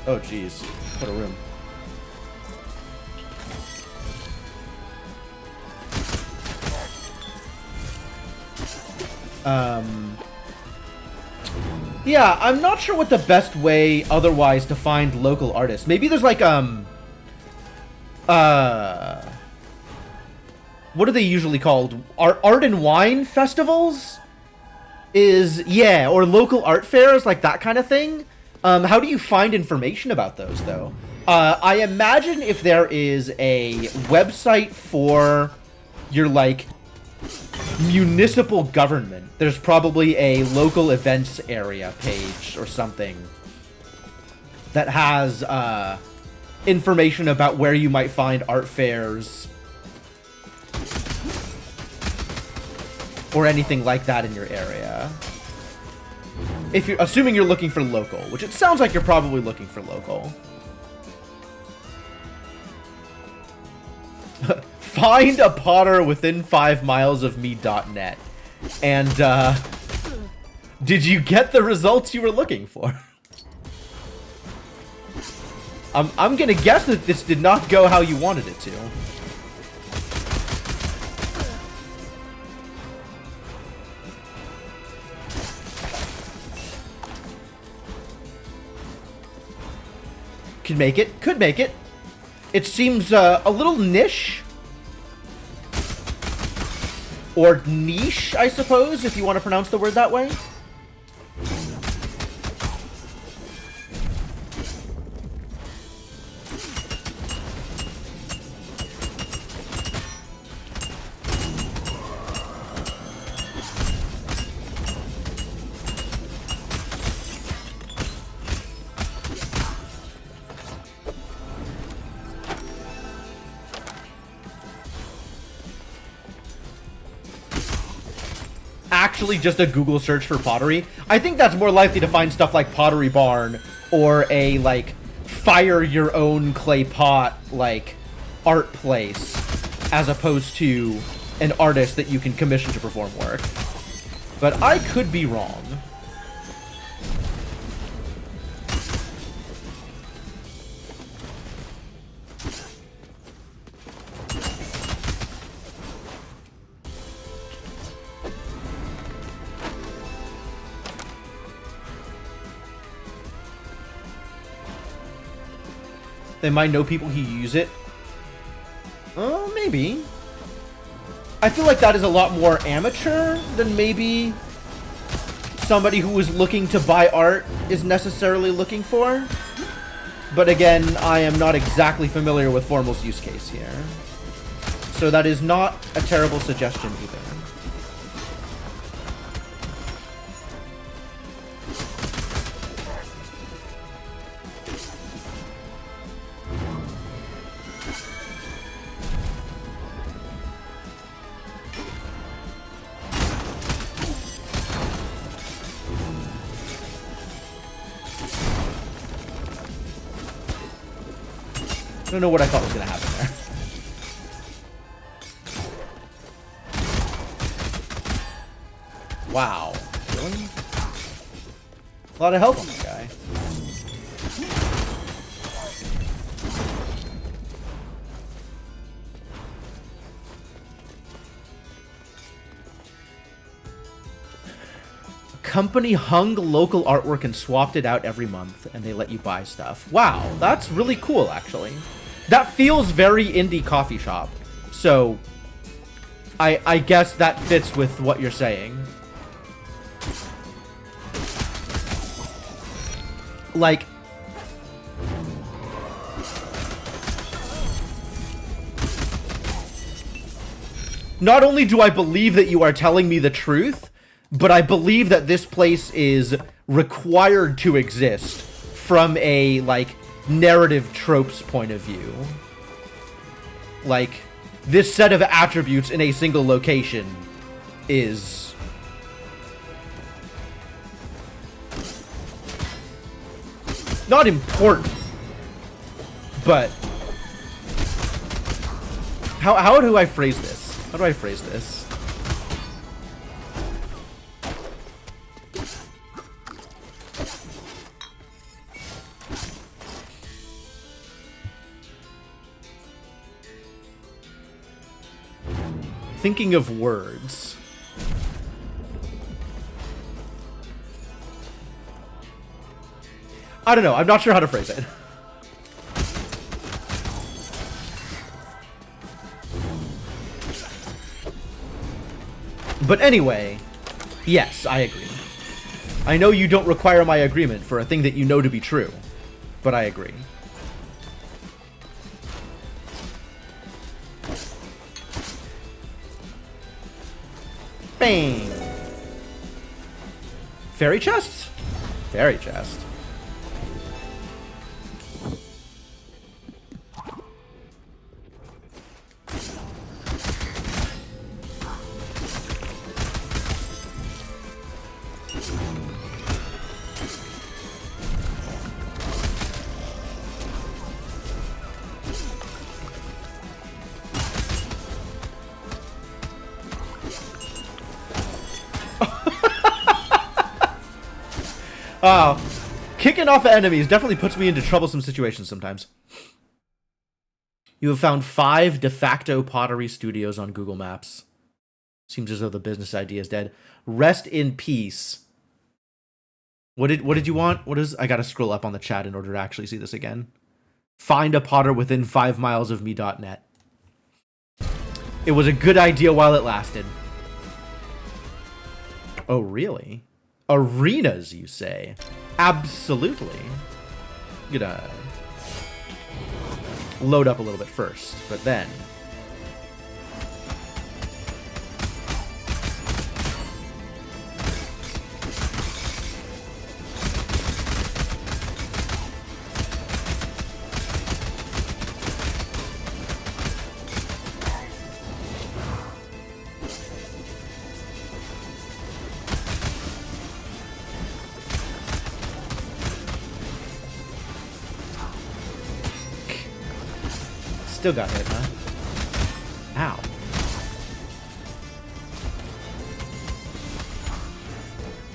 Oh, jeez. What a room. Yeah, I'm not sure what the best way otherwise to find local artists. Maybe there's like, what are they usually called? Art and wine festivals? Yeah, or local art fairs, like that kind of thing. How do you find information about those, though? I imagine if there is a website for your, like, municipal government, there's probably a local events area page or something that has information about where you might find art fairs or anything like that in your area. If you're assuming you're looking for local, which it sounds like you're probably looking for local. Find a potter within 5 miles of me.net. And, did you get the results you were looking for? I'm gonna guess that this did not go how you wanted it to. Could make it. Could make it. It seems a little niche. Or niche, I suppose, if you want to pronounce the word that way. Actually just a Google search for pottery. I think that's more likely to find stuff like Pottery Barn or a, like, fire your own clay pot, like, art place, as opposed to an artist that you can commission to perform work. But I could be wrong. They might know people who use it. Oh, maybe. I feel like that is a lot more amateur than maybe somebody who is looking to buy art is necessarily looking for. But again, I am not exactly familiar with Formal's use case here. So that is not a terrible suggestion either. I don't know what I thought was going to happen there. Wow. Really? A lot of help on that guy. Company hung local artwork and swapped it out every month, and they let you buy stuff. Wow, that's really cool, actually. That feels very indie coffee shop. So, I guess that fits with what you're saying. Like, not only do I believe that you are telling me the truth, but I believe that this place is required to exist from a, like, narrative tropes point of view. Like, this set of attributes in a single location is not important, but how do I phrase this? How do I phrase this? Thinking of words. I don't know. I'm not sure how to phrase it. But anyway, yes, I agree. I know you don't require my agreement for a thing that you know to be true, but I agree. Bang! Fairy chests? Fairy chest. Kicking off enemies definitely puts me into troublesome situations sometimes. You have found 5 de facto pottery studios on Google Maps. Seems as though the business idea is dead. Rest in peace. What did you want? What is? I gotta scroll up on the chat in order to actually see this again. Find a potter within 5 miles of me.net. It was a good idea while it lasted. Oh, really? Arenas, you say? Absolutely. I'm gonna load up a little bit first, but then... Still got hit, huh? Ow.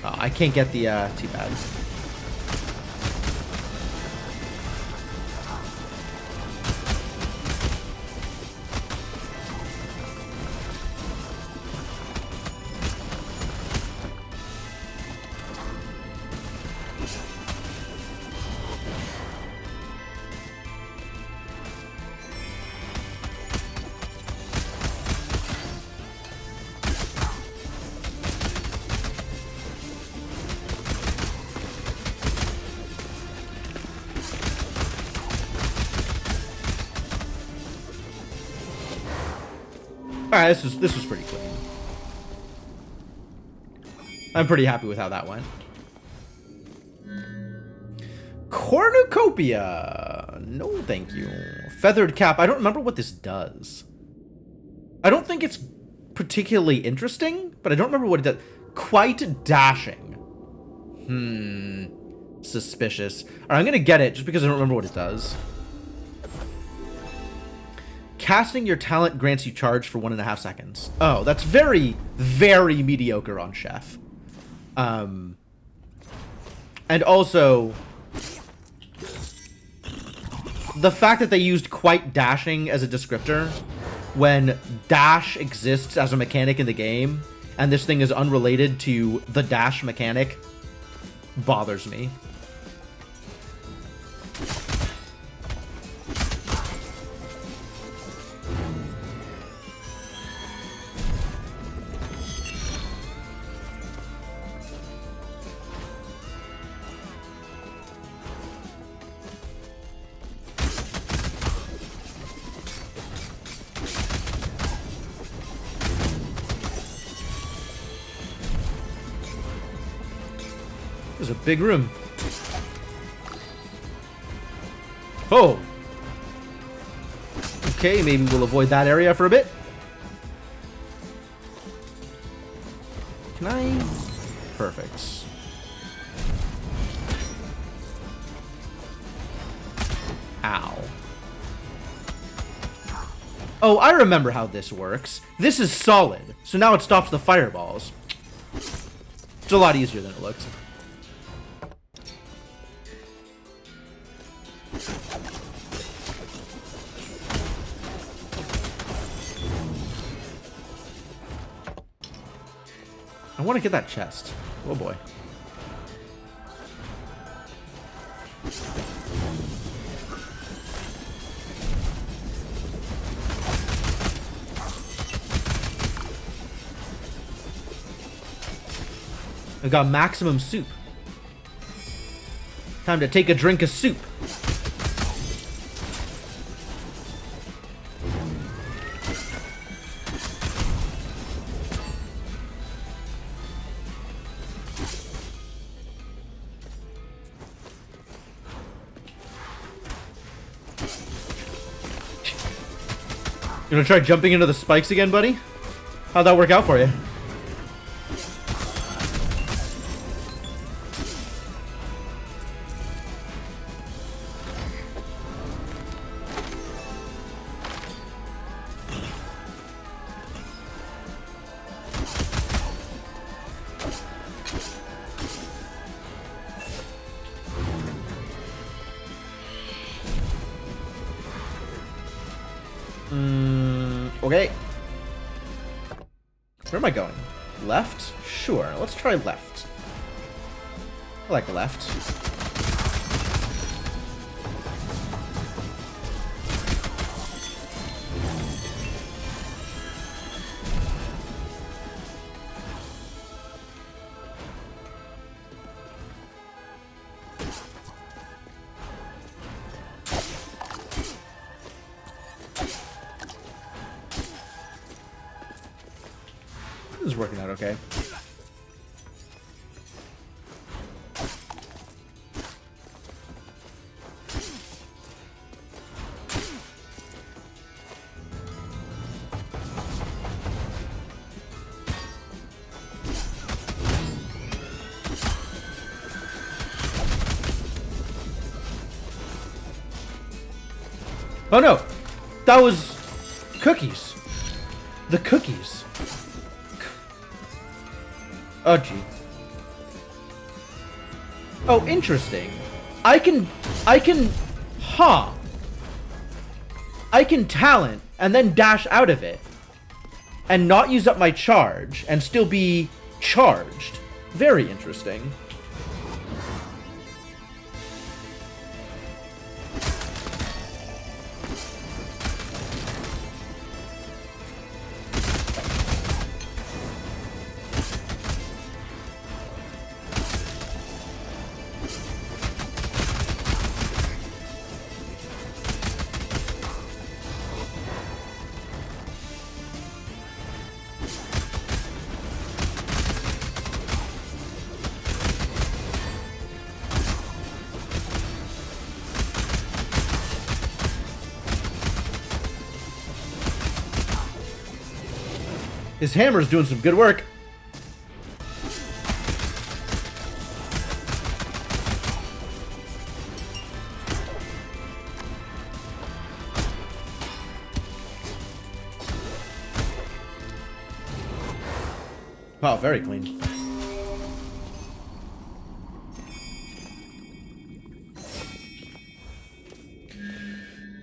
Oh, I can't get the T-pad. Alright, this was pretty clean. I'm pretty happy with how that went. Cornucopia! No, thank you. Feathered cap. I don't remember what this does. I don't think it's particularly interesting, but I don't remember what it does. Quite dashing. Suspicious. Alright, I'm gonna get it just because I don't remember what it does. Casting your talent grants you charge for 1.5 seconds. Oh, that's very, very mediocre on Chef. And also, the fact that they used quite dashing as a descriptor when dash exists as a mechanic in the game, and this thing is unrelated to the dash mechanic, bothers me. There's a big room. Oh. Okay, maybe we'll avoid that area for a bit. Can I? Perfect. Ow. Oh, I remember how this works. This is solid, so now it stops the fireballs. It's a lot easier than it looked. I want to get that chest. Oh boy. I got maximum soup. Time to take a drink of soup. You gonna try jumping into the spikes again, buddy? How'd that work out for you? Okay. Where am I going? Left? Sure, let's try left. I like left. This is working out okay. Oh no! That was cookies. The cookies. Oh, gee. Oh, interesting. I can talent and then dash out of it and not use up my charge and still be charged. Very interesting. His hammer's doing some good work. Wow, very clean.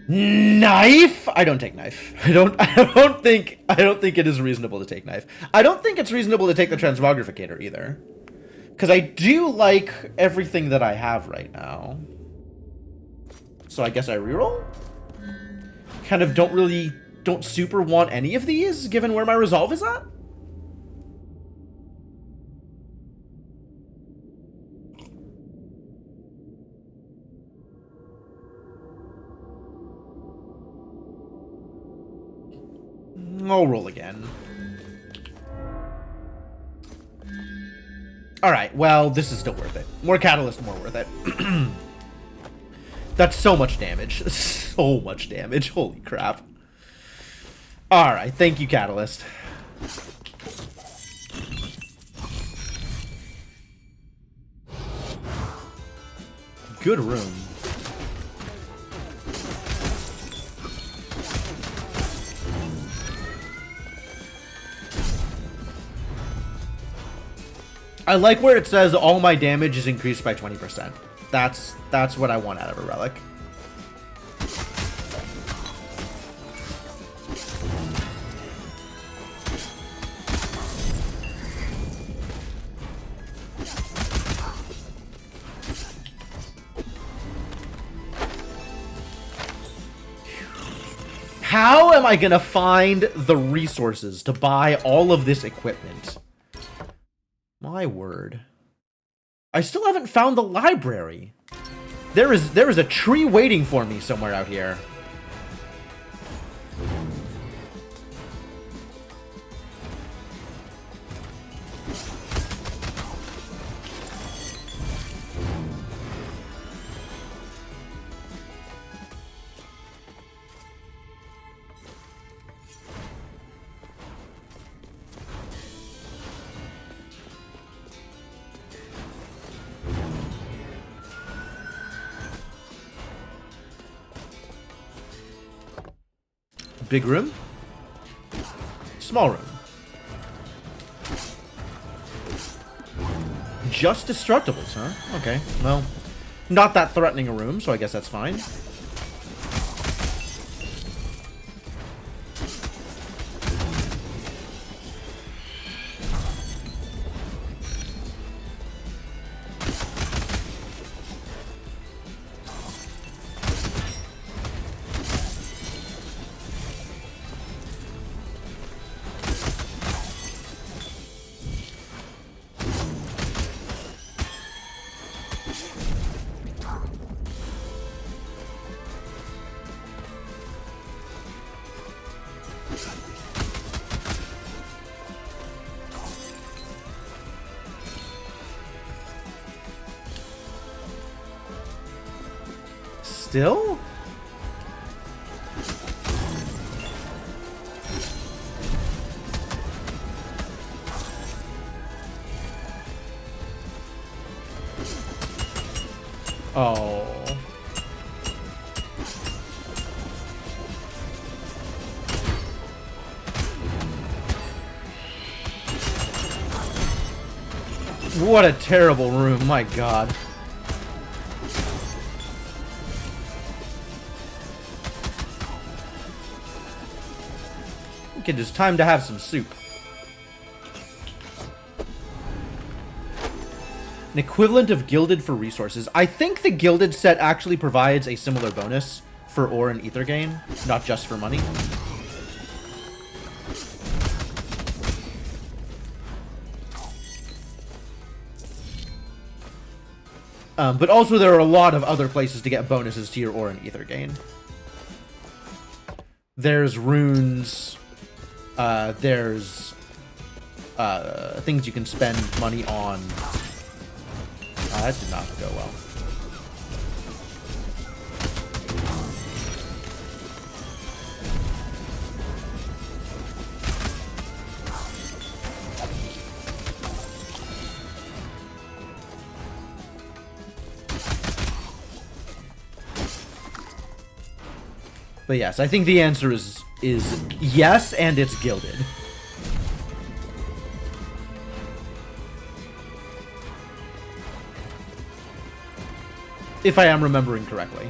Knife? I don't take knife. I don't think it is reasonable to take knife. I don't think it's reasonable to take the transmogrificator either. Because I do like everything that I have right now. So I guess I reroll? Kind of don't super want any of these, given where my resolve is at? I'll roll again. Alright, well, this is still worth it. More catalyst, more worth it. That's so much damage. So much damage. Holy crap. Alright, thank you, catalyst. Good room. I like where it says all my damage is increased by 20%. That's what I want out of a relic. How am I gonna find the resources to buy all of this equipment? My word. I still haven't found the library. There is a tree waiting for me somewhere out here. Big room? Small room. Just destructibles, huh? Okay, well, not that threatening a room, so I guess that's fine. Still? Oh. What a terrible room, my god. Okay, just time to have some soup. An equivalent of Gilded for resources. I think the Gilded set actually provides a similar bonus for ore and ether gain, not just for money. But also there are a lot of other places to get bonuses to your ore and ether gain. There's runes. There's things you can spend money on. That did not go well. But yes, I think the answer is yes, and it's gilded. If I am remembering correctly.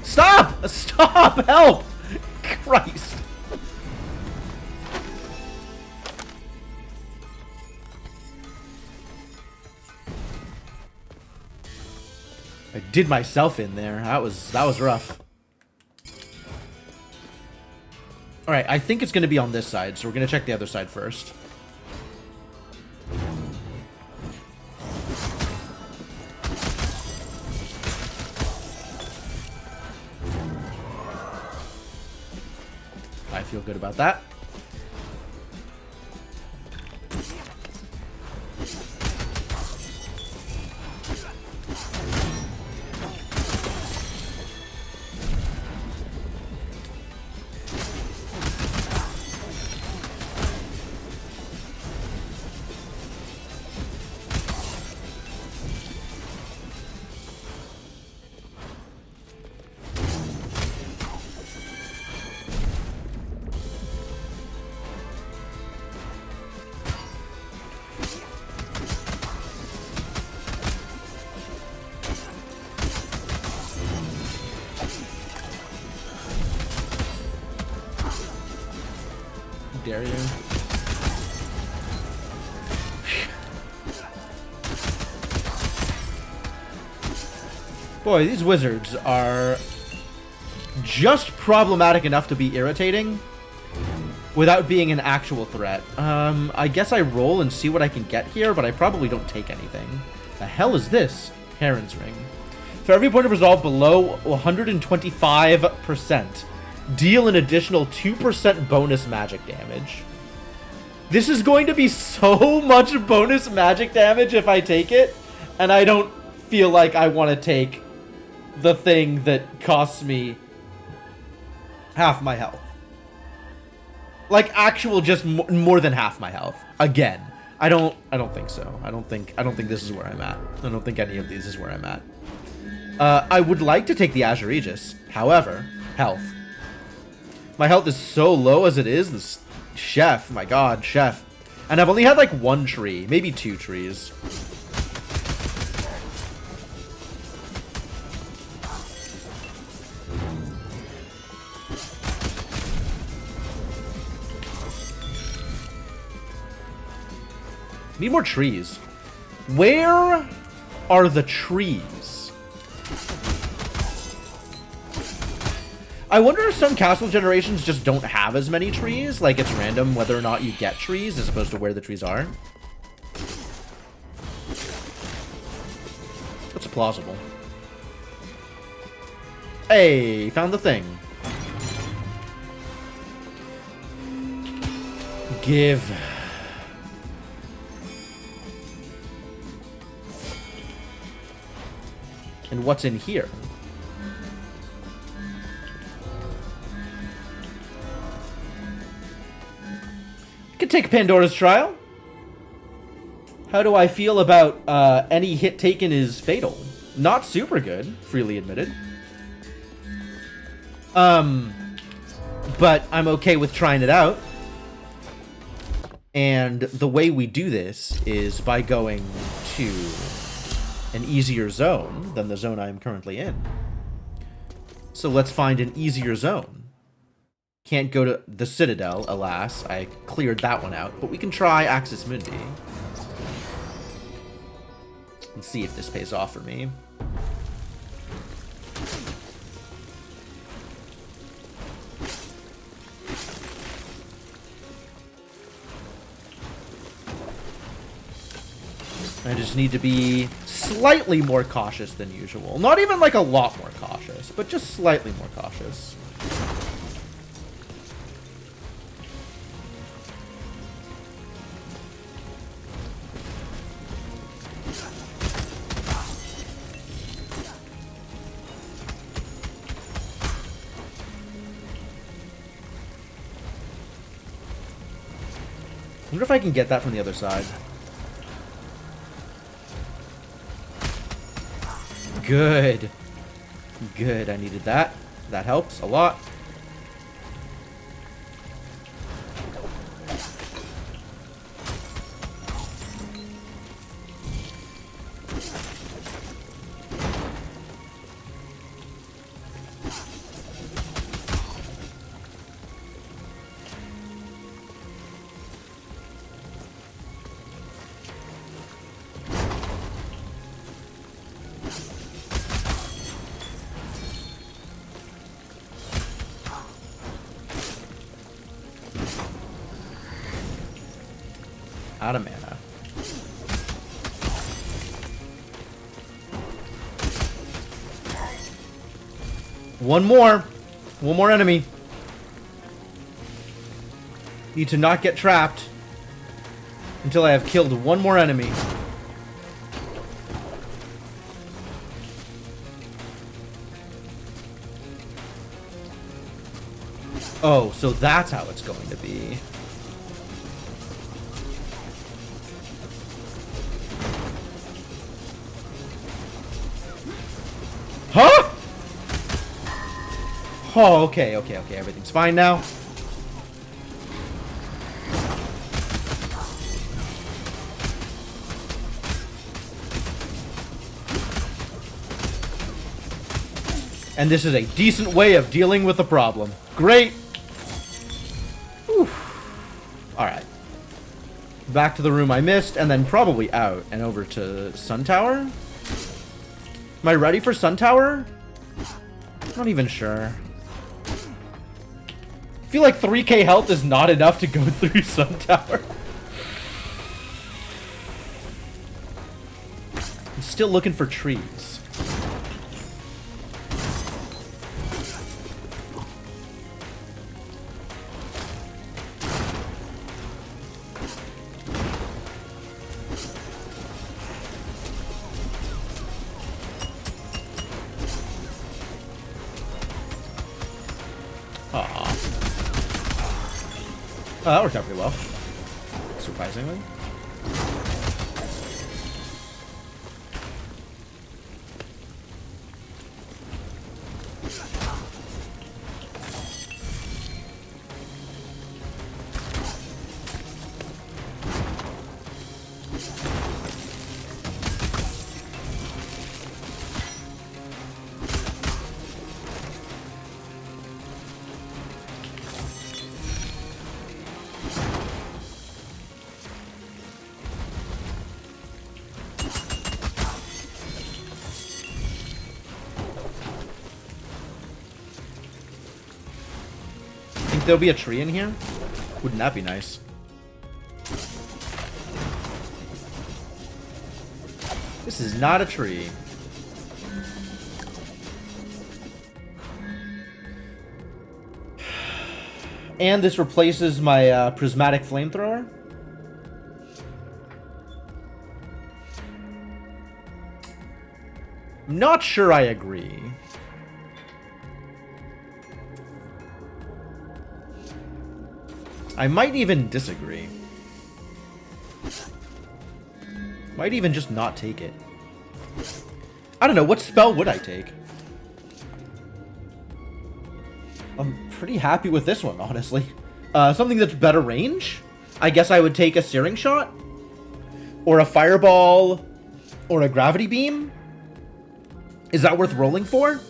Stop! Stop! Help! Christ. I did myself in there. That was rough. Alright, I think it's going to be on this side, so we're going to check the other side first. I feel good about that. Dare you? Boy, these wizards are just problematic enough to be irritating without being an actual threat. I guess I roll and see what I can get here, but I probably don't take anything. The hell is this? Heron's Ring. For every point of resolve below 125%, deal an additional 2% bonus magic damage. This is going to be so much bonus magic damage if I take it, and I don't feel like I want to take the thing that costs me half my health. Like actual just more than half my health. Again, I don't think so. I don't think this is where I'm at. I don't think any of these is where I'm at. I would like to take the Azure Aegis. However, health. My health is so low as it is. This chef, my god, chef. And I've only had like one tree, maybe 2 trees. Need more trees. Where are the trees? I wonder if some castle generations just don't have as many trees. Like it's random whether or not you get trees as opposed to where the trees are. That's plausible. Hey, found the thing. Give. And what's in here? Could take Pandora's Trial. How do I feel about any hit taken is fatal? Not super good, freely admitted. But I'm okay with trying it out. And the way we do this is by going to an easier zone than the zone I'm currently in. So let's find an easier zone. Can't go to the Citadel, alas. I cleared that one out, but we can try Axis Mundi. And see if this pays off for me. I just need to be slightly more cautious than usual. Not even like a lot more cautious, but just slightly more cautious. I wonder if I can get that from the other side. Good. Good, I needed that. That helps a lot. Out of mana. One more enemy. Need to not get trapped until I have killed one more enemy. Oh, so that's how it's going to be. Huh? Oh, okay. Everything's fine now. And this is a decent way of dealing with the problem. Great. Alright. Back to the room I missed, and then probably out and over to Sun Tower. Am I ready for Sun Tower? Not even sure. I feel like 3k health is not enough to go through Sun Tower. I'm still looking for trees. Oh, that worked out pretty well. Surprisingly. Think there'll be a tree in here? Wouldn't that be nice? This is not a tree. And this replaces my prismatic flamethrower. Not sure I agree. I might even disagree. Might even just not take it. I don't know, what spell would I take? I'm pretty happy with this one, honestly. Something that's better range? I guess I would take a Searing Shot? Or a Fireball? Or a Gravity Beam? Is that worth rolling for?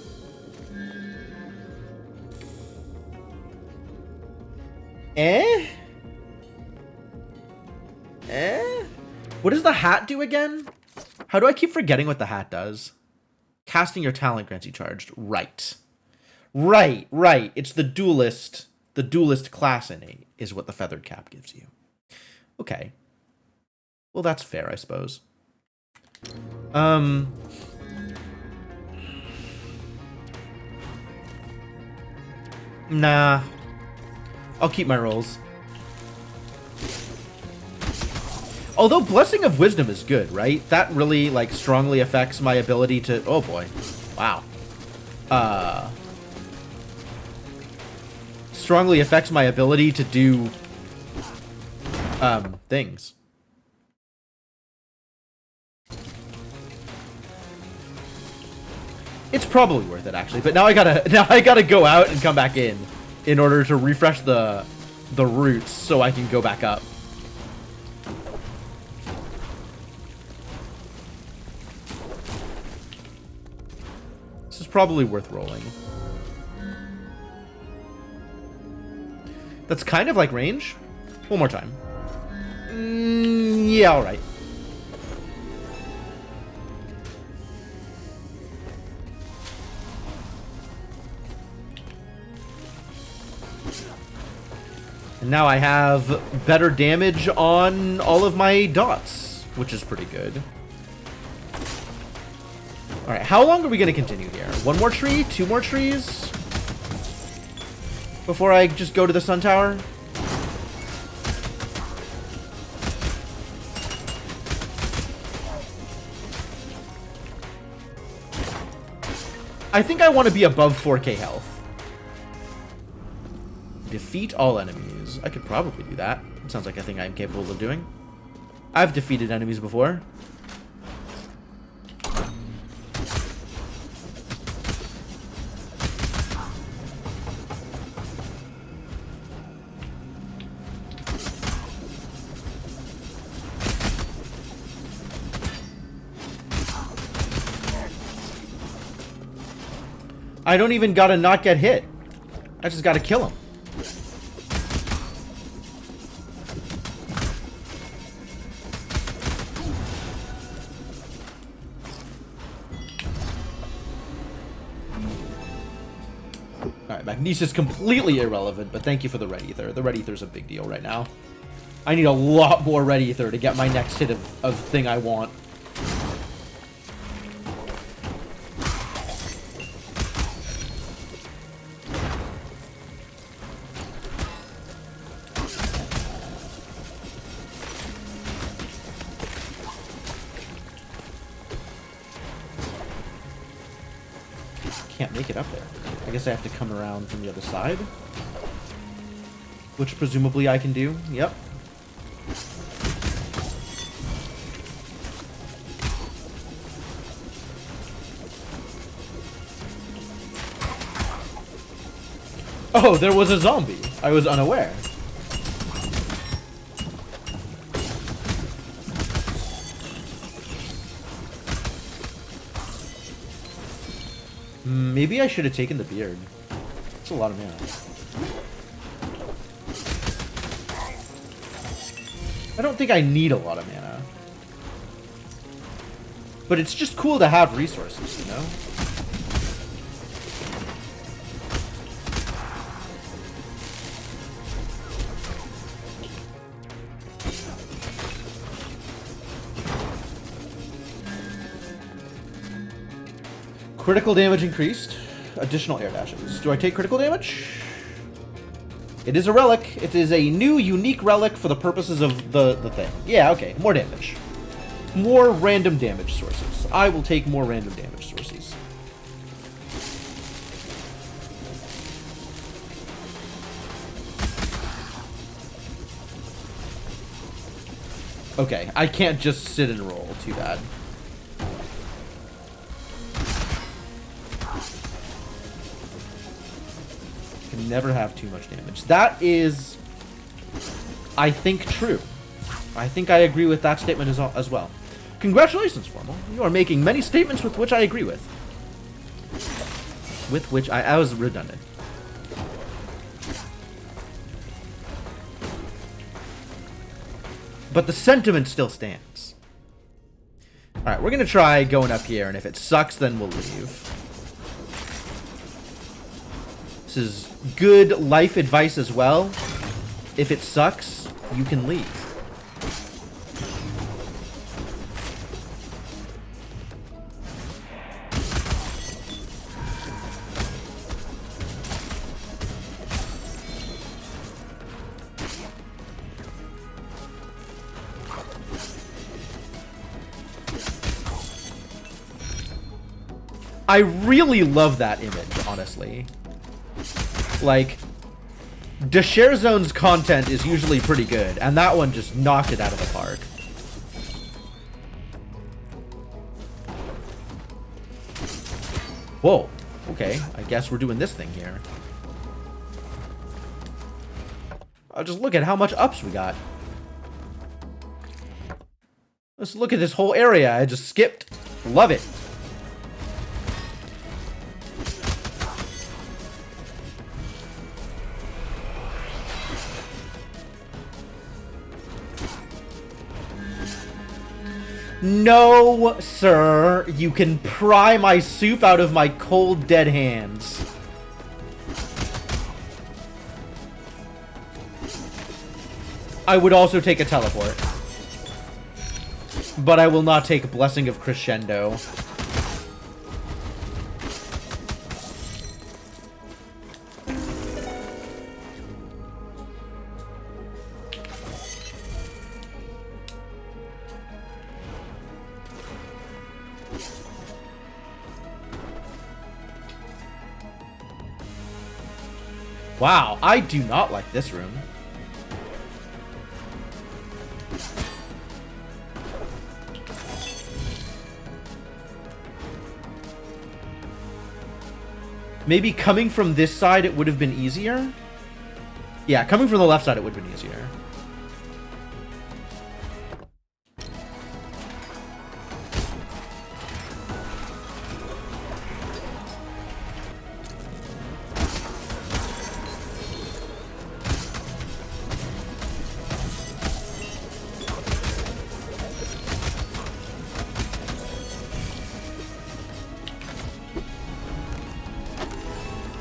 What does the hat do again? How do I keep forgetting what the hat does? Casting your talent grants you charged. Right. Right. It's the duelist. The duelist class innate is what the feathered cap gives you. Okay. Well, that's fair, I suppose. Nah. I'll keep my rolls. Although Blessing of Wisdom is good, right? That really, like, strongly affects my ability to... Oh, boy. Wow. Strongly affects my ability to do... things. It's probably worth it, actually. But now I gotta go out and come back in order to refresh the roots so I can go back up. This is probably worth rolling. That's kind of like range. One more time. Yeah, alright. And now I have better damage on all of my dots, which is pretty good. Alright, how long are we going to continue here? One more tree? Two more trees? Before I just go to the Sun Tower? I think I want to be above 4k health. Defeat all enemies. I could probably do that. It sounds like a thing I'm capable of doing. I've defeated enemies before. I don't even gotta not get hit. I just gotta kill him. Magnesia is completely irrelevant, but thank you for the Red Ether. The Red Ether is a big deal right now. I need a lot more Red Ether to get my next hit of thing I want. Can't make it up there. I guess I have to come around from the other side. Which presumably I can do. Yep. Oh, there was a zombie. I was unaware. Maybe I should have taken the beard. That's a lot of mana. I don't think I need a lot of mana. But it's just cool to have resources, you know? Critical damage increased. Additional air dashes. Do I take critical damage? It is a relic. It is a new, unique relic for the purposes of the thing. Yeah, okay. More damage. More random damage sources. I will take more random damage sources. Okay, I can't just sit and roll. Too bad. Never have too much damage. That is, I think, true. I think I agree with that statement as well. Congratulations, Formal. You are making many statements with which I agree with. With which I was redundant. But the sentiment still stands. Alright, we're going to try going up here, and if it sucks, then we'll leave. This is good life advice as well. If it sucks, you can leave. I really love that image, honestly. Like, Deshare Zone's content is usually pretty good, and that one just knocked it out of the park. Whoa. Okay, I guess we're doing this thing here. I'll just look at how much ups we got. Let's look at this whole area I just skipped. Love it. No, sir. You can pry my soup out of my cold, dead hands. I would also take a teleport. But I will not take Blessing of Crescendo. Wow, I do not like this room. Maybe coming from this side it would have been easier? Yeah, coming from the left side it would have been easier.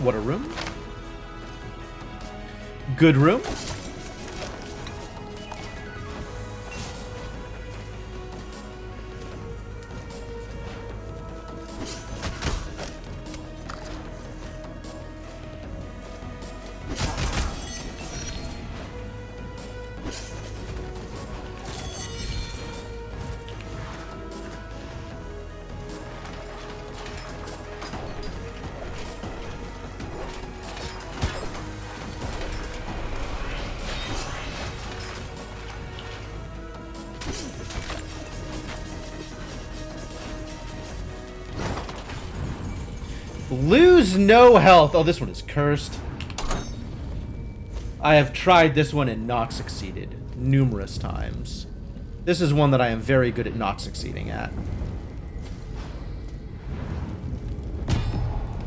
What a room. Good room. Lose no health. Oh, this one is cursed. I have tried this one and not succeeded numerous times. This is one that I am very good at not succeeding at.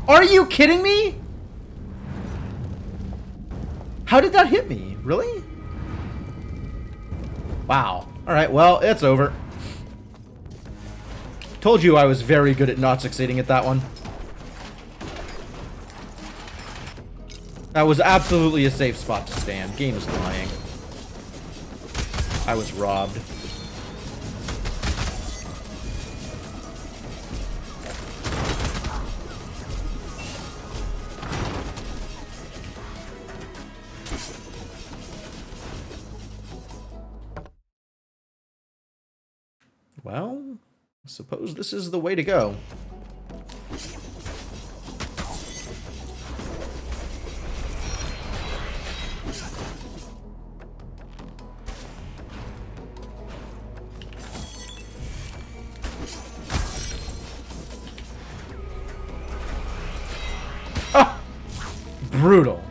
Are you kidding me? How did that hit me? Really? Wow. Alright, well, it's over. Told you I was very good at not succeeding at that one. That was absolutely a safe spot to stand. Game is lying. I was robbed. Well, I suppose this is the way to go. Brutal.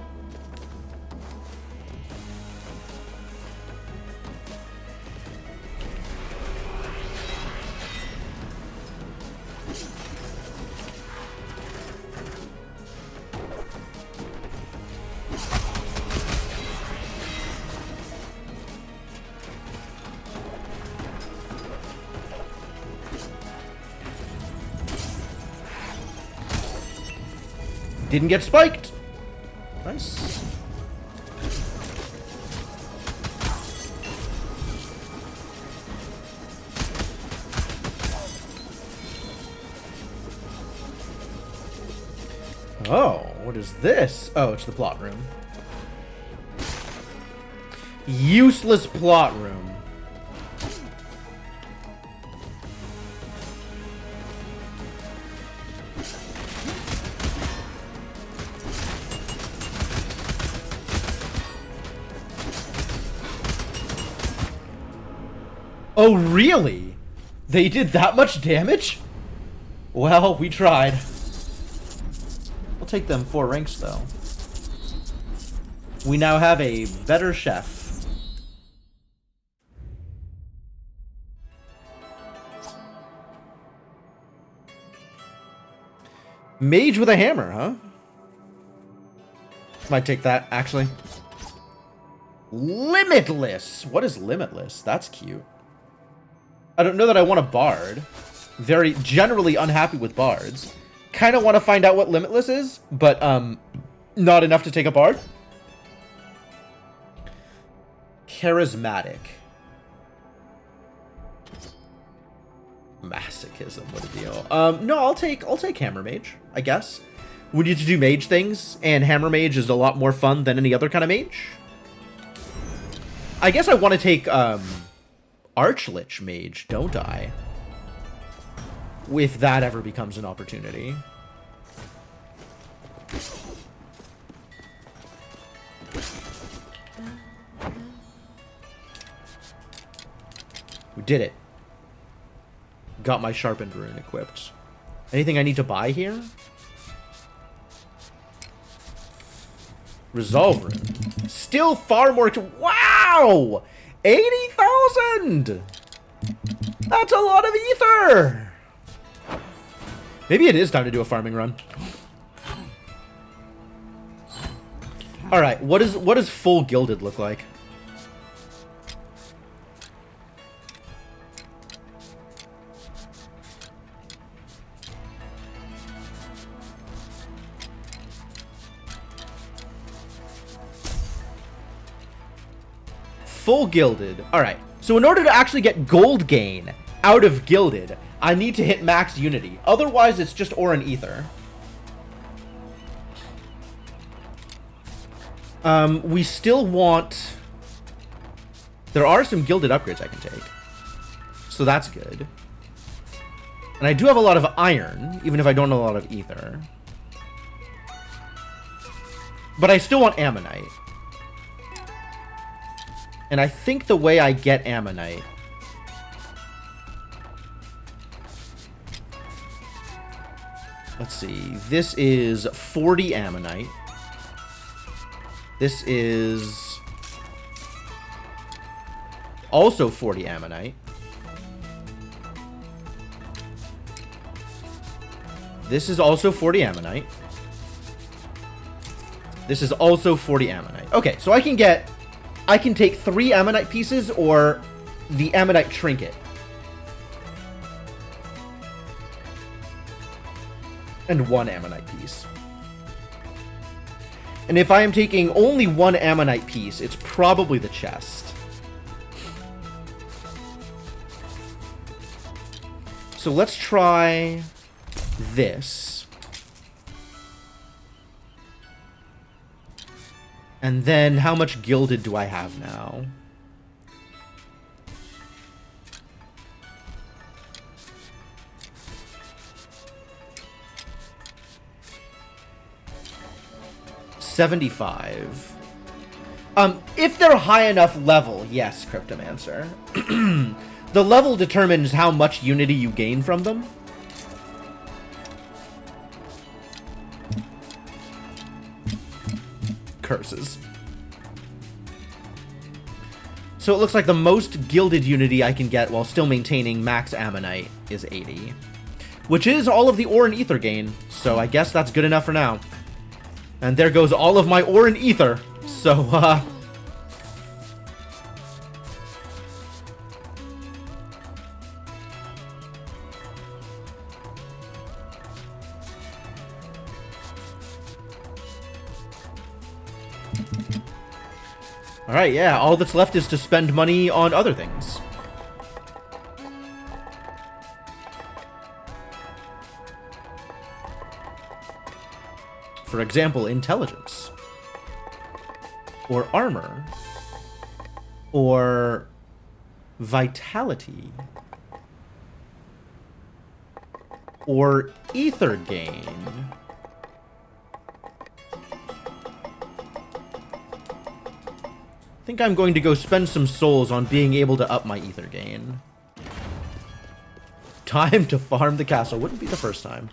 Didn't get spiked. Nice. Oh, what is this? Oh, it's the plot room. Useless plot room. Oh, really? They did that much damage? Well, we tried. We'll take them 4 ranks, though. We now have a better chef. Mage with a hammer, huh? Might take that, actually. Limitless! What is Limitless? That's cute. I don't know that I want a bard. Very generally unhappy with bards. Kind of want to find out what Limitless is, but not enough to take a bard. Charismatic. Masochism, what a deal. No, I'll take Hammer Mage, I guess. We need to do mage things, and Hammer Mage is a lot more fun than any other kind of mage. I guess I want to take Archlich Mage, don't I? If that ever becomes an opportunity. We did it. Got my Sharpened Rune equipped. Anything I need to buy here? Resolve Rune. Still far more... Wow! 80,000! That's a lot of ether! Maybe it is time to do a farming run. Alright, what does full gilded look like? full gilded. All right. So in order to actually get gold gain out of gilded, I need to hit max unity. Otherwise, it's just ore and ether. We still want... There are some gilded upgrades I can take. So that's good. And I do have a lot of iron, even if I don't have a lot of ether. But I still want ammonite. And I think the way I get ammonite... Let's see. This is 40 ammonite. This is also 40 ammonite. This is also 40 ammonite. This is also 40 ammonite. Okay, so I can take 3 ammonite pieces or the ammonite trinket. And 1 ammonite piece. And if I am taking only 1 ammonite piece, it's probably the chest. So let's try this. And then how much gilded do I have now? $75. If they're high enough level, yes, Cryptomancer. The level determines how much unity you gain from them. Curses. So it looks like the most gilded unity I can get while still maintaining max ammonite is 80. Which is all of the ore and ether gain, so I guess that's good enough for now. And there goes all of my ore and ether. So, Alright, yeah, all that's left is to spend money on other things. For example, intelligence. Or armor. Or vitality. Or ether gain. I think I'm going to go spend some souls on being able to up my ether gain. Time to farm the castle. Wouldn't be the first time.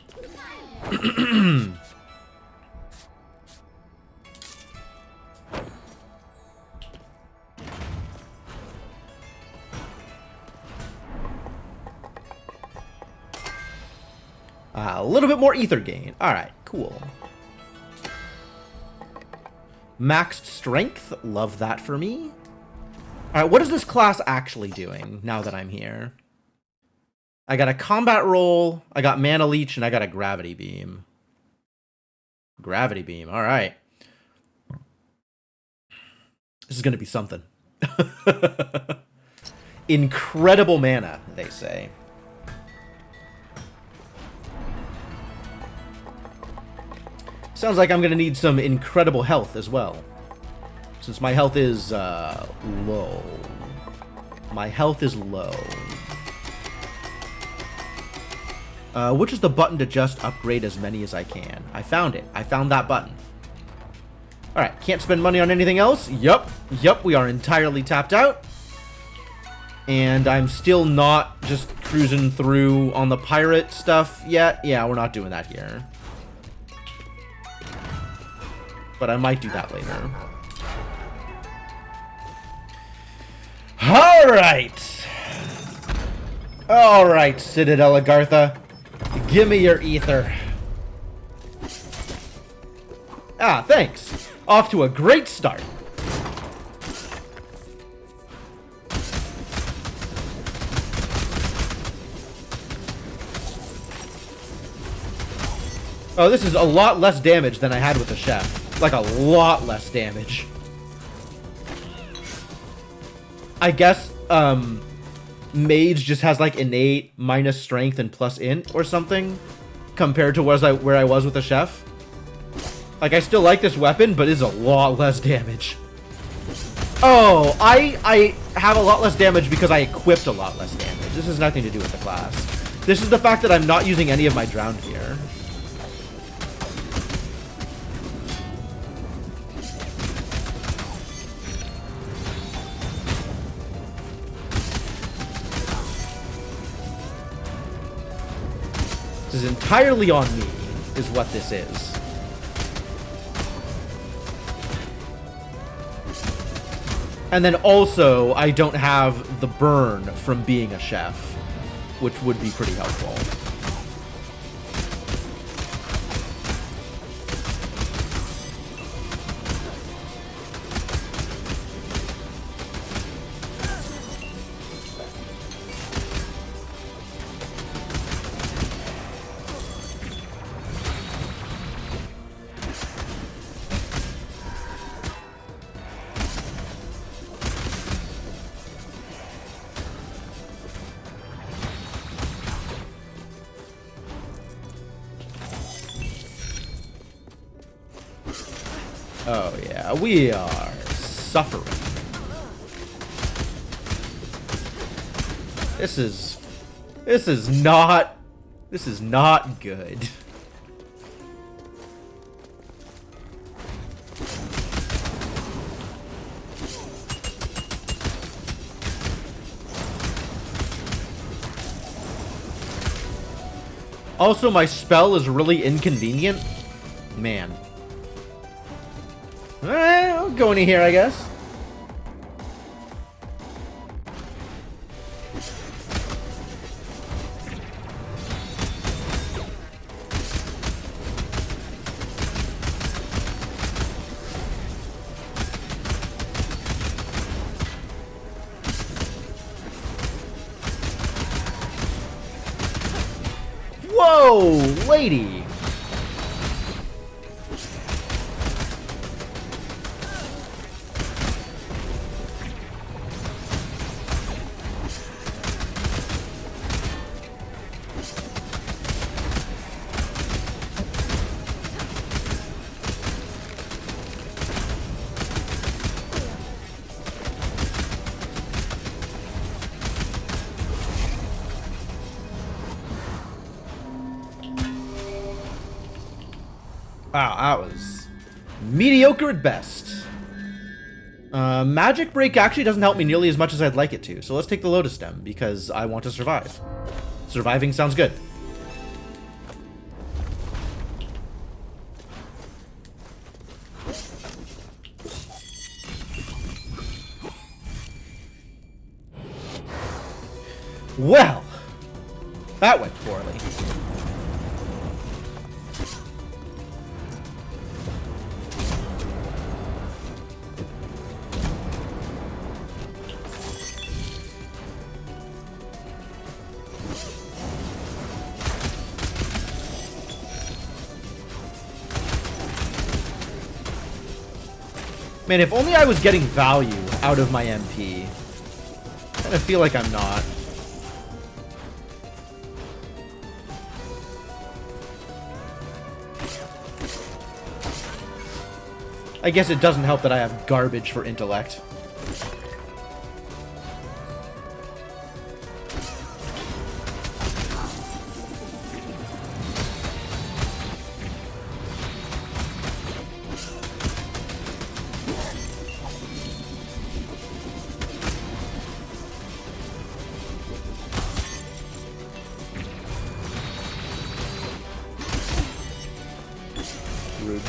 A little bit more ether gain. Alright, cool. Maxed strength. Love that for me. Alright, what is this class actually doing now that I'm here? I got a combat roll, I got mana leech, and I got a gravity beam. Gravity beam, alright. This is gonna be something. Incredible mana, they say. Sounds like I'm gonna need some incredible health as well. Since my health is, low. My health is low. Which is the button to just upgrade as many as I can? I found it. I found that button. Alright, can't spend money on anything else? Yup. Yup, we are entirely tapped out. And I'm still not just cruising through on the pirate stuff yet. Yeah, we're not doing that here. But I might do that later. Alright! Alright, Citadel Agartha. Give me your ether. Ah, thanks. Off to a great start. Oh, this is a lot less damage than I had with the chef. Like, a lot less damage. I guess mage just has like innate minus strength and plus int or something compared to where I was with the chef. Like, I still like this weapon, but it's a lot less damage. Oh, I have a lot less damage because I equipped a lot less damage. This has nothing to do with the class. This is the fact that I'm not using any of my drowned gear. This is entirely on me, is what this is. And then also, I don't have the burn from being a chef, which would be pretty helpful. Oh yeah, we are suffering. This is not good. Also, my spell is really inconvenient. Man. Alright, I'll go into here, I guess. Whoa, lady! Wow, that was mediocre at best. Magic Break actually doesn't help me nearly as much as I'd like it to, so let's take the Lotus Stem, because I want to survive. Surviving sounds good. Well, that went poorly. Man, if only I was getting value out of my MP. I kind of feel like I'm not. I guess it doesn't help that I have garbage for intellect. Rude.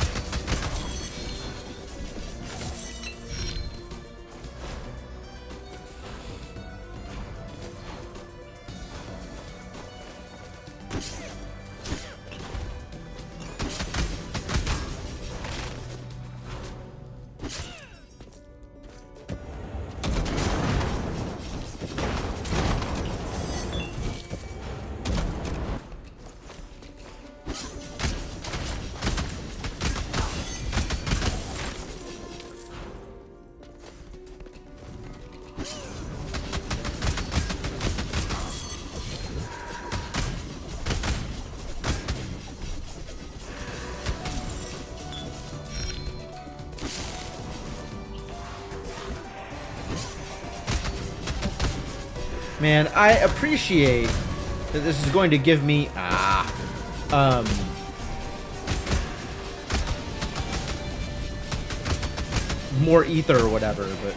Man, I appreciate that this is going to give me... more ether or whatever, but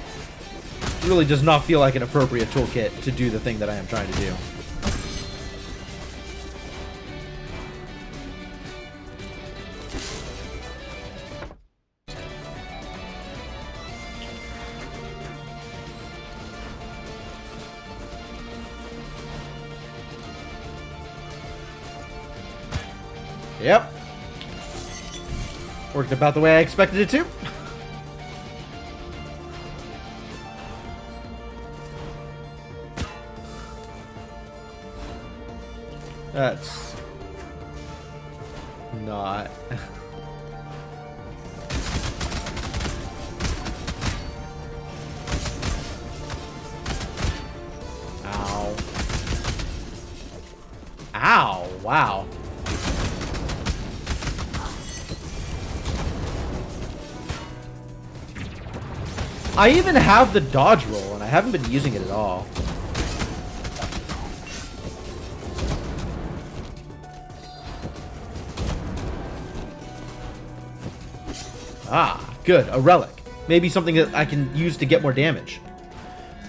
it really does not feel like an appropriate toolkit to do the thing that I am trying to do. Yep. Worked about the way I expected it to. That's not... Ow. Ow, wow. I even have the dodge roll, and I haven't been using it at all. Ah, good. A relic. Maybe something that I can use to get more damage.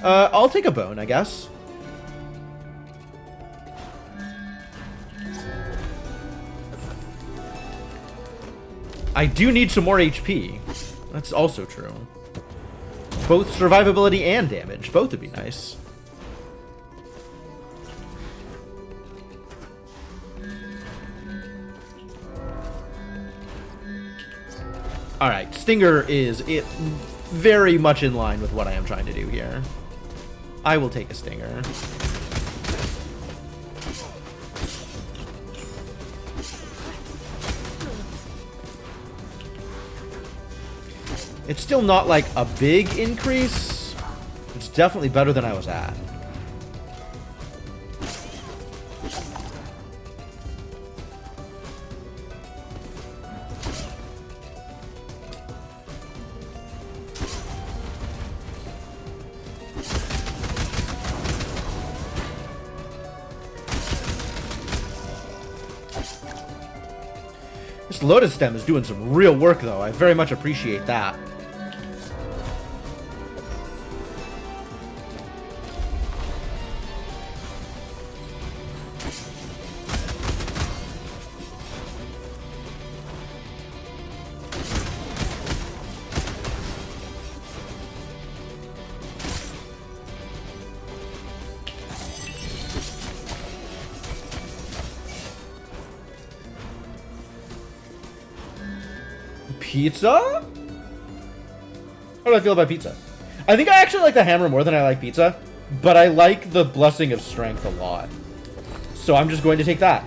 I'll take a bone, I guess. I do need some more HP. That's also true. Both survivability and damage. Both would be nice. Alright, Stinger is very much in line with what I am trying to do here. I will take a Stinger. It's still not like a big increase. It's definitely better than I was at. This Lotus Stem is doing some real work, though. I very much appreciate that. Pizza? How do I feel about pizza? I think I actually like the hammer more than I like pizza, but I like the Blessing of Strength a lot. So I'm just going to take that.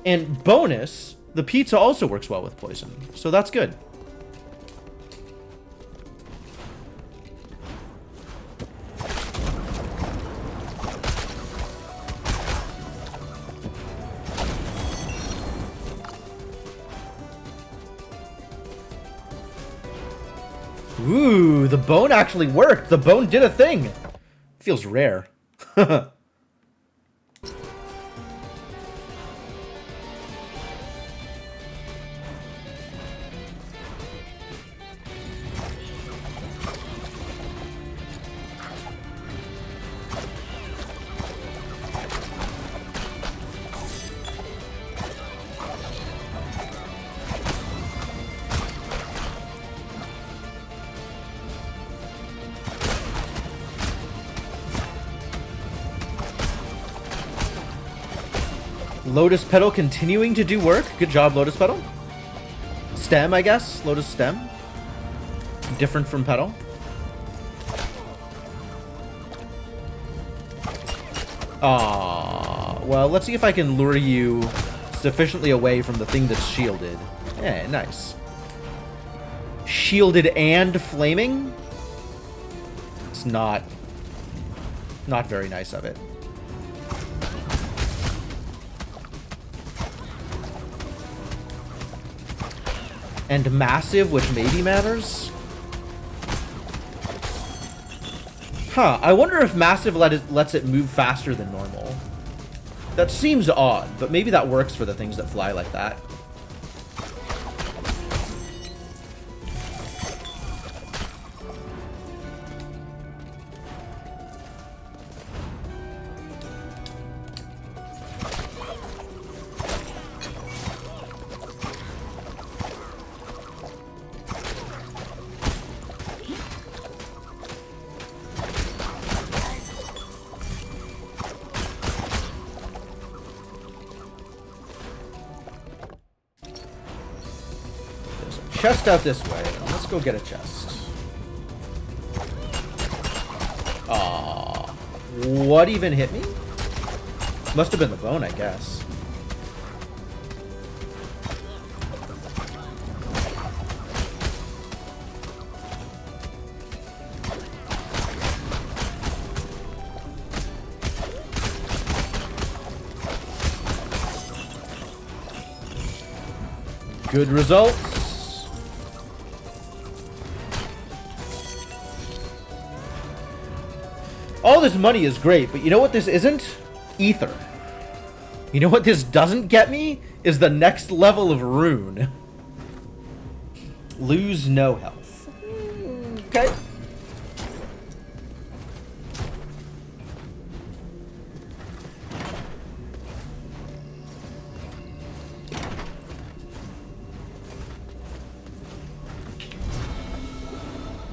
And bonus, the pizza also works well with poison, so that's good. Ooh, the bone actually worked. The bone did a thing. Feels rare. Lotus Petal continuing to do work. Good job, Lotus Petal. Stem, I guess. Lotus Stem. Different from Petal. Ah, well, let's see if I can lure you sufficiently away from the thing that's shielded. Yeah, nice. Shielded and flaming? It's not Not very nice of it. And massive, which maybe matters? Huh, I wonder if massive lets it move faster than normal. That seems odd, but maybe that works for the things that fly like that. Chest out this way. Let's go get a chest. Aww. What even hit me? Must have been the bone, I guess. Good results. All this money is great, but you know what this isn't? Ether. You know what this doesn't get me? Is the next level of rune. Lose no health. Okay.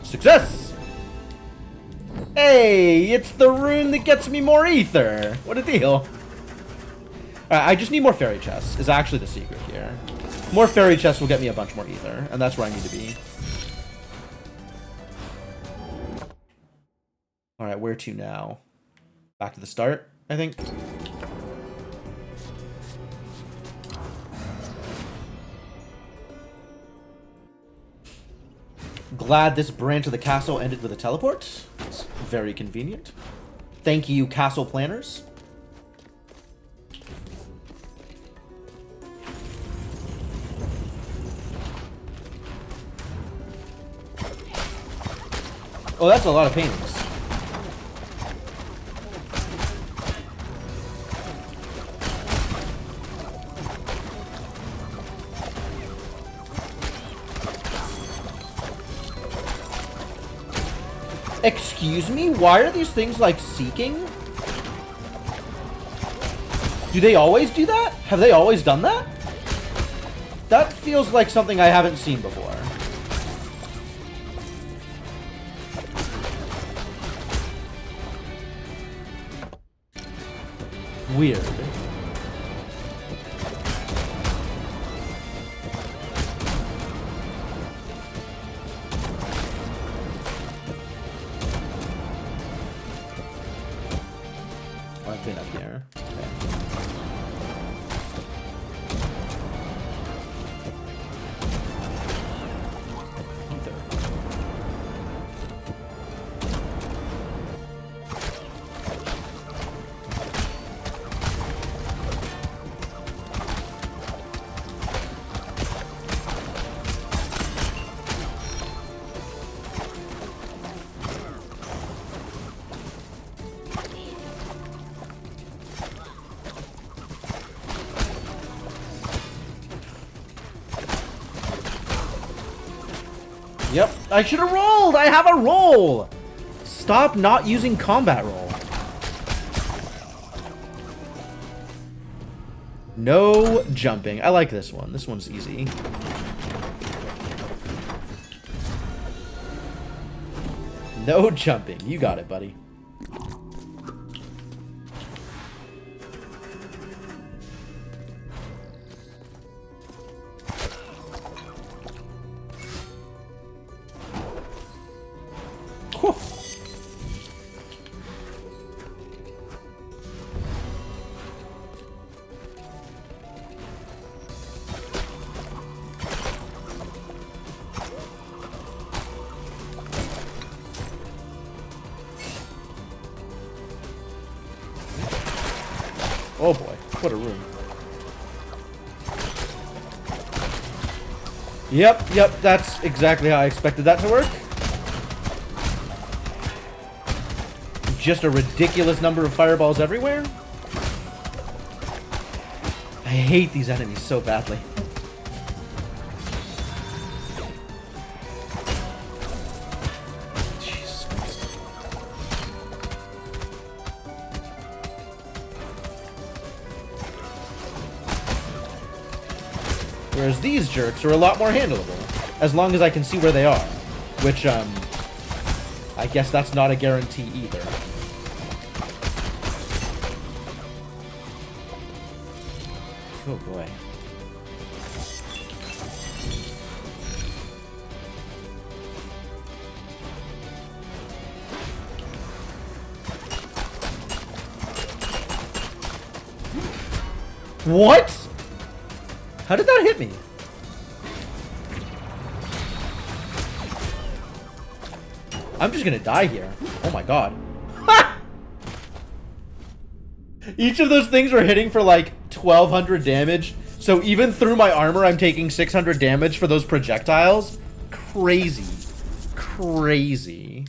Success! Hey, it's the rune that gets me more ether. What a deal. Alright, I just need more fairy chests, is actually the secret here. More fairy chests will get me a bunch more ether, and that's where I need to be. Alright, where to now? Back to the start, I think. Glad this branch of the castle ended with a teleport. It's very convenient. Thank you, castle planners. Oh, that's a lot of paintings. Excuse me? Why are these things, like, seeking? Do they always do that? Have they always done that? That feels like something I haven't seen before. Weird. I've been up here. Yep, I should have rolled! I have a roll! Stop not using combat roll. No jumping. I like this one. This one's easy. No jumping. You got it, buddy. Oh boy, what a room. Yep, that's exactly how I expected that to work. Just a ridiculous number of fireballs everywhere. I hate these enemies so badly. Jesus Christ. Whereas these jerks are a lot more handleable, as long as I can see where they are. Which, I guess that's not a guarantee either. Oh boy. What? How did that hit me? I'm just gonna die here. Oh my god. Each of those things were hitting for like 1200 damage. So even through my armor, I'm taking 600 damage for those projectiles. Crazy. Crazy.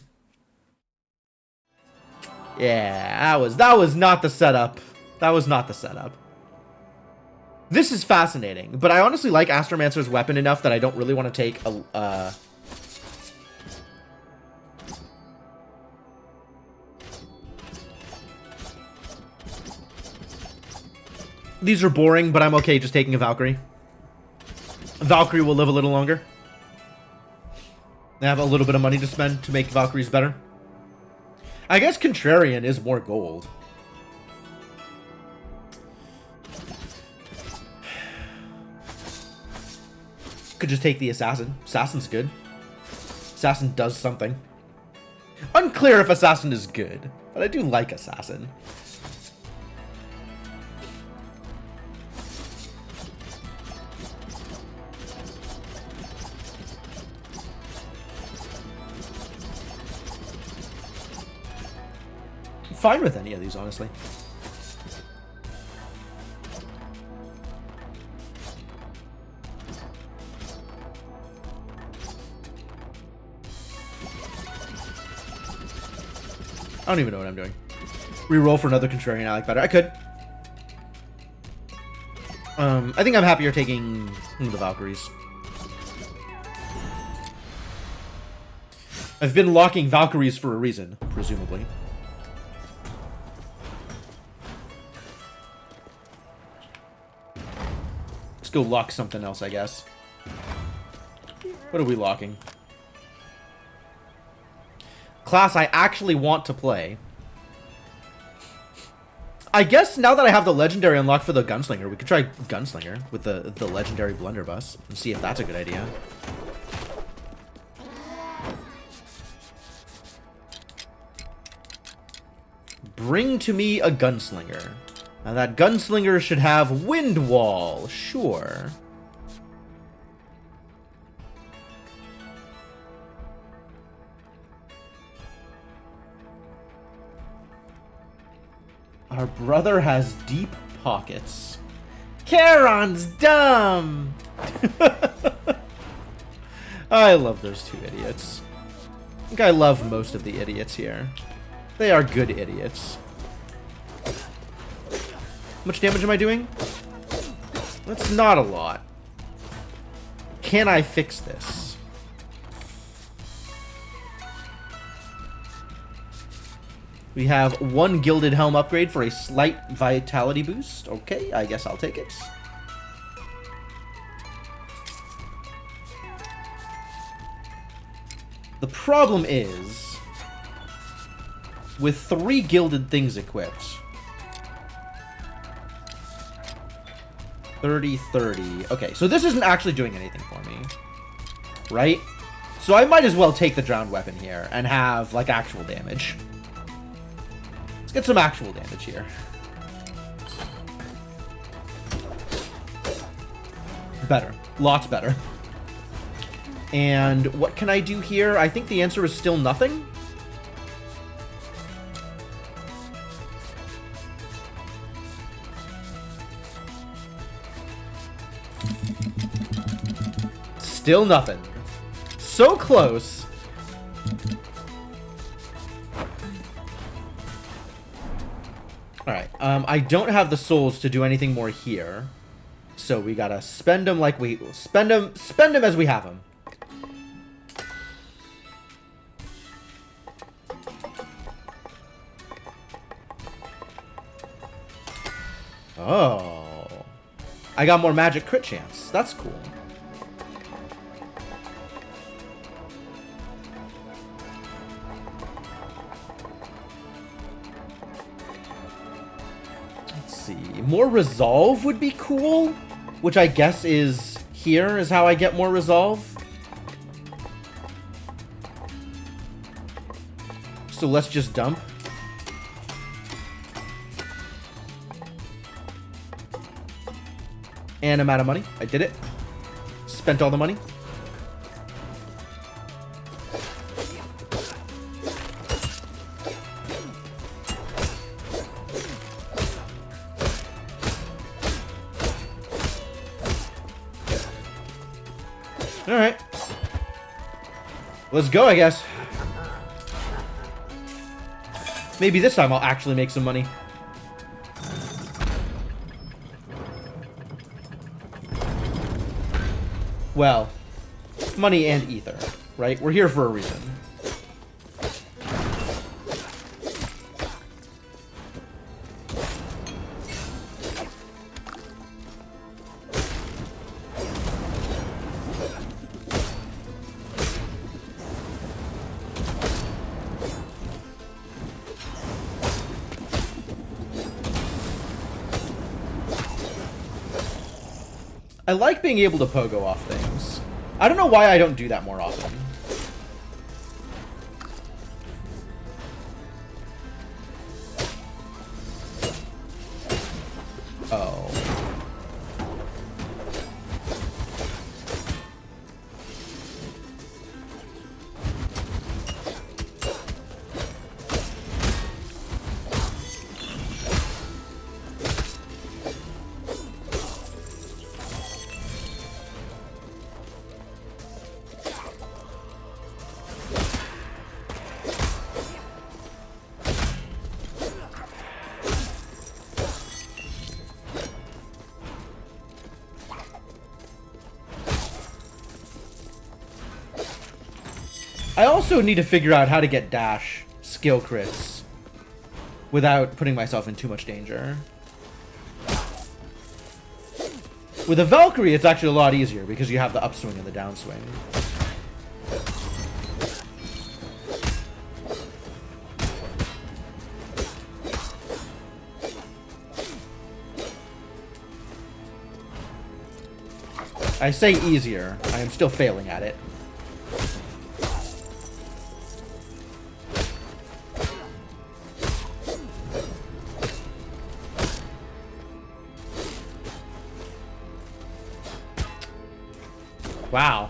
Yeah, that was not the setup. That was not the setup. This is fascinating, but I honestly like Astromancer's weapon enough that I don't really want to take a... These are boring, but I'm okay just taking a Valkyrie. Valkyrie will live a little longer. I have a little bit of money to spend to make Valkyries better. I guess Contrarian is more gold. Could just take the Assassin. Assassin's good. Assassin does something. Unclear if Assassin is good, but I do like Assassin. Fine with any of these, honestly. I don't even know what I'm doing. Reroll for another Contrarian I like better. I could. I think I'm happier taking the Valkyries. I've been locking Valkyries for a reason, presumably. Let's go lock something else, I guess. What are we locking? Class I actually want to play. I guess now that I have the legendary unlocked for the Gunslinger, we could try Gunslinger with the legendary blunderbuss and see if that's a good idea. Bring to me a Gunslinger. Now that Gunslinger should have Wind Wall, sure. Our brother has deep pockets. Charon's dumb! I love those two idiots. I think I love most of the idiots here. They are good idiots. How much damage am I doing? That's not a lot. Can I fix this? We have one Gilded Helm upgrade for a slight vitality boost. Okay, I guess I'll take it. The problem is, with 3 gilded things equipped, 30, 30. Okay, so this isn't actually doing anything for me, right? So I might as well take the drowned weapon here and have, like, actual damage. Let's get some actual damage here. Better. Lots better. And what can I do here? I think the answer is still nothing. Still nothing. So close. Alright, I don't have the souls to do anything more here. So we gotta spend them like we... Spend them as we have them. Oh. I got more magic crit chance. That's cool. Let's see. More resolve would be cool, which I guess is here is how I get more resolve. So let's just dump. And I'm out of money. I did it. Spent all the money. Alright. Let's go, I guess. Maybe this time I'll actually make some money. Well, money and ether, right? We're here for a reason. I like being able to pogo off things. I don't know why I don't do that more often. Oh. I also need to figure out how to get dash skill crits without putting myself in too much danger. With a Valkyrie, it's actually a lot easier because you have the upswing and the downswing. I say easier. I am still failing at it. Wow.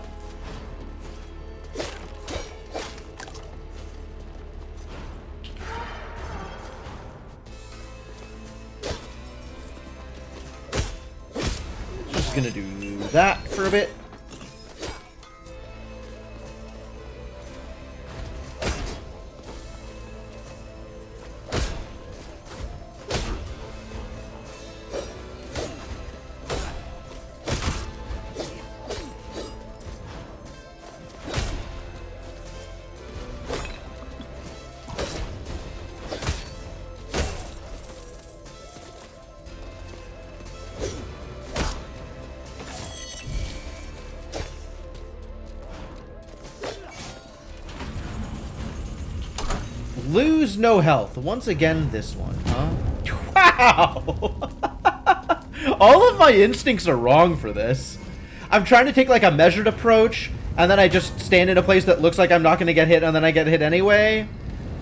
Just gonna do that for a bit. Lose no health. Once again, this one, huh? Wow! All of my instincts are wrong for this. I'm trying to take like a measured approach, and then I just stand in a place that looks like I'm not going to get hit, and then I get hit anyway.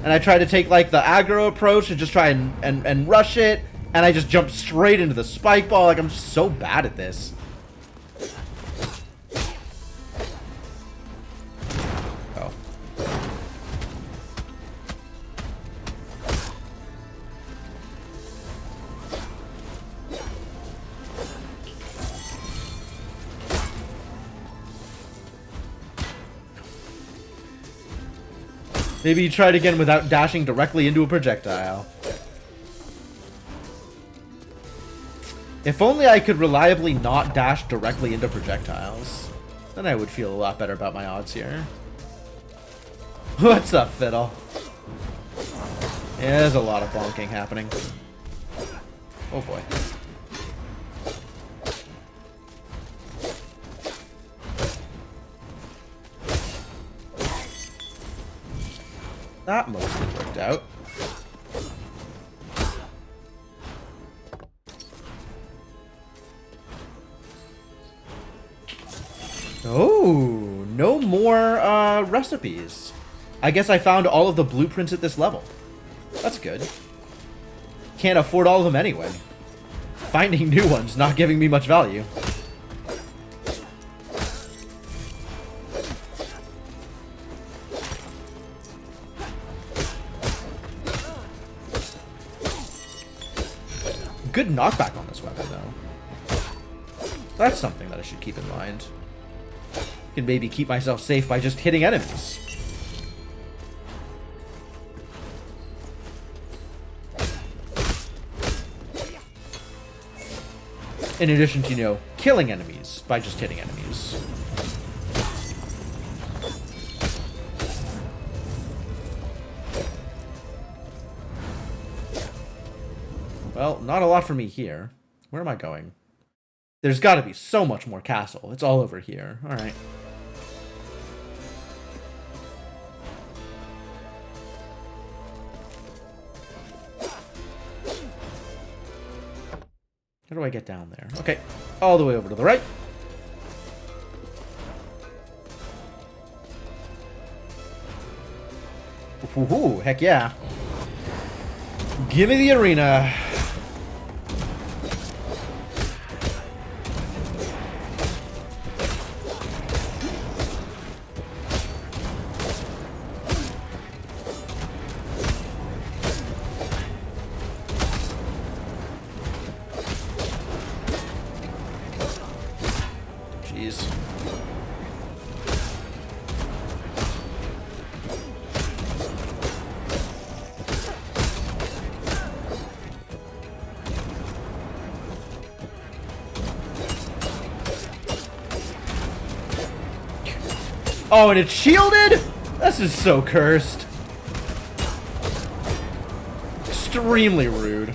And I try to take like the aggro approach and just try and rush it, and I just jump straight into the spike ball. Like, I'm just so bad at this. Maybe try it again without dashing directly into a projectile. If only I could reliably not dash directly into projectiles. Then I would feel a lot better about my odds here. What's up, Fiddle? Yeah, there's a lot of bonking happening. Oh boy. That mostly worked out. Oh, no more recipes. I guess I found all of the blueprints at this level. That's good. Can't afford all of them anyway. Finding new ones, not giving me much value. Good knockback on this weapon, though. That's something that I should keep in mind. Can maybe keep myself safe by just hitting enemies. In addition to, you know, killing enemies by just hitting enemies. Well, not a lot for me here. Where am I going? There's got to be so much more castle. It's all over here. All right. How do I get down there? Okay, all the way over to the right. Ooh, heck yeah. Give me the arena. Jeez. Oh, and it's shielded? This is so cursed. Extremely rude.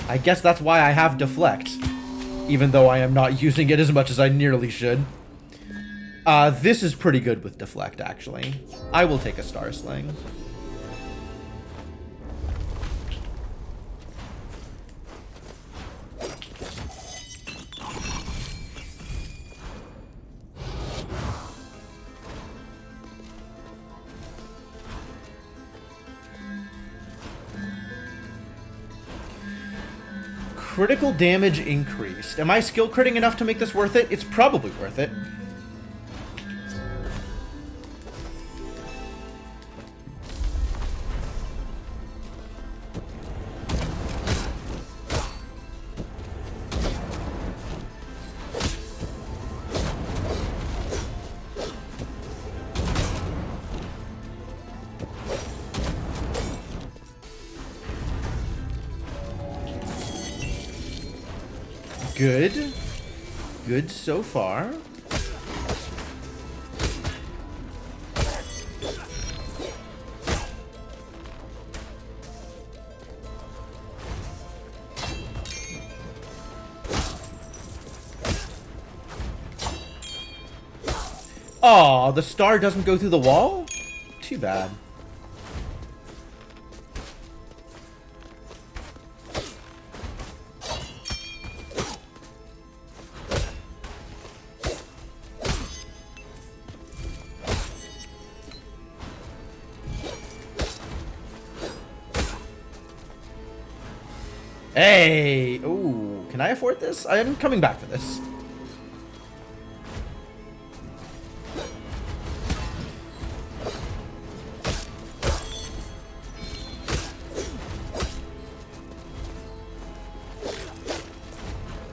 I guess that's why I have deflect, even though I am not using it as much as I nearly should. This is pretty good with deflect, actually. I will take a Star Sling. Critical damage increased. Am I skill critting enough to make this worth it? It's probably worth it. Good. Good so far. Aw, the star doesn't go through the wall? Too bad. Hey! Ooh, can I afford this? I am coming back to this.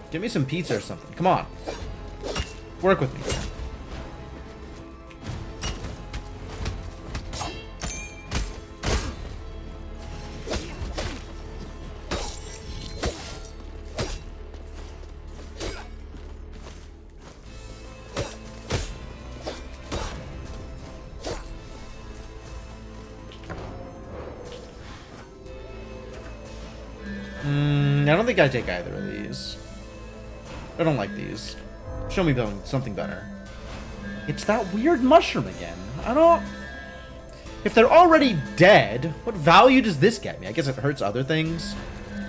Give me some pizza or something. Come on. Work with me. I don't think I take either of these. I don't like these. Show me something better. It's that weird mushroom again. I don't... If they're already dead, what value does this get me? I guess it hurts other things.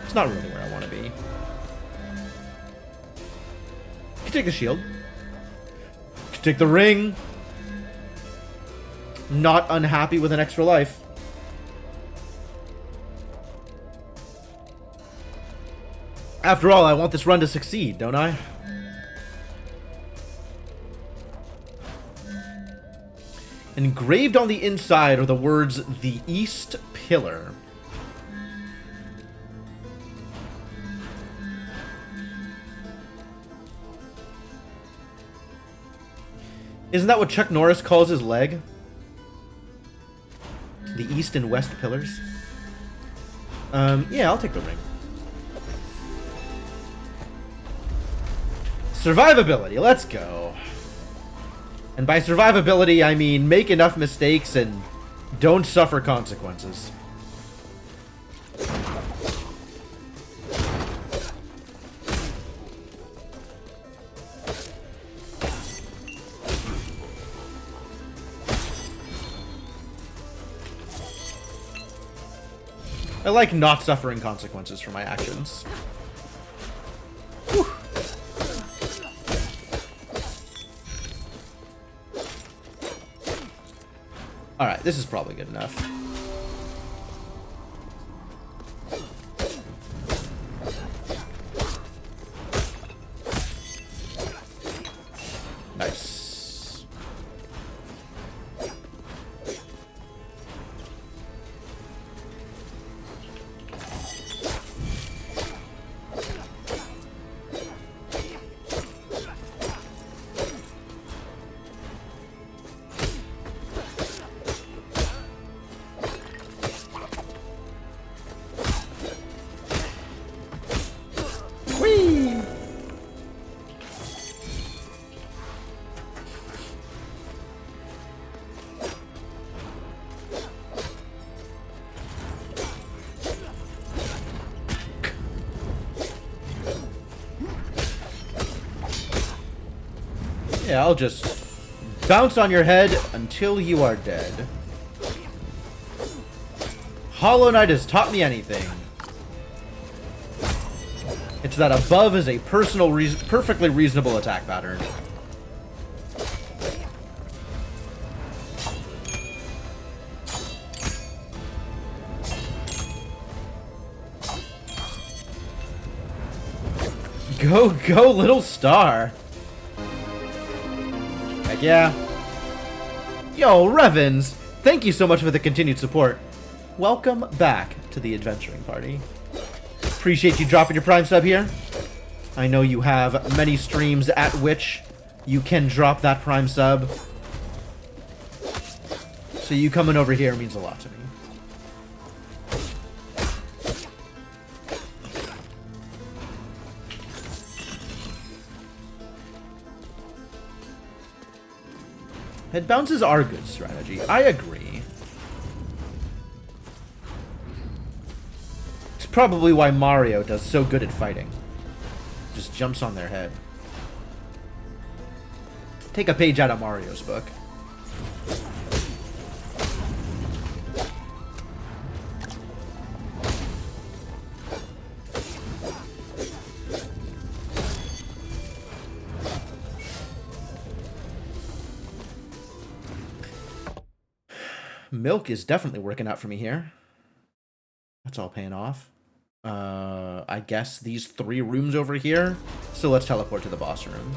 It's not really where I want to be. You can take the shield. You can take the ring. Not unhappy with an extra life. After all, I want this run to succeed, don't I? Engraved on the inside are the words, "The East Pillar." Isn't that what Chuck Norris calls his leg? The East and West Pillars? Yeah, I'll take the ring. Survivability, let's go. And by survivability, I mean make enough mistakes and don't suffer consequences. I like not suffering consequences for my actions. Whew. Alright, this is probably good enough. Nice. Yeah, I'll just bounce on your head until you are dead. Hollow Knight has taught me anything. It's that above is a perfectly reasonable attack pattern. Go, little star. Heck yeah. Yo, Revens, thank you so much for the continued support. Welcome back to the adventuring party. Appreciate you dropping your Prime sub here. I know you have many streams at which you can drop that Prime sub. So you coming over here means a lot to me. Head bounces are a good strategy. I agree. It's probably why Mario does so good at fighting. Just jumps on their head. Take a page out of Mario's book. Milk is definitely working out for me here. That's all paying off. I guess these 3 rooms over here. So let's teleport to the boss room.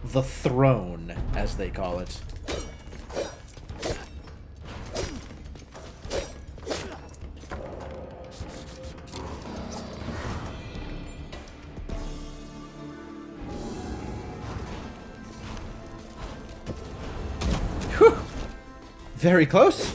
The throne, as they call it. very close.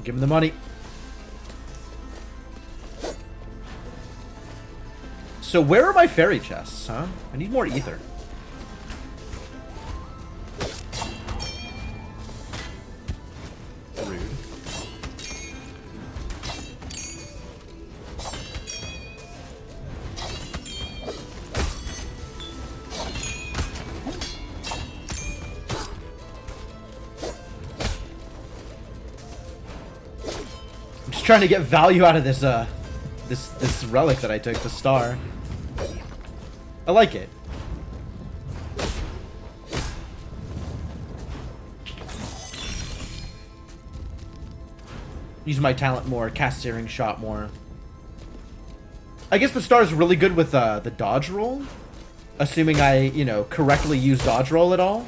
Give him the money. So where are my fairy chests, huh? I need more ether. Rude. I'm just trying to get value out of this, this relic that I took, the star. I like it. Use my talent more, cast Searing Shot more. I guess the star is really good with the dodge roll. Assuming I, you know, correctly use dodge roll at all.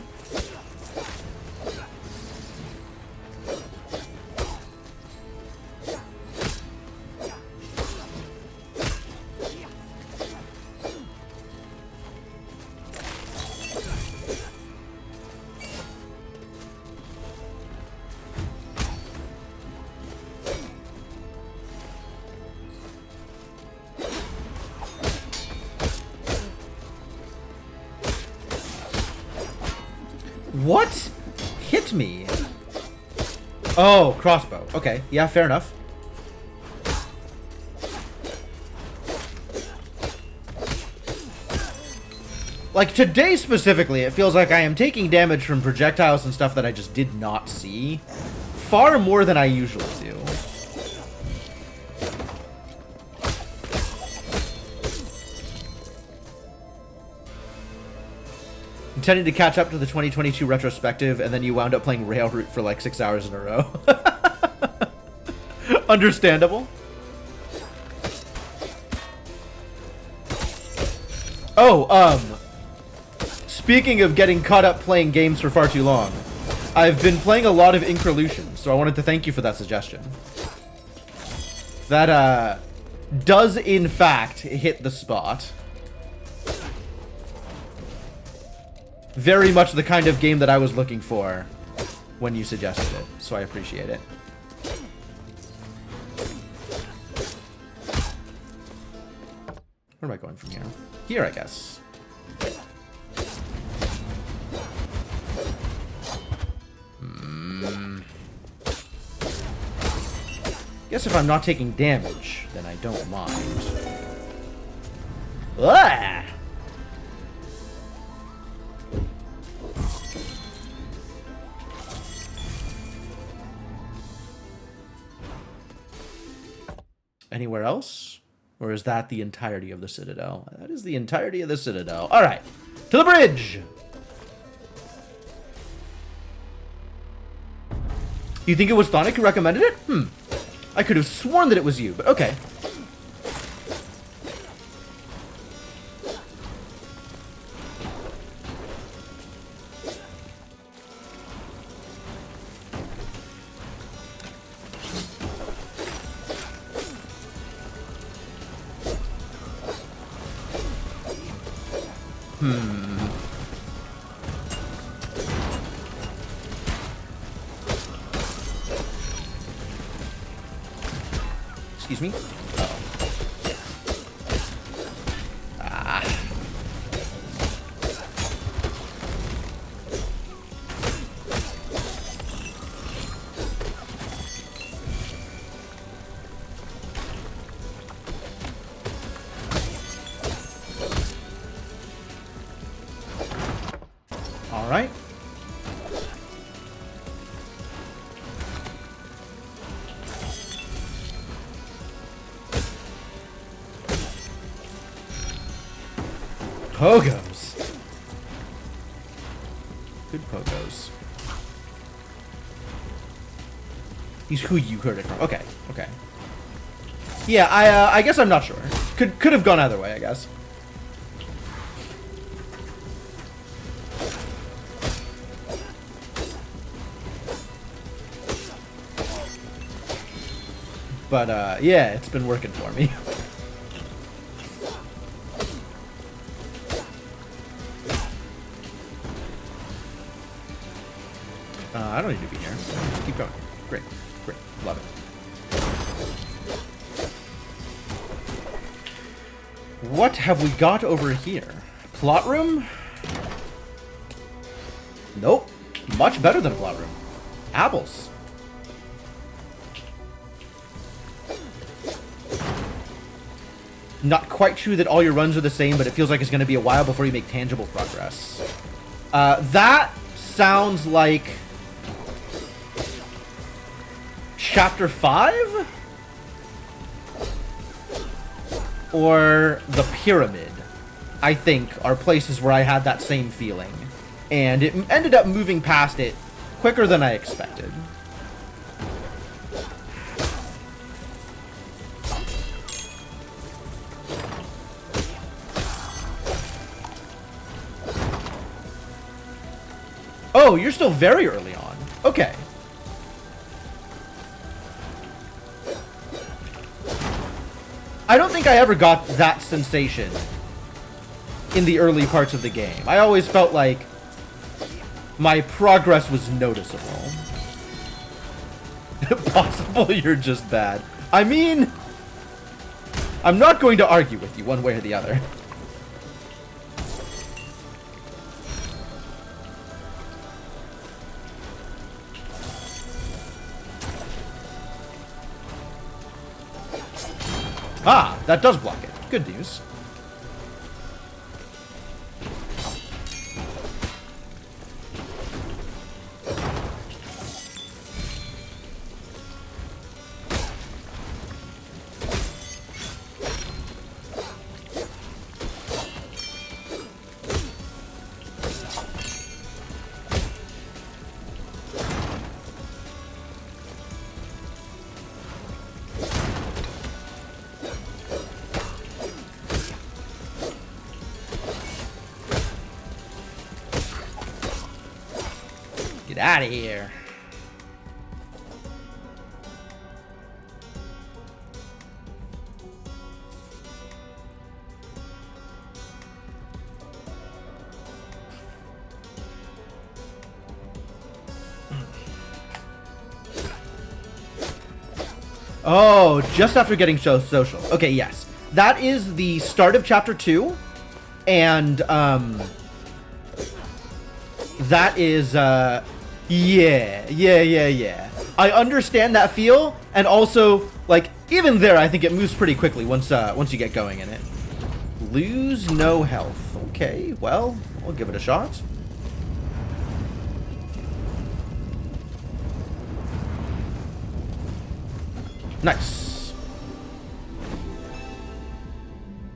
What hit me? Oh, crossbow. Okay, yeah, fair enough. Like, today specifically, it feels like I am taking damage from projectiles and stuff that I just did not see. Far more than I usually do. Intending to catch up to the 2022 retrospective, and then you wound up playing Railroot for like 6 hours in a row. Understandable. Oh, speaking of getting caught up playing games for far too long, I've been playing a lot of Increlution, so I wanted to thank you for that suggestion. That, does in fact hit the spot. Very much the kind of game that I was looking for when you suggested it, so I appreciate it. Where am I going from here? Here, I guess. Guess if I'm not taking damage, then I don't mind. Ah! Anywhere else? Or is that the entirety of the Citadel? That is the entirety of the Citadel. Alright, to the bridge! You think it was Thonic who recommended it? I could have sworn that it was you, but okay. Excuse me? Uh-oh. Ah. All right. Pogos. Good pogos. He's who you heard it from. Okay, okay. Yeah, I guess I'm not sure. Could have gone either way, I guess. But, yeah, it's been working for me. I don't need to be here. Just keep going. Great. Great. Love it. What have we got over here? Plot room? Nope. Much better than a plot room. Apples. Not quite true that all your runs are the same, but it feels like it's going to be a while before you make tangible progress. That sounds like Chapter 5? Or the Pyramid, I think, are places where I had that same feeling. And it ended up moving past it quicker than I expected. Oh, you're still very early on. Okay. I don't think I ever got that sensation in the early parts of the game. I always felt like my progress was noticeable. Possible you're just bad. I mean, I'm not going to argue with you one way or the other. Ah, that does block it. Good news. Get out of here. Oh, just after getting social. Okay, yes. That is the start of chapter 2. And, that is, yeah. I understand that feel, and also, like, even there, I think it moves pretty quickly once you get going in it. Lose no health. Okay, well, I'll give it a shot. Nice.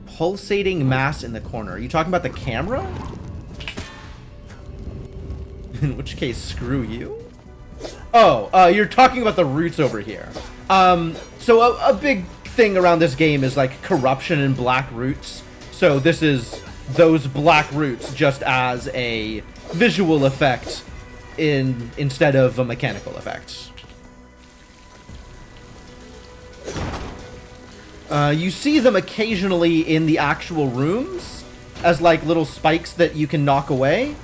Pulsating mass in the corner. Are you talking about the camera? In which case, screw you. Oh, you're talking about the roots over here. So a big thing around this game is like corruption and black roots. So this is those black roots just as a visual effect instead of a mechanical effect. You see them occasionally in the actual rooms as like little spikes that you can knock away.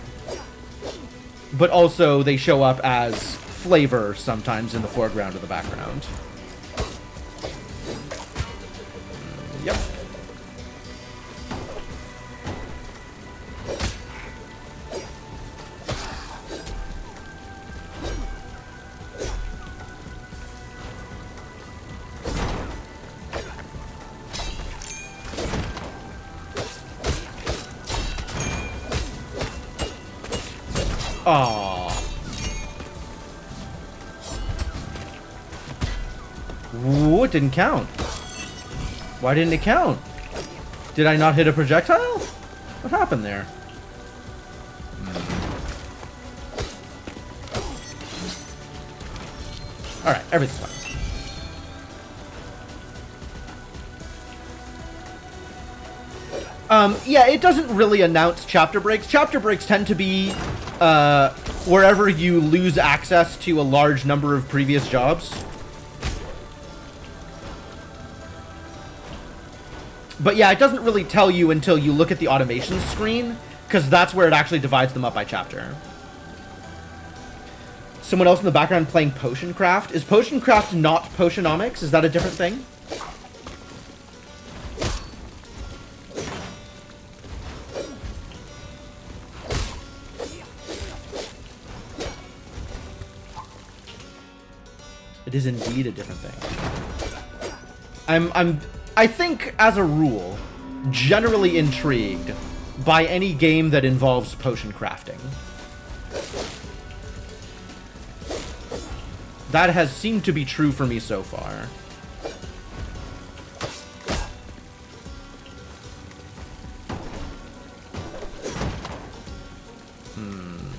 But also they show up as flavor sometimes in the foreground or the background. Yep. Aww. Ooh, it didn't count. Why didn't it count? Did I not hit a projectile? What happened there? Alright, everything's fine. Yeah, it doesn't really announce chapter breaks. Chapter breaks tend to be wherever you lose access to a large number of previous jobs. But yeah, it doesn't really tell you until you look at the automation screen, because that's where it actually divides them up by chapter. Someone else in the background playing Potion Craft. Is Potion Craft not Potionomics? Is that a different thing? It is indeed a different thing. I think, as a rule, generally intrigued by any game that involves potion crafting. That has seemed to be true for me so far.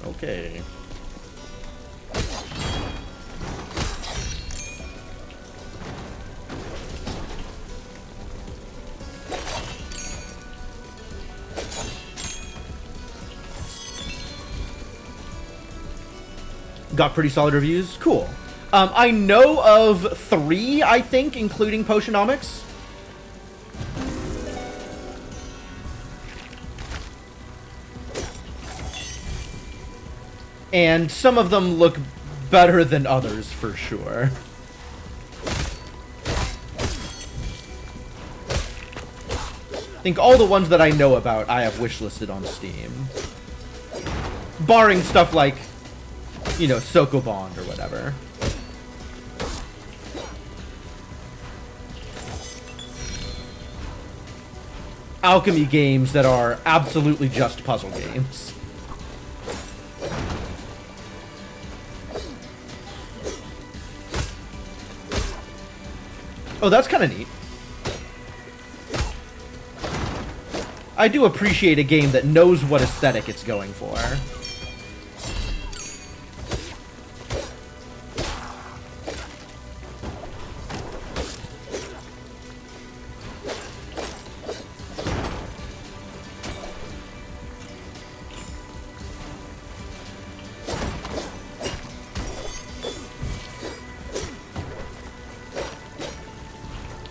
Okay. Got pretty solid reviews. Cool. I know of 3, I think, including Potionomics. And some of them look better than others, for sure. I think all the ones that I know about, I have wishlisted on Steam. Barring stuff like, you know, Sokobond or whatever. Alchemy games that are absolutely just puzzle games. Oh, that's kind of neat. I do appreciate a game that knows what aesthetic it's going for.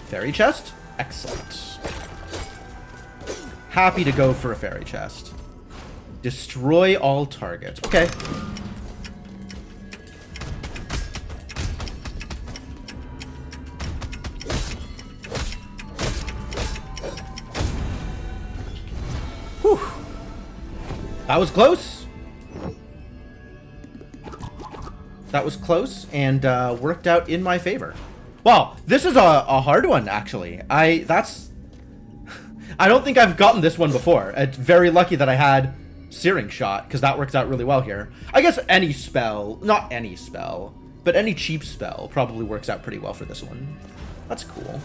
Fairy chest? Excellent. Happy to go for a fairy chest. Destroy all targets. Okay. Whew. That was close. That was close and worked out in my favor. Wow, this is a hard one, actually. I don't think I've gotten this one before. It's very lucky that I had Searing Shot, because that works out really well here. I guess any spell, not any spell, but any cheap spell probably works out pretty well for this one. That's cool.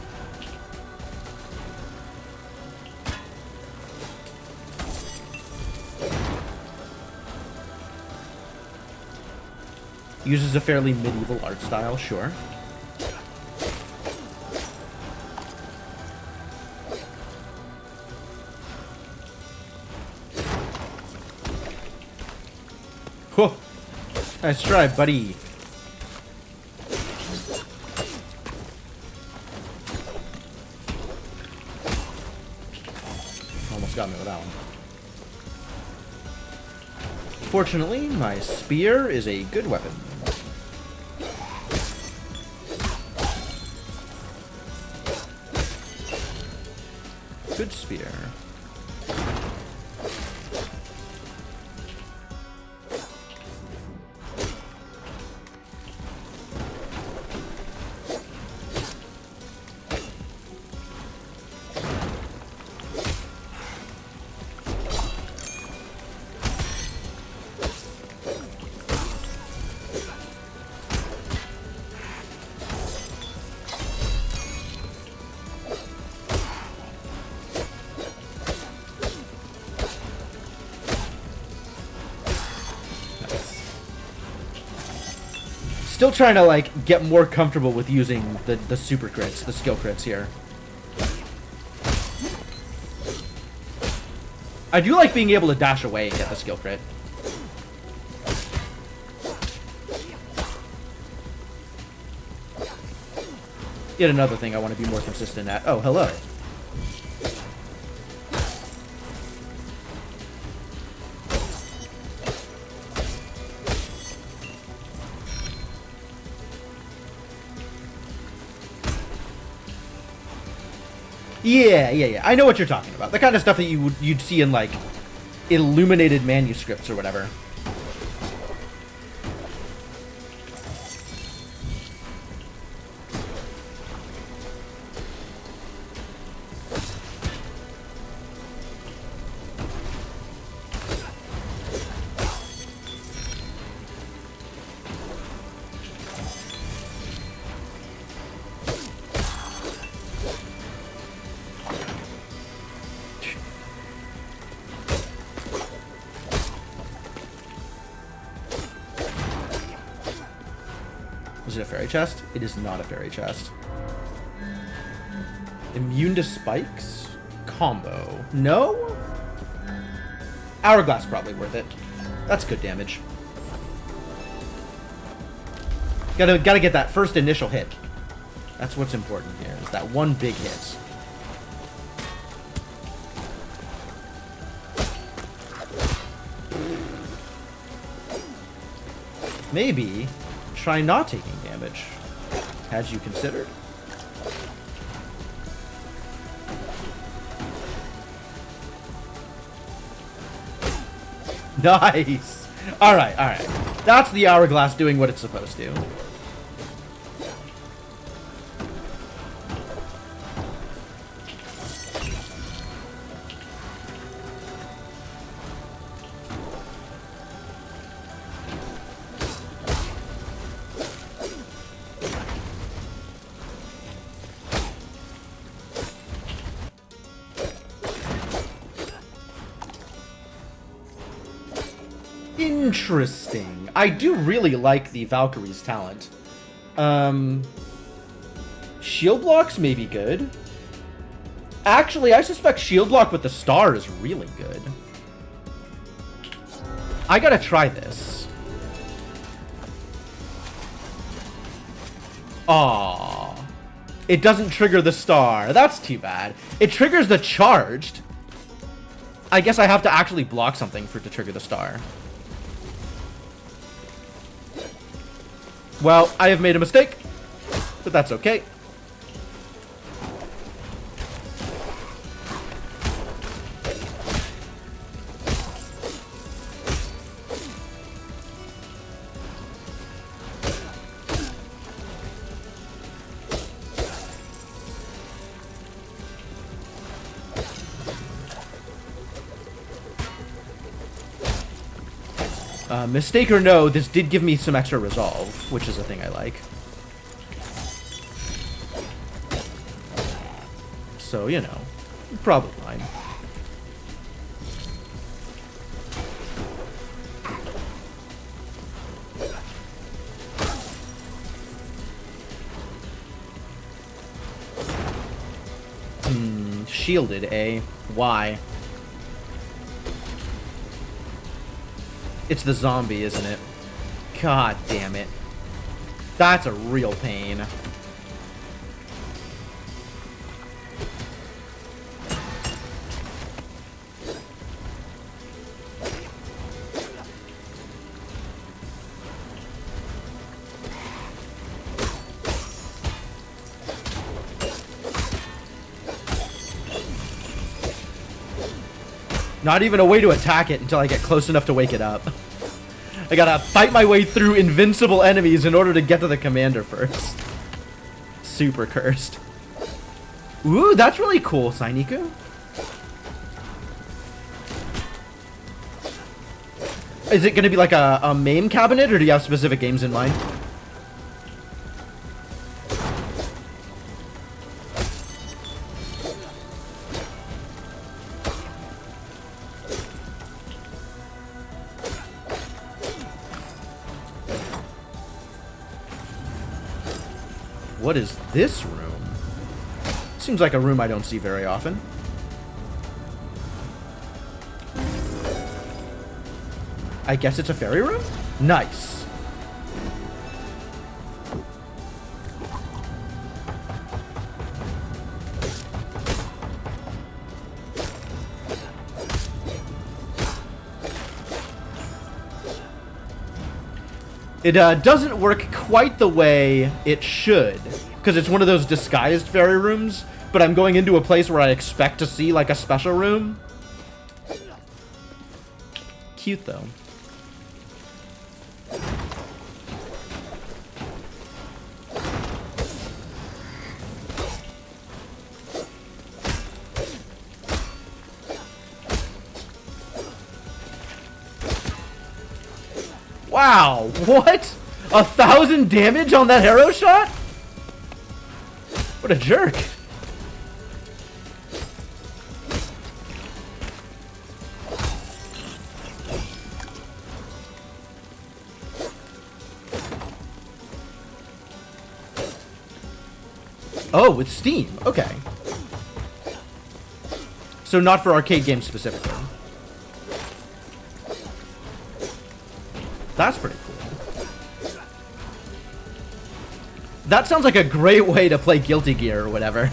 Uses a fairly medieval art style, sure. Whoa. Nice try, buddy. Almost got me with that one. Fortunately, my spear is a good weapon. Good spear. Still trying to, like, get more comfortable with using the super crits, the skill crits here. I do like being able to dash away and get the skill crit. Yet another thing I want to be more consistent at. Oh, hello. Yeah. I know what you're talking about. The kind of stuff that you'd see in, like, illuminated manuscripts or whatever. Is it a fairy chest? It is not a fairy chest. Immune to spikes? Combo. No? Hourglass probably worth it. That's good damage. Gotta get that first initial hit. That's what's important here, is that one big hit. Maybe try not taking damage. Had you considered? Nice! Alright. That's the hourglass doing what it's supposed to. Interesting. I do really like the Valkyrie's talent. Shield blocks may be good. Actually, I suspect shield block with the star is really good. I gotta try this. Aww. It doesn't trigger the star. That's too bad. It triggers the charged. I guess I have to actually block something for it to trigger the star. Well, I have made a mistake, but that's okay. Mistake or no, this did give me some extra resolve, which is a thing I like. So, you know, probably fine. Shielded, eh? Why? It's the zombie, isn't it? God damn it. That's a real pain. Not even a way to attack it until I get close enough to wake it up. I gotta fight my way through invincible enemies in order to get to the commander first. Super cursed. Ooh, that's really cool, Sainiku. Is it gonna be like a MAME cabinet, or do you have specific games in mind? What is this room? Seems like a room I don't see very often. I guess it's a fairy room? Nice. It doesn't work quite the way it should, because it's one of those disguised fairy rooms, but I'm going into a place where I expect to see, like, a special room. Cute, though. Wow, what? 1,000 damage on that arrow shot? What a jerk. Oh, with Steam. Okay. So not for arcade games specifically. That's pretty cool. That sounds like a great way to play Guilty Gear or whatever.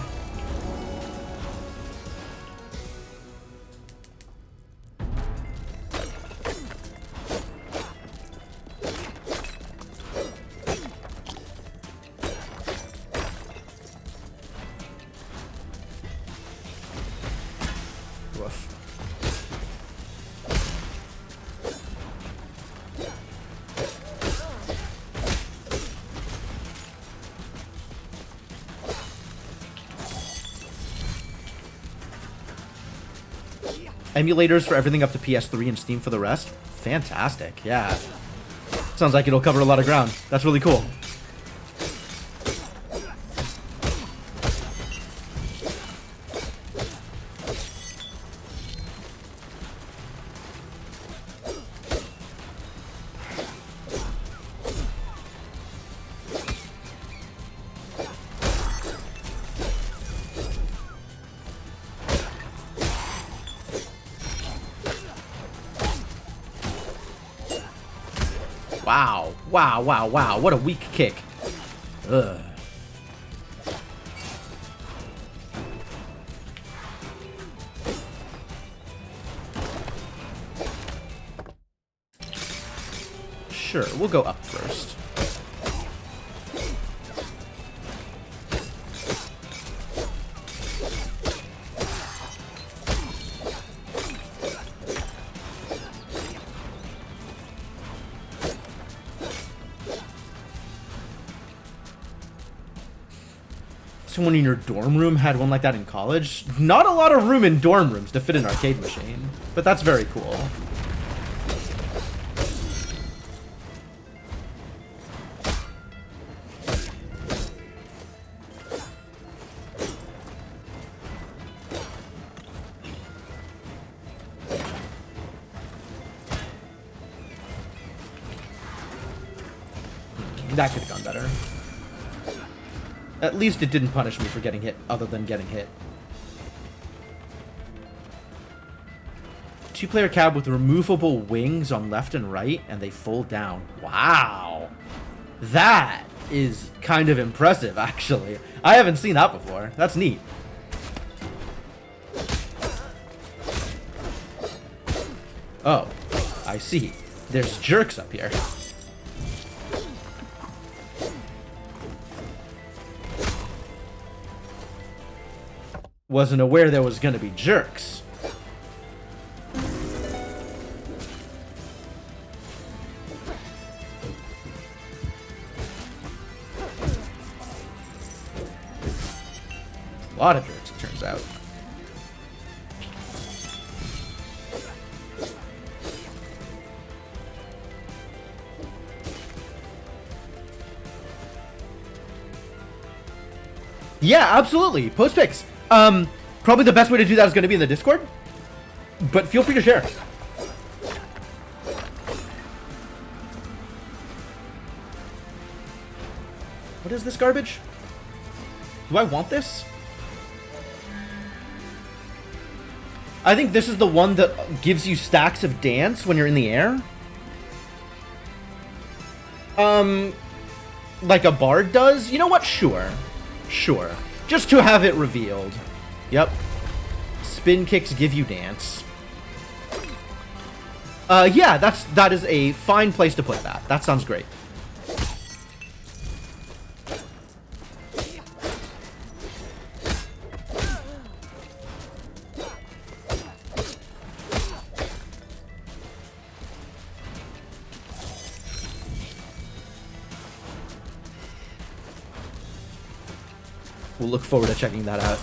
Emulators for everything up to PS3 and Steam for the rest? Fantastic, yeah. Sounds like it'll cover a lot of ground. That's really cool. Wow. Wow, wow, wow. What a weak kick. Ugh. Sure, we'll go up first. Someone in your dorm room had one like that in college? Not a lot of room in dorm rooms to fit an arcade machine, but that's very cool. That could have gone better. At least it didn't punish me for getting hit, other than getting hit. Two-player cab with removable wings on left and right, and they fold down. Wow! That is kind of impressive, actually. I haven't seen that before. That's neat. Oh, I see. There's jerks up here. Wasn't aware there was gonna be jerks. A lot of jerks, it turns out. Yeah, absolutely. Post pics. Probably the best way to do that is going to be in the Discord, but feel free to share. What is this garbage? Do I want this? I think this is the one that gives you stacks of dance when you're in the air. Like a bard does? You know what? Sure. Sure. Just to have it revealed. Yep. Spin kicks give you dance. Yeah, that is a fine place to put that. That sounds great. We'll look forward to checking that out.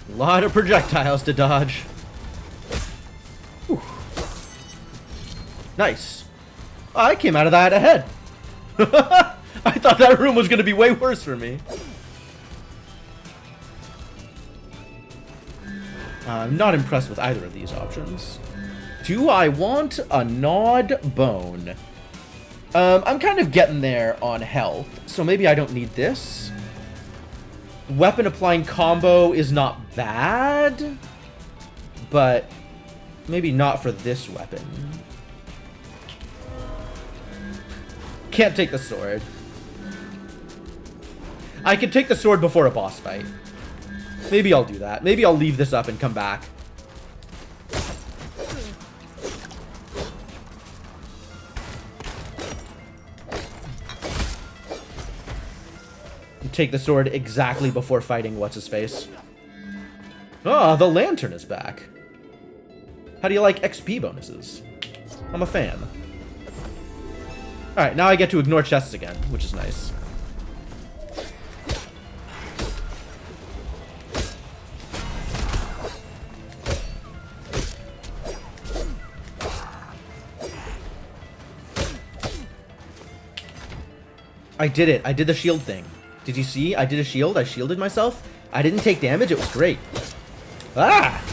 A lot of projectiles to dodge. Whew. Nice. I came out of that ahead. I thought that room was going to be way worse for me. I'm not impressed with either of these options. Do I want a gnawed bone? I'm kind of getting there on health, so maybe I don't need this. Weapon applying combo is not bad, but maybe not for this weapon. Can't take the sword. I could take the sword before a boss fight. Maybe I'll do that. Maybe I'll leave this up and come back. Take the sword exactly before fighting what's-his-face. Ah, the lantern is back. How do you like XP bonuses? I'm a fan. Alright, now I get to ignore chests again, which is nice. I did it. I did the shield thing. Did you see? I did a shield. I shielded myself. I didn't take damage. It was great. Ah!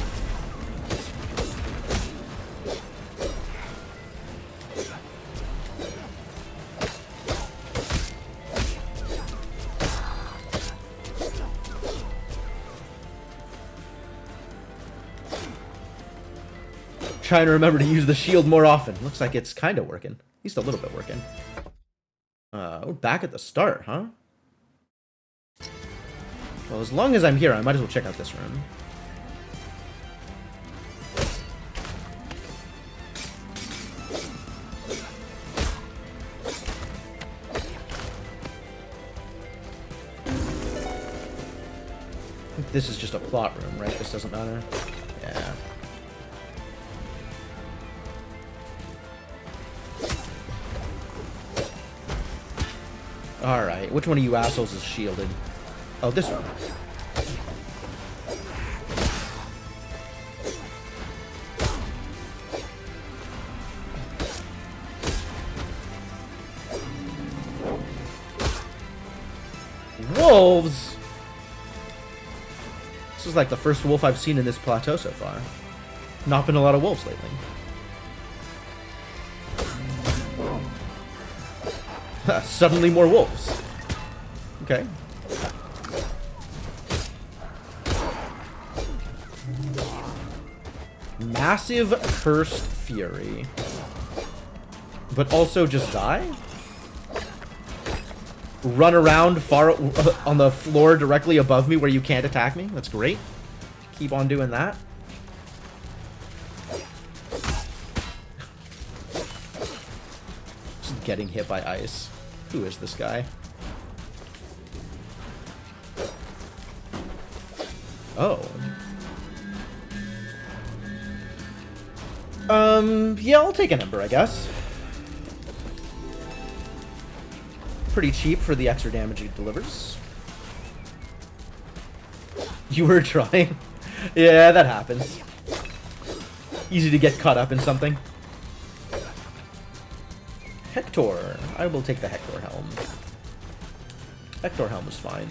Trying to remember to use the shield more often. Looks like it's kind of working. At least a little bit working. We're back at the start, huh? Well, as long as I'm here, I might as well check out this room. I think this is just a plot room, right? This doesn't matter. Yeah. Alright, which one of you assholes is shielded? Oh, this one. Wolves! This is like the first wolf I've seen in this plateau so far. Not been a lot of wolves lately. Suddenly more wolves. Okay. Massive Cursed Fury. But also just die? Run around far on the floor directly above me where you can't attack me? That's great. Keep on doing that. Just getting hit by ice. Who is this guy? Oh. Yeah, I'll take an Ember, I guess. Pretty cheap for the extra damage it delivers. You were trying? Yeah, that happens. Easy to get caught up in something. Hector. I will take the Hector Helm. Hector Helm is fine.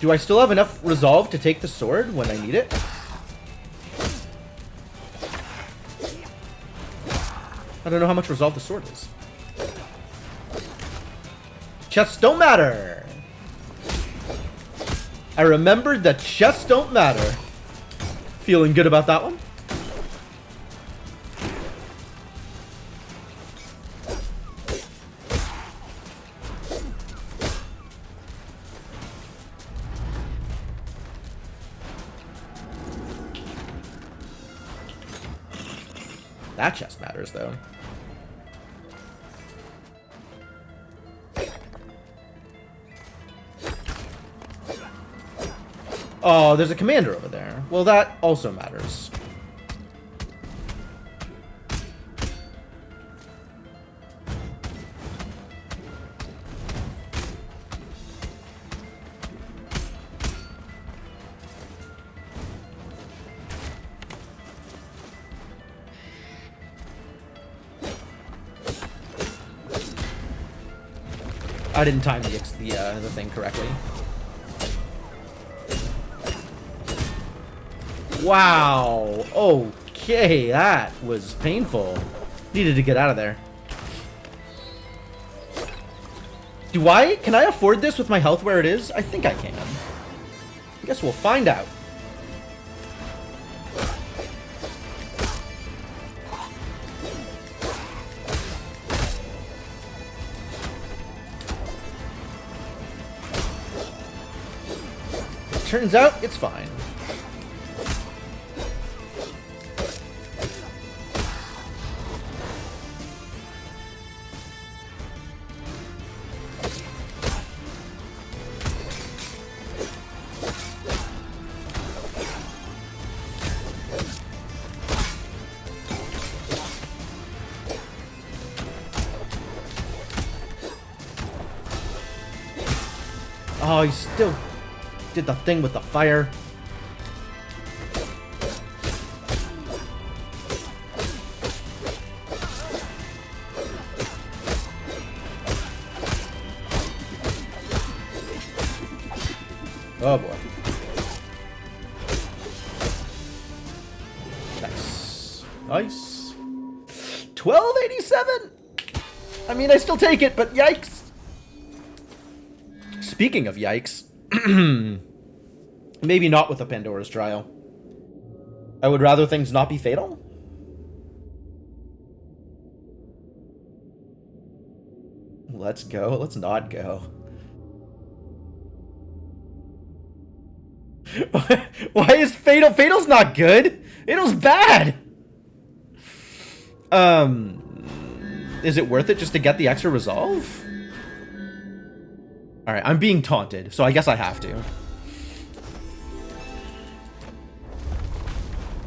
Do I still have enough resolve to take the sword when I need it? I don't know how much resolve the sword is. Chests don't matter. I remembered that chests don't matter. Feeling good about that one. That chest matters, though. Oh, there's a commander over there. Well, that also matters. I didn't time the thing correctly. Wow. Okay, that was painful. Needed to get out of there. Can I afford this with my health where it is? I think I can. I guess we'll find out. Turns out, it's fine. Oh, he still did the thing with the fire. Oh boy. Nice. Nice. 1287! I mean, I still take it, but yikes. Speaking of yikes, maybe not with a Pandora's Trial. I would rather things not be fatal. Let's go. Let's not go. Why is fatal? Fatal's not good. Fatal's bad. Is it worth it just to get the extra resolve? Alright, I'm being taunted, so I guess I have to.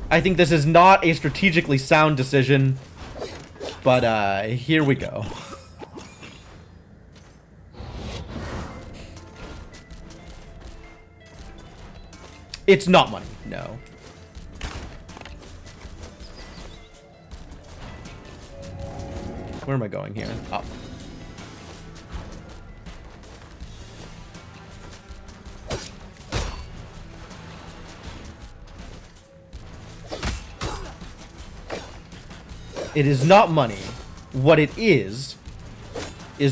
I think this is not a strategically sound decision, but here we go. It's not money, no. Where am I going here? Up. It is not money. What it is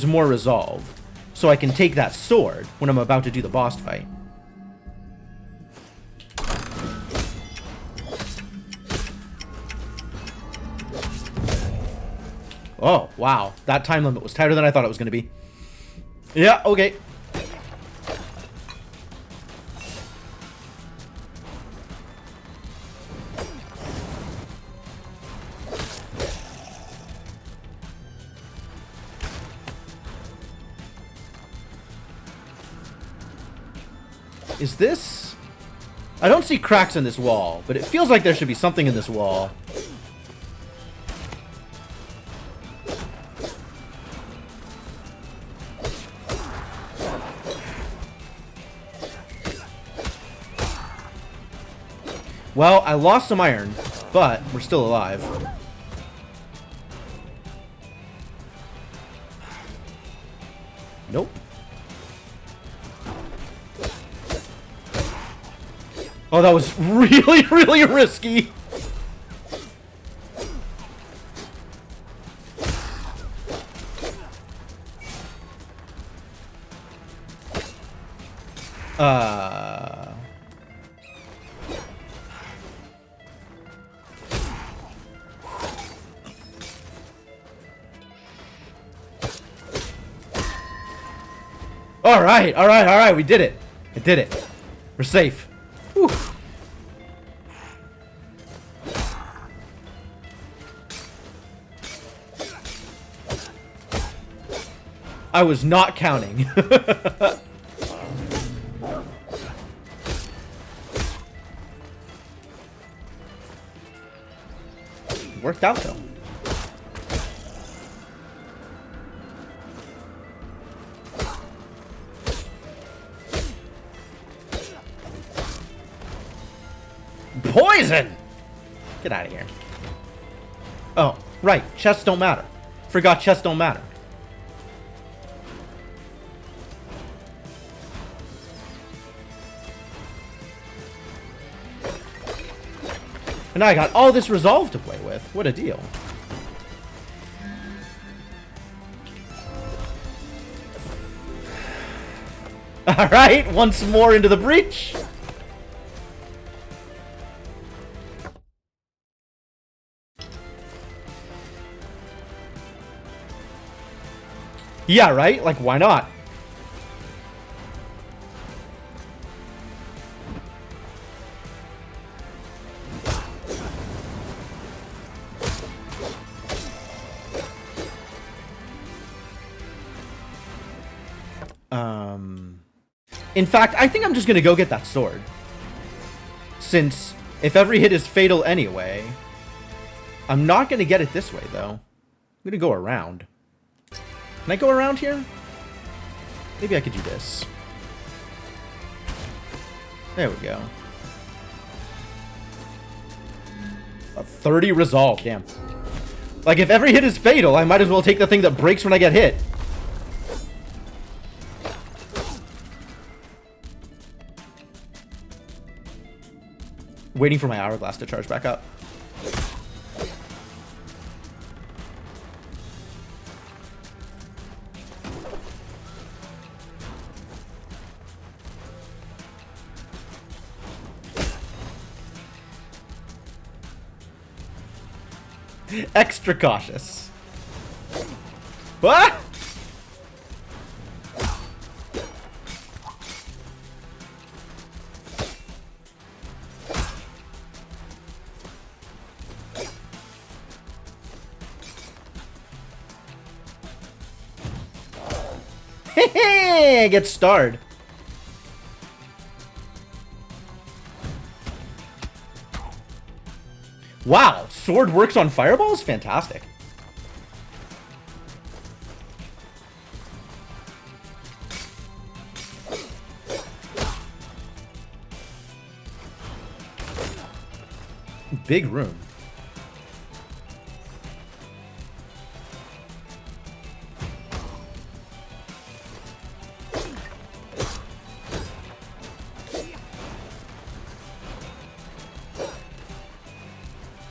more resolve. So I can take that sword when I'm about to do the boss fight. Oh, wow. That time limit was tighter than I thought it was going to be. Yeah, okay. Is this... I don't see cracks in this wall, but it feels like there should be something in this wall. Well, I lost some iron, but we're still alive. Nope. Oh, that was really, really risky. Uh... Alright, alright, alright, we did it. I did it. We're safe. Whew. I was not counting. Worked out though. Poison! Get out of here. Oh, right. Chests don't matter. Forgot chests don't matter. And now I got all this resolve to play with. What a deal. Alright, once more into the breach. Yeah, right? Like, why not? In fact, I think I'm just gonna go get that sword. Since, if every hit is fatal anyway, I'm not gonna get it this way, though. I'm gonna go around. Can I go around here? Maybe I could do this. There we go. A 30 resolve, damn. Like, if every hit is fatal, I might as well take the thing that breaks when I get hit. Waiting for my hourglass to charge back up. Extra cautious. What? Get starred. Wow, sword works on fireballs? Fantastic. Big room.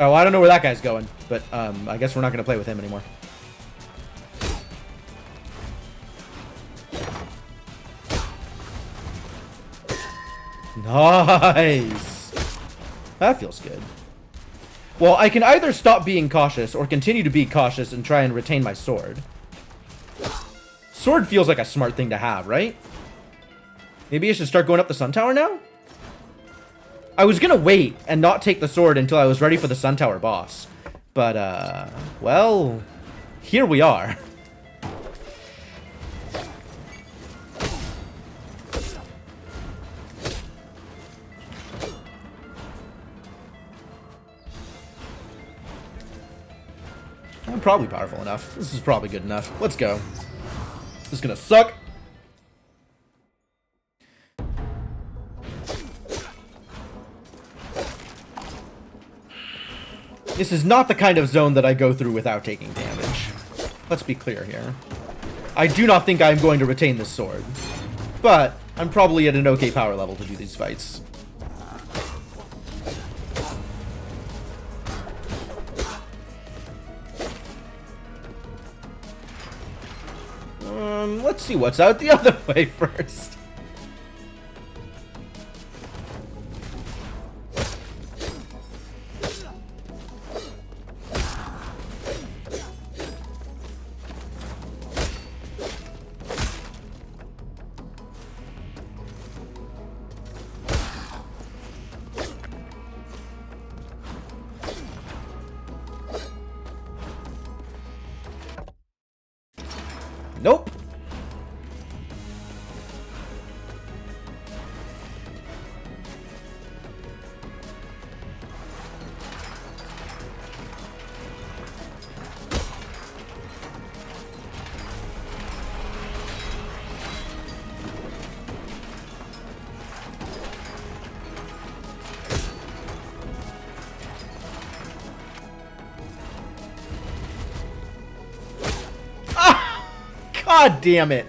Oh, I don't know where that guy's going, but I guess we're not going to play with him anymore. Nice! That feels good. Well, I can either stop being cautious or continue to be cautious and try and retain my sword. Sword feels like a smart thing to have, right? Maybe I should start going up the sun tower now? I was gonna wait and not take the sword until I was ready for the Sun Tower boss. But, well, here we are. I'm probably powerful enough. This is probably good enough. Let's go. This is gonna suck. This is not the kind of zone that I go through without taking damage. Let's be clear here. I do not think I'm going to retain this sword. But I'm probably at an okay power level to do these fights. Let's see what's out the other way first. Nope. God damn it.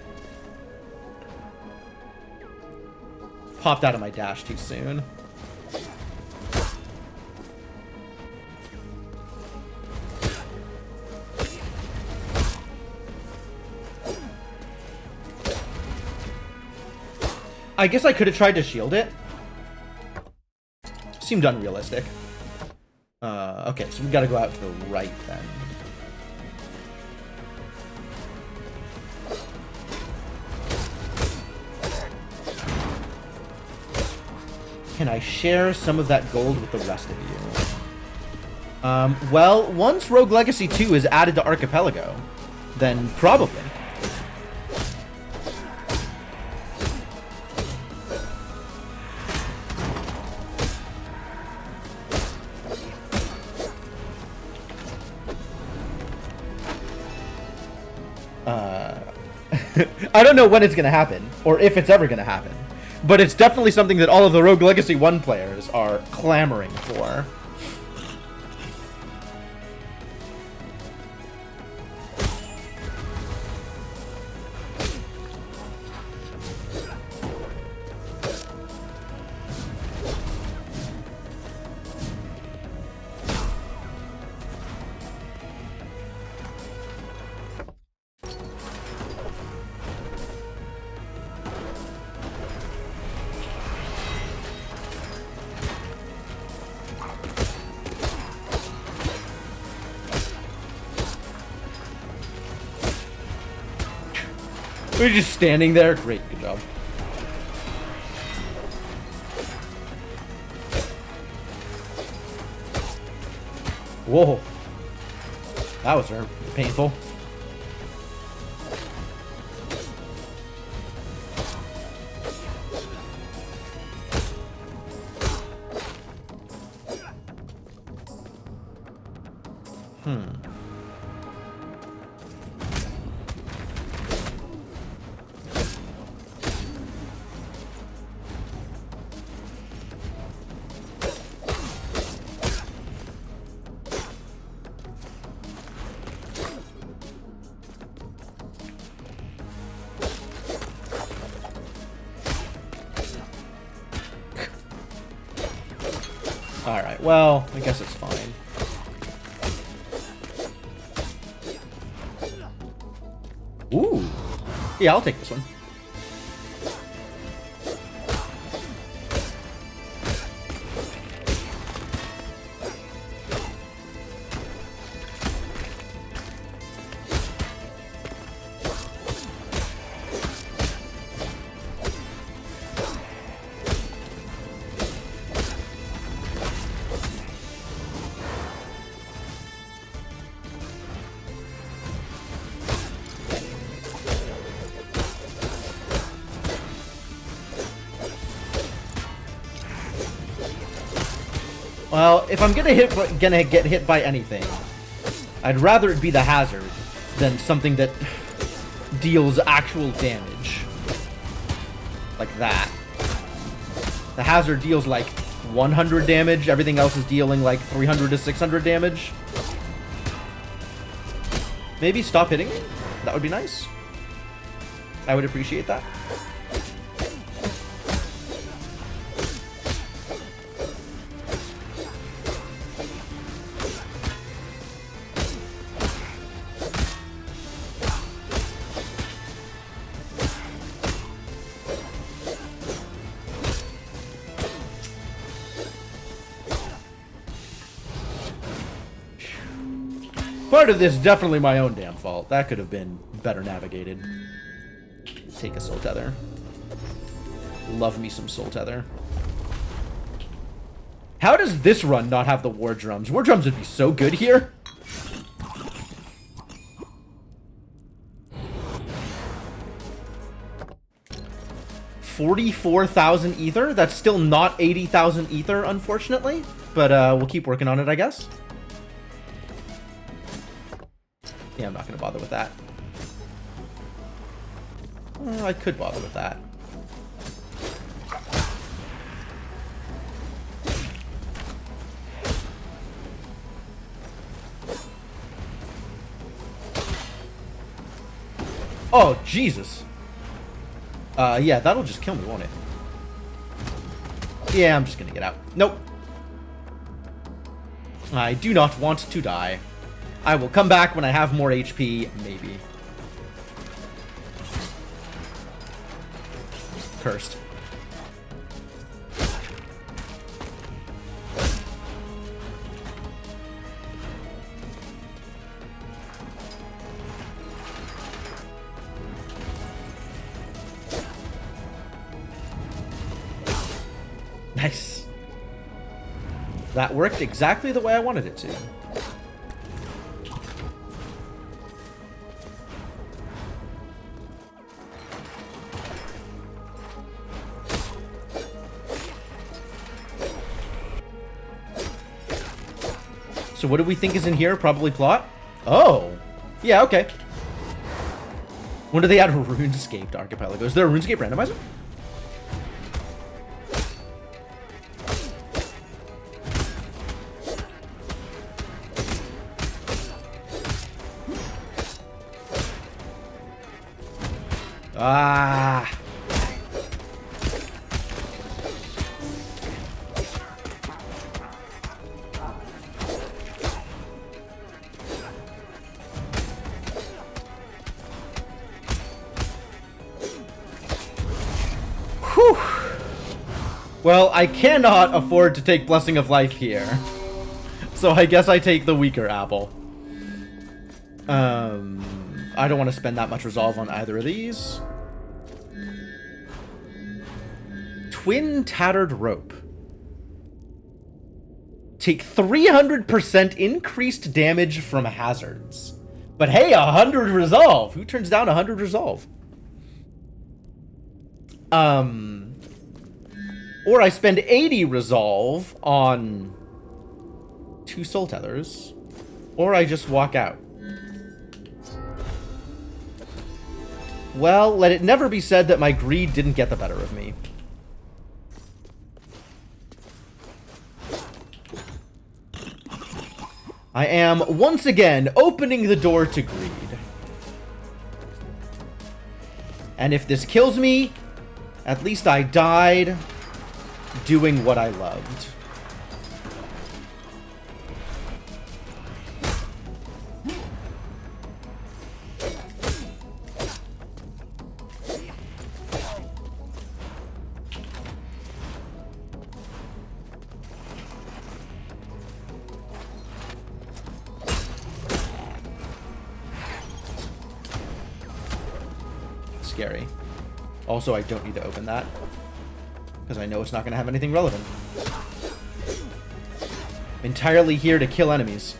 Popped out of my dash too soon. I guess I could have tried to shield it. Seemed unrealistic. Okay, so we gotta go out to the right then. Can I share some of that gold with the rest of you? Well, once Rogue Legacy 2 is added to Archipelago, then probably. I don't know when it's going to happen, or if it's ever going to happen. But it's definitely something that all of the Rogue Legacy 1 players are clamoring for. We're just standing there. Great, good job. Whoa. That was painful. Alright, well, I guess it's fine. Ooh. Yeah, I'll take this one. Well, if I'm gonna get hit by anything, I'd rather it be the hazard than something that deals actual damage. Like that. The hazard deals like 100 damage, everything else is dealing like 300 to 600 damage. Maybe stop hitting me? That would be nice. I would appreciate that. Part of this definitely my own damn fault. That could have been better navigated. Take a Soul Tether. Love me some Soul Tether. How does this run not have the War Drums? War Drums would be so good here. 44,000 ether. That's still not 80,000 ether, unfortunately. But we'll keep working on it, I guess. Yeah, I'm not going to bother with that. I could bother with that. Oh, Jesus. Yeah, that'll just kill me, won't it? Yeah, I'm just gonna get out. Nope. I do not want to die. I will come back when I have more HP, maybe. Cursed. Nice. That worked exactly the way I wanted it to. So what do we think is in here? Probably plot? Oh. Yeah, okay. When do they add RuneScape to Archipelago? Is there a RuneScape randomizer? Ah. Whew. Well, I cannot afford to take Blessing of Life here. So I guess I take the weaker apple. I don't want to spend that much resolve on either of these. Twin Tattered Rope. Take 300% increased damage from hazards. But hey, 100 resolve. Who turns down 100 resolve? Or I spend 80 resolve on 2 soul tethers. Or I just walk out. Well, let it never be said that my greed didn't get the better of me. I am, once again, opening the door to greed. And if this kills me, at least I died doing what I loved. Scary. Also, I don't need to open that, because I know it's not going to have anything relevant. I'm entirely here to kill enemies.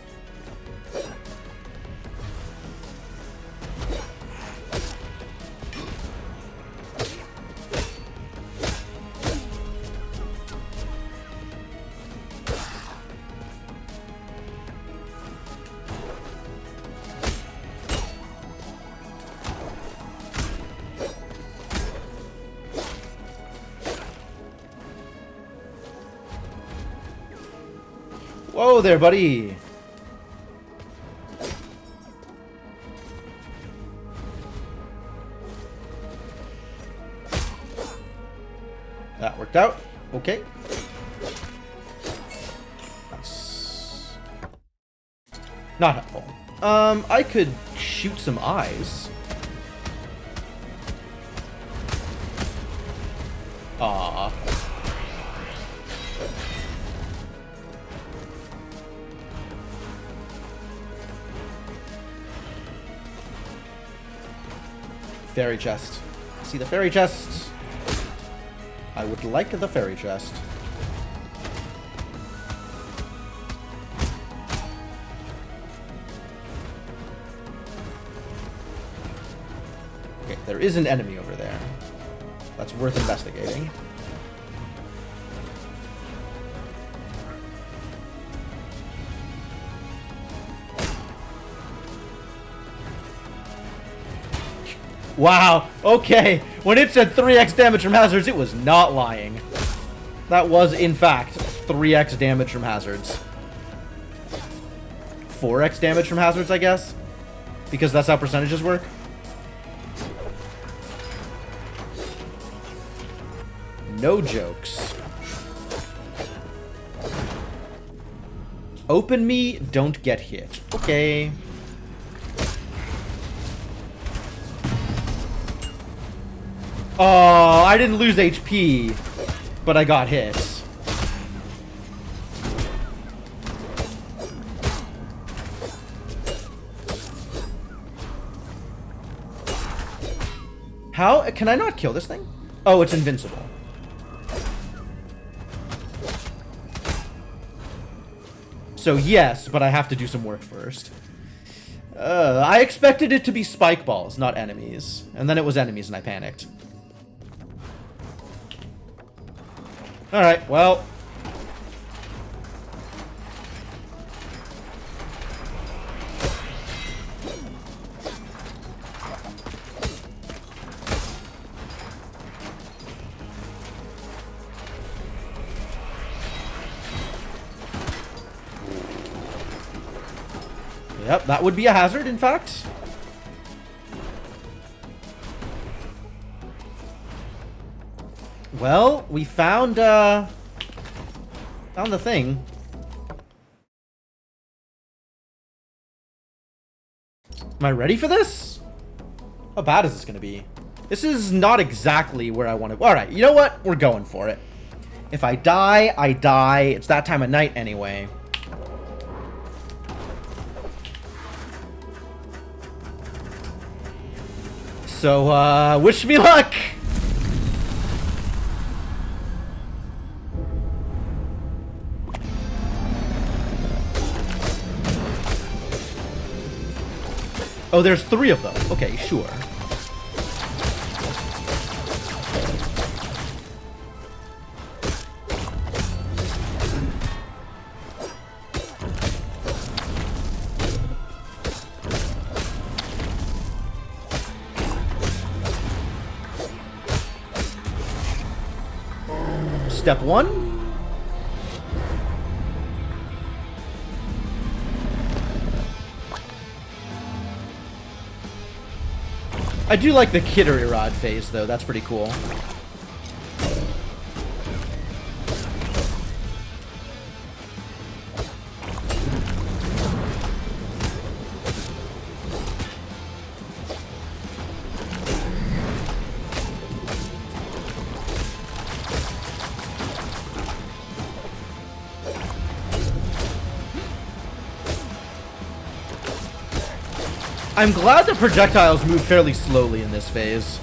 Whoa there, buddy! That worked out. Okay. Nice. Not helpful. I could shoot some eyes. Aww. Fairy chest. See the fairy chest? I would like the fairy chest. Okay, there is an enemy over there. That's worth investigating. Wow, okay. When it said 3x damage from hazards, it was not lying. That was, in fact, 3x damage from hazards. 4x damage from hazards, I guess? Because that's how percentages work. No jokes. Open me, don't get hit. Okay. Oh, I didn't lose HP, but I got hit. How? Can I not kill this thing? Oh, it's invincible. So yes, but I have to do some work first. I expected it to be spike balls, not enemies. And then it was enemies and I panicked. Alright, well. Yep, that would be a hazard, in fact. Well, we found the thing. Am I ready for this? How bad is this gonna be? This is not exactly where I want to. Alright, you know what? We're going for it. If I die, I die. It's that time of night anyway. So, wish me luck! Oh, there's 3 of them. Okay, sure. Step 1. I do like the Kittery Rod phase, though. That's pretty cool. I'm glad the projectiles move fairly slowly in this phase.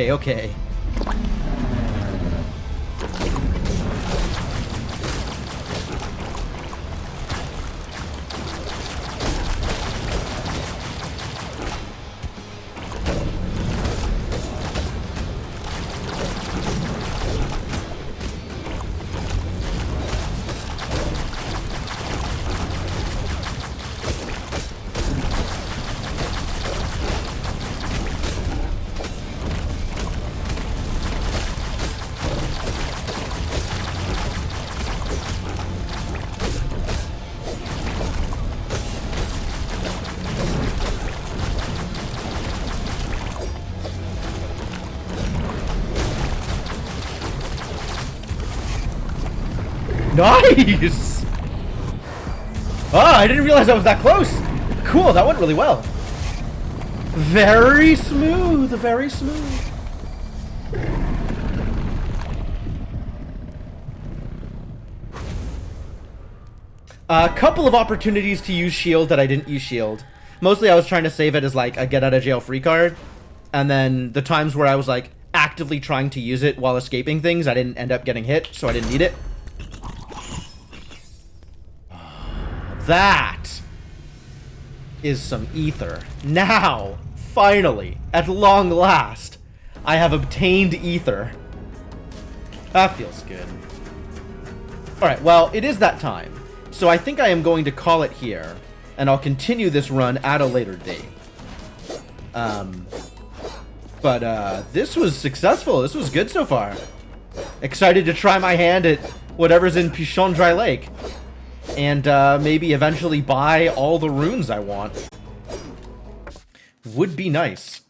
Okay. Nice! Ah, I didn't realize I was that close. Cool, that went really well. Very smooth, very smooth. A couple of opportunities to use shield that I didn't use shield. Mostly I was trying to save it as like a get out of jail free card. And then the times where I was like actively trying to use it while escaping things, I didn't end up getting hit, so I didn't need it. That is some ether. Now, finally, at long last, I have obtained ether. That feels good. Alright, well, it is that time. So I think I am going to call it here, and I'll continue this run at a later date. This was successful. This was good so far. Excited to try my hand at whatever's in Pichon Dry Lake. And maybe eventually buy all the runes I want. Would be nice.